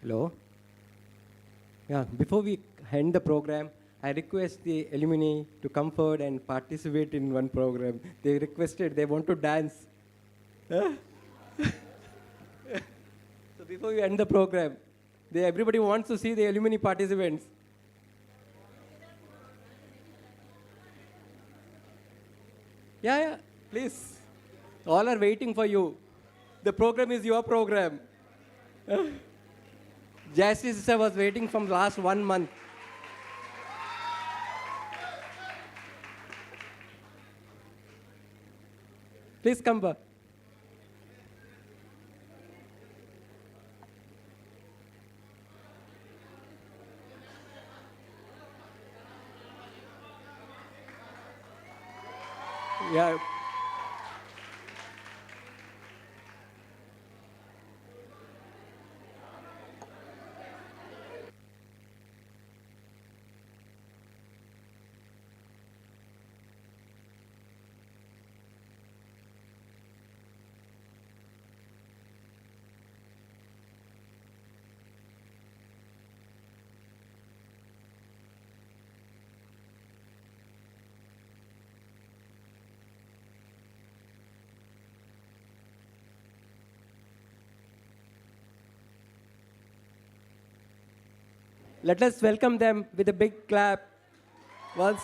Hello. Yeah, before we end the program, I request the alumni to come forward and participate in one program. They requested, they want to dance. Huh? So before we end the program, everybody wants to see the alumni participants. Yeah, please. All are waiting for you. The program is your program. Justice sir was waiting from last 1 month. Please come back. Yeah. Let us welcome them with a big clap. Once.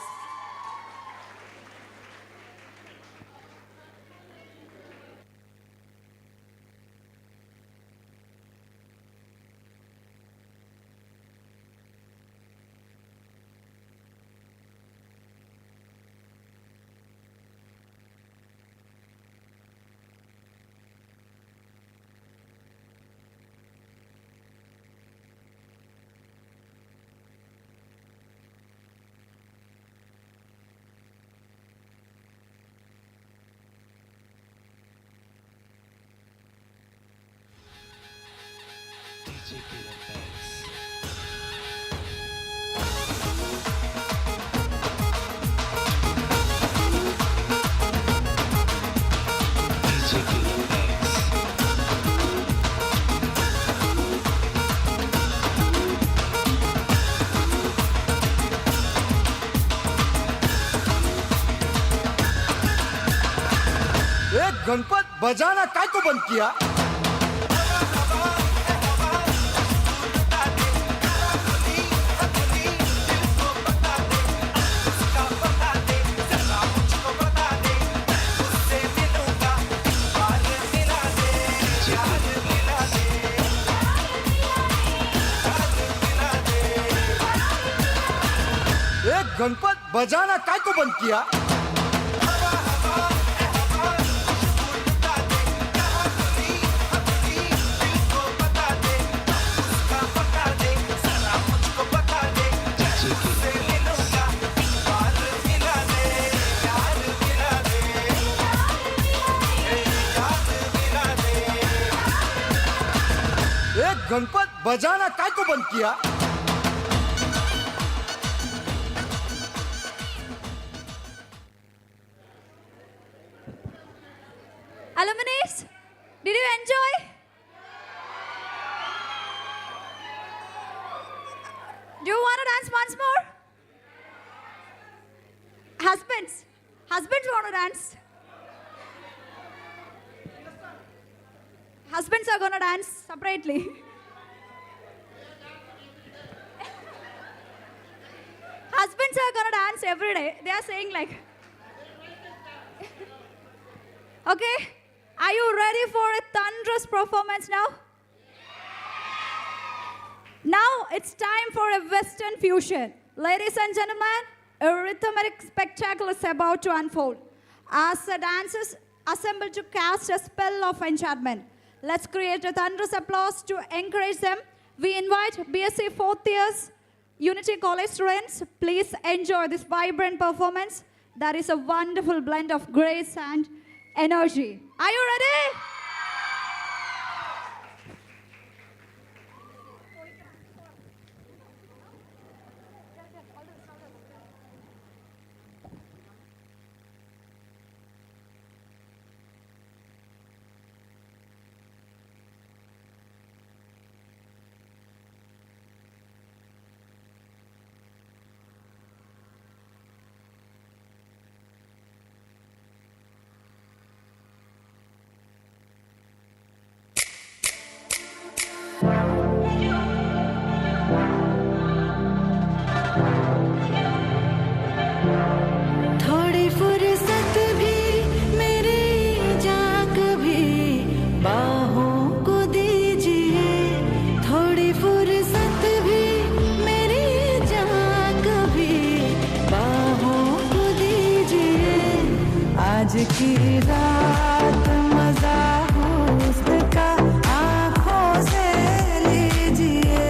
D.G. Beena Pais. D.G. Beena Pais. Ganpat बजाना काय को बंद किया? गणपत बजाना काय को बंद किया? गणपत बजाना काय को बंद किया? Alumni, did you enjoy? Do you want to dance once more? Husbands want to dance. Husbands are going to dance separately. Husbands are going to dance every day. They are saying like, okay, are you ready for a thunderous performance now? Now it's time for a Western fusion. Ladies and gentlemen, a rhythmic spectacle is about to unfold as the dancers assemble to cast a spell of enchantment. Let's create a thunderous applause to encourage them. We invite BSc 4th years Unity College students. Please enjoy this vibrant performance. That is a wonderful blend of grace and energy. Are you ready? आज की रात मजा हुस्न का आँखों से लीजिए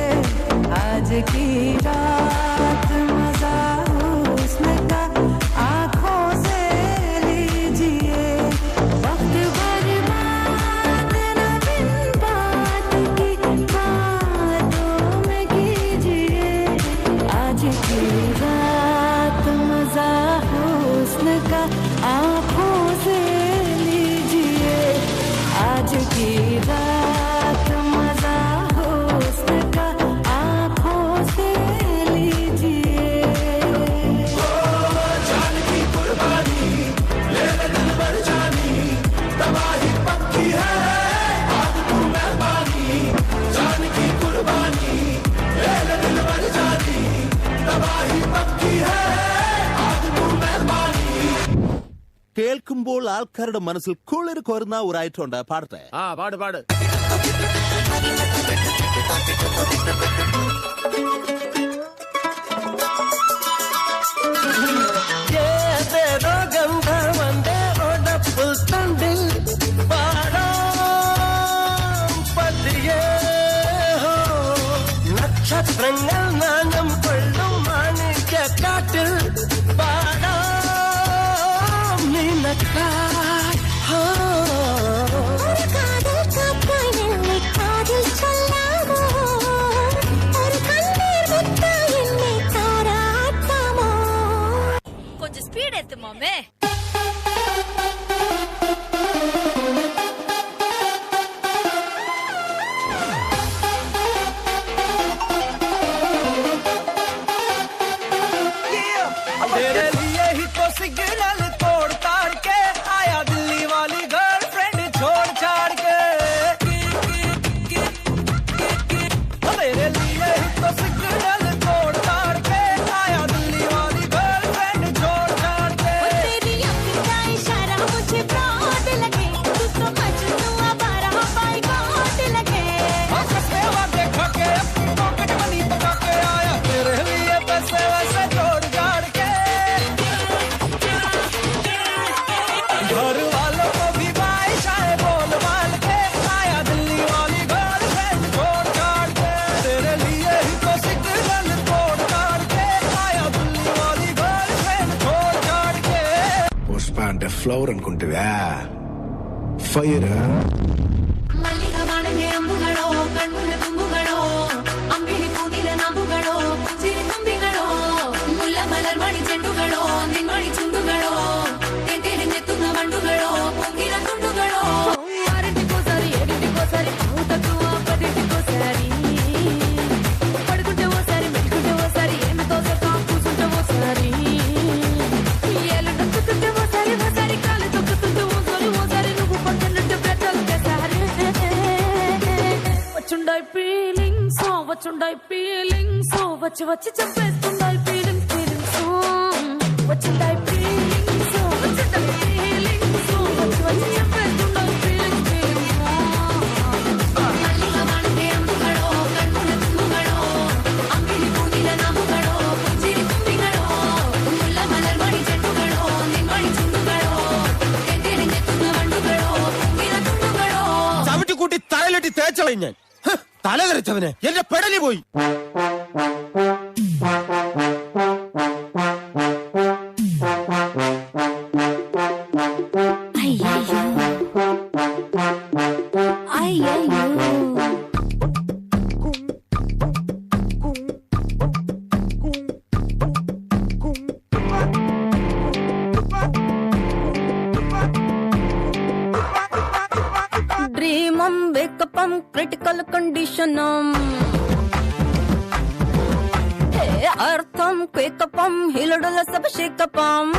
आज की रात मजा हुस्न का आँखों से लीजिए वक्त बर्बाद न बिन बात की बातों में कीजिए आज की रात मजा हुस्न का आँखों से लीजिए आज की रात मजा हुस्न का आँखों से लीजिए जान की कुर्बानी ले ले दिल भर जानी तबाही पक्की है आज तू मेहरबानी जान की कुर्बानी ले ले दिल भर जानी तबाही पक्की है आज तू मेहरबानी കേൾക്കുമ്പോൾ ആൾക്കാരുടെ മനസ്സിൽ കുളിര് കോരുന്ന ഒരു ഐറ്റം ഉണ്ട് പാടട്ടെ ആ പാട് പാട് ഏതേതോ ഗന്ധർവന്റെ ഒടപ്പിൽ തണ്ടിൽ പാടാം പതിയെ ഹോ നക്ഷത്രങ്ങൾ നാണം കൊള്ളും മാണിക്യക്കാട്ടിൽ പാടാം നിനക്കായി ഹോ ഒരു കാതിൽ കാറ്റായി എന്നെ കാതിൽ ചൊല്ലാമോ ഒരു കണ്ണീർ മുത്തായി എന്നെ താരാട്ടാമോ கொஞ்சம் ஸ்பீட் ஏத்து மாமே तेरे लिए ही तो सिग्नल तोड़ ताड़ के आया दिल्ली वाली गर्लफ्रेंड छोड़ छाड़ के तेरे लिए ही तो सिग्नल तोड़ ताड़ के आया दिल्ली वाली गर्लफ्रेंड छोड़ छाड़ के तेरी अखियों का इशारा मुझे फ्रॉड लगे तू तो मजनू आवारा बाइकॉट लगे हंसते हुआ देखा के अपनी पॉकेट मनी पका के आया तेरे लिए पैसे वैसे जोड़ जाड़ के घर वालों को भी बाइशाए बोल बाल के आया दिल्ली वाली गर्लफ्रेंड छोड़ छाड़ के तेरे लिए ही तो सिग्नल तोड़ ताड़ के आया दिल्ली वाली गर्लफ्रेंड छोड़ छाड़ के పుష్ప అంటే ఫ్లవర్ అనుకుంటువా ఫైర్ ಮಲ್ಲಿಗ ಬಾಣಗೆ ಅಂಬುಗಳೋ ಕಣ್ಣುಗಳ ತುಂಬುಗಳೋ ಅಂಬಿಳಿ ಕೂದಿಲ ನಂಬುಗಳೋ ಸಿರಿ ತುಂಬಿಗಳೋ ಮುಲ್ಲ ಮಲರ್ ಮಣಿ ಚೆಂಡುಗಳೋ ನಿನ್ಮಣಿ ಚುಂಡುಗಳೋ ತೆರೆನೆತ್ತುന്ന ಬಂಡುಗಳೋ ಪೊಂಗಿನ ತುಂಡುಗಳೋ ಆರಿಂಟಿಗೋಸಾರಿ ಏರಿಂಟಿಗೋಸಾರಿ ಊಟಕ್ಕೂ ಪದಿಟಿಗೋಸಾರಿ ಪಡ್ಗುಂಟೆ ಓಸಾರಿ ಮೆಟ್ಗುಂಟೆ ಓಸಾರಿ ಏನು ತೋಸಕ ಕೂಸುಂಟೆ ಓಸಾರಿ ఏలు నొక్కుతుంటే ఓసారి ఓసారి కాలు తొక్కుతుంటే ఓసారి నువ్వు పక్కనుంటే బ్రతలుగా సారి వచ్చుండాయి ఫీలింగ్స్ వచ్చి వచ్చి చెప్పేస్తుండాయి ఫీలింగ్స్ వచ్చుండాయి ఫీలింగ్స్ వచ్చి వచ్చి చెప్పేస్తుండాయి ఫీలింగ్స్ మల్లిగా వాడితే అంబుಗಳೋ కన్నుల తుంగుಗಳೋ అంగిలి పూదిల నాముಗಳೋ పుంజిరి తుంಬಿಗಳೋ ముల్ల మలర్ మణి చెట్టుಗಳೋ నిన్మణి చుండుಗಳೋ తెరెನೆತ್ತುന്ന ಬಂಡುಗಳೋ ಪೊಂಗಿನ ತುಂಡುಗಳೋ ചവിട്ടി കൂട്ടി തലയിലിട്ട് തേച്ചളയും ഞാൻ തല തെറിച്ചവനെ എന്റെ പെടലി പോയി ड्रीमम वेकअपम क्रिटिकल कंडीशनम हे अर्थम क्वेकअपम हिलडल सब शेकअपम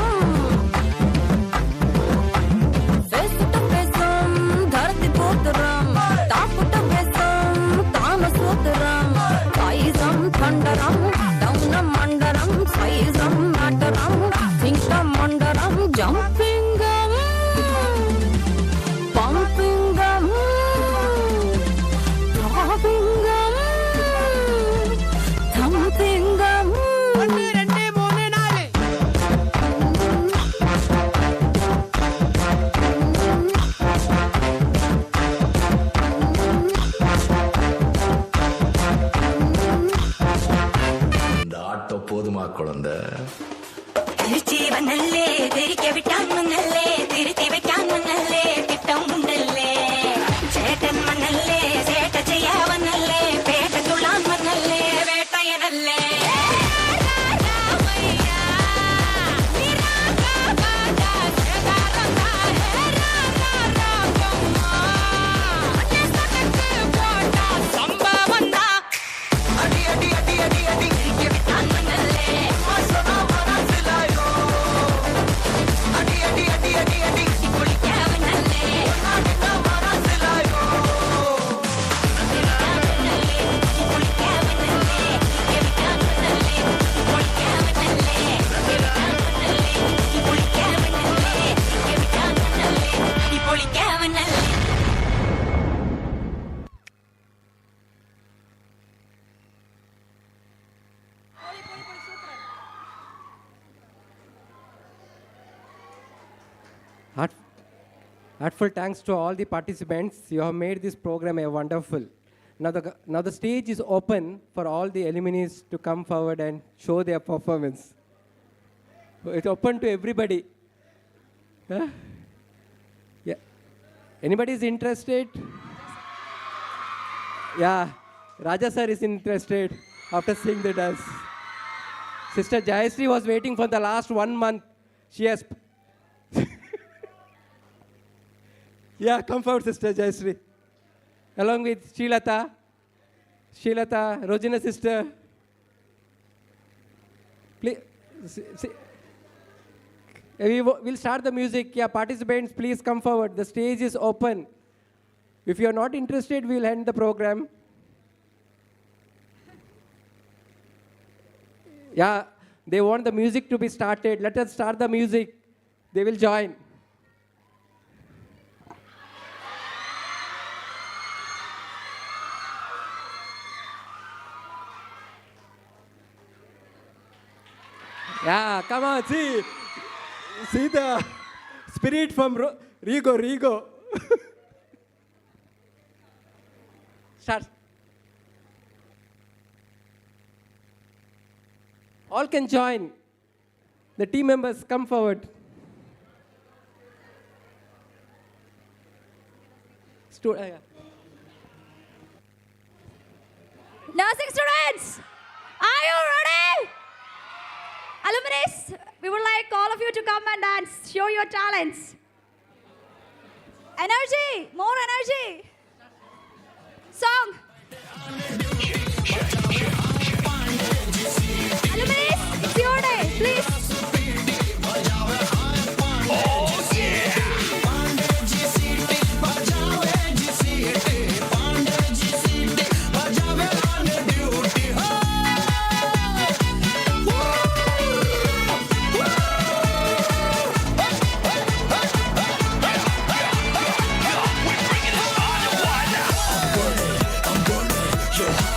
फेस टू फेसम धरती पोतरम तापुट फेसम तामसोतरम साइजम थंडरम डौनम मंडरम साइजम मैटरम थिंकम मंडरम जंपिंगम pumpingum throbbingum thumpingum 1 2 3 4 Heartful thanks to all the participants. You have made this program a wonderful. Now the stage is open for all the alumni to come forward and show their performance. It's open to everybody. Huh? Yeah. Anybody is interested? Yeah. Raja sir is interested after seeing the dance. Sister Jayasri was waiting for the last 1 month. She has... Yeah, come forward, Sister Jayasri. Along with Srilata, Rojina sister. Please, we'll start the music. Yeah, participants, please come forward. The stage is open. If you're not interested, we'll end the program. Yeah, they want the music to be started. Let us start the music. They will join. Yeah, come on, see the spirit from Rigo. Start. All can join. The team members, come forward. Yeah. Nursing students, are you ready? Alumni, we would like all of you to come and dance, show your talents. Energy, more energy. Song. Alumni, it's your day, please. I'm burning, you're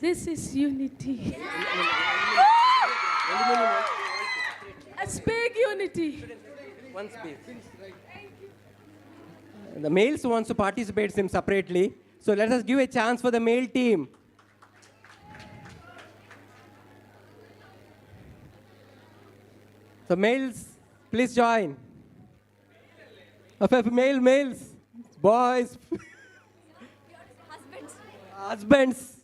This is unity. A big unity. One space. The males wants to participate in separately. So let us give a chance for the male team. So males, please join. Males, boys, husbands,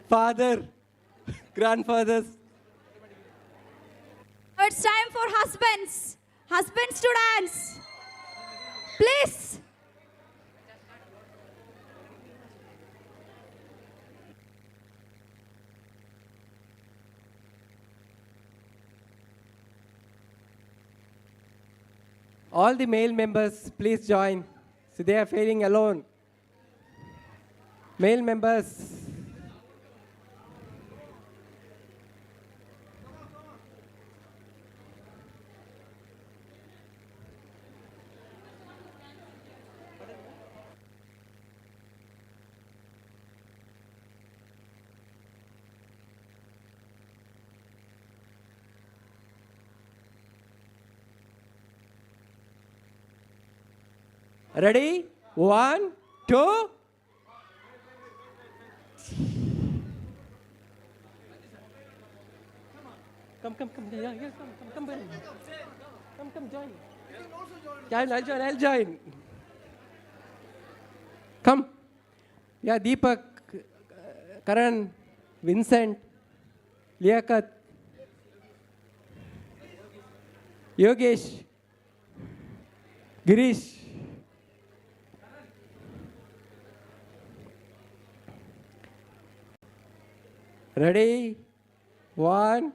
father, grandfathers. It's time for husbands. Husbands to dance. Please. All the male members, please join. So they are feeling alone. Male members. Ready? 1, 2. Come, yeah, come, join. I'll join. Come. Yeah, Deepak, Karan, Vincent, Liaquat, Yogesh, Girish. Ready? 1.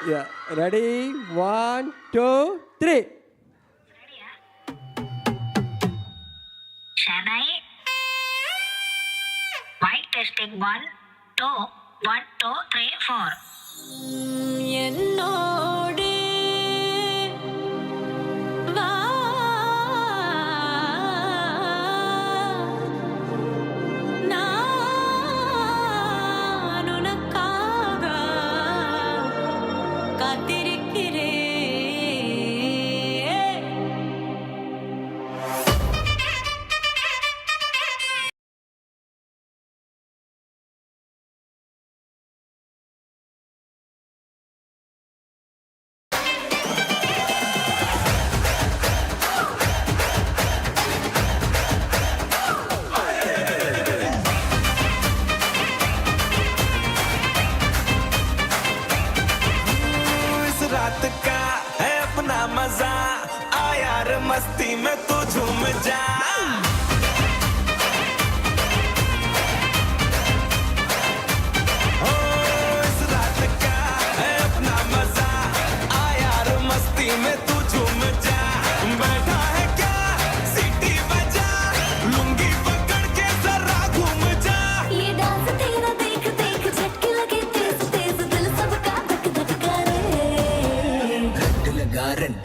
Yeah, ready? 1, 2, 3. Shanai. Mic testing 1, 2, 1, 2, 3, 4. என்னோடு வா நான் உனக்காக காத்திருக்கிறேன்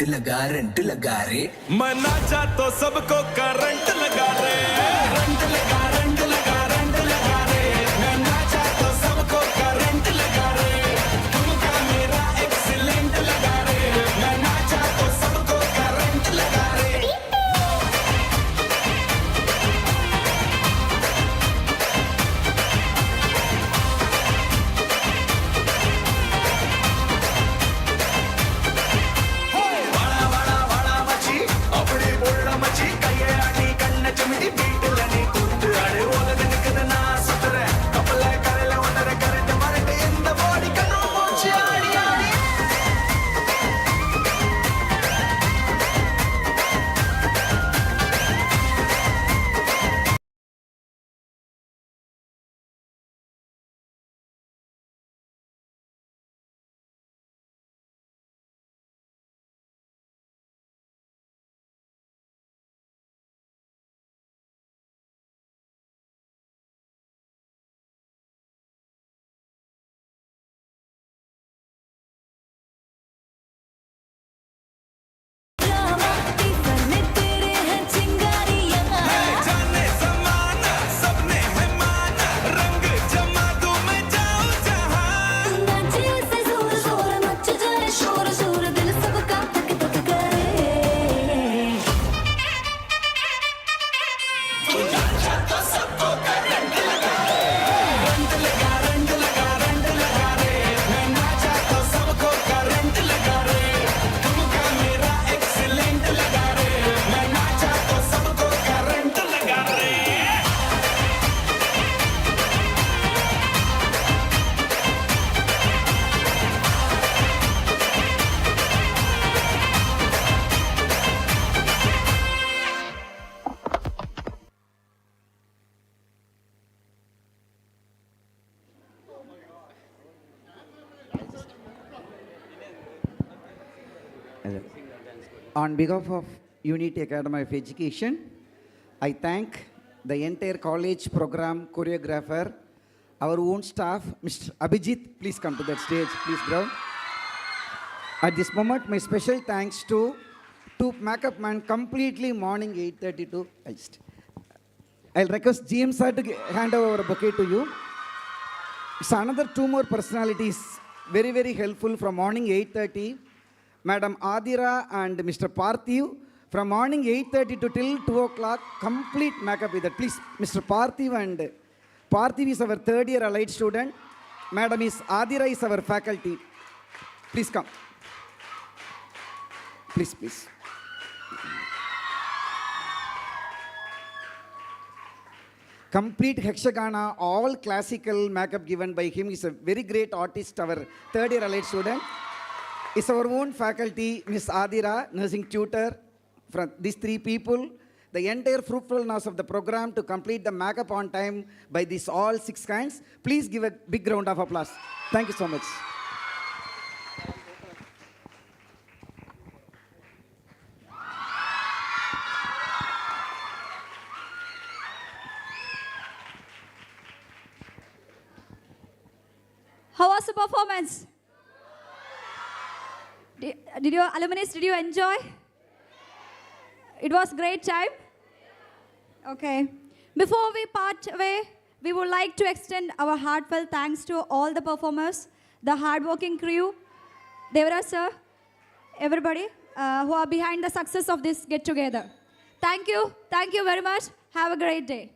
लगा रे मैं नाचा तो सबको करंट लगा रे रंट लगा रंट लगा रंट लगा रे मैं नाचा तो सबको करंट लगा रे तुमका मेरा एक्सीलेंट लगा रे मैं नाचा तो सबको करंट लगा रे अपनी बोलना मची कहिए आनी कन्न चमड़ी बीट लनी कुट आड़े वो दिन ना सुतरे कपले करे ले वंदर करे मरट इन द बॉडी कनो मोची आड़ी आड़ी जाने समाना सबने है माना रंग जमा दूं मैं जाऊं जहां नाचा तो सबको करंट लगा रंट लगा रंट लगा रंट लगा रे मैं नाचा तो सबको करंट लगा रे तुमका मेरा एक्सीलेंट लगा रे मैं नाचा तो सबको करंट लगा रे On behalf of Unity Academy of Education, I thank the entire college program choreographer, our own staff, Mr. Abhijit, please come to that stage, please ground. At this moment, my special thanks to makeup man, completely morning 8:30 to, I'll request GM sir to hand over a bouquet to you. So another two more personalities, very, very helpful from morning 8:30. Madam Adira and Mr. Parthiv, from morning 8:30 to till 2 o'clock, complete makeup with that. Please, Mr. Parthiv and Parthiv is our third year allied student. Madam is Adira is our faculty. Please come. Please, please. Complete hexagona, all classical makeup given by him. He's a very great artist, our third year allied student. Is our own faculty, Miss Adira, nursing tutor, from these three people, the entire fruitfulness of the program to complete the makeup on time by these all 6 kinds. Please give a big round of applause. Thank you so much. How was the performance? Did you, alumni, did you enjoy? It was great time? Okay. Before we part away, we would like to extend our heartfelt thanks to all the performers, the hardworking crew, Devara sir, everybody who are behind the success of this get-together. Thank you very much. Have a great day.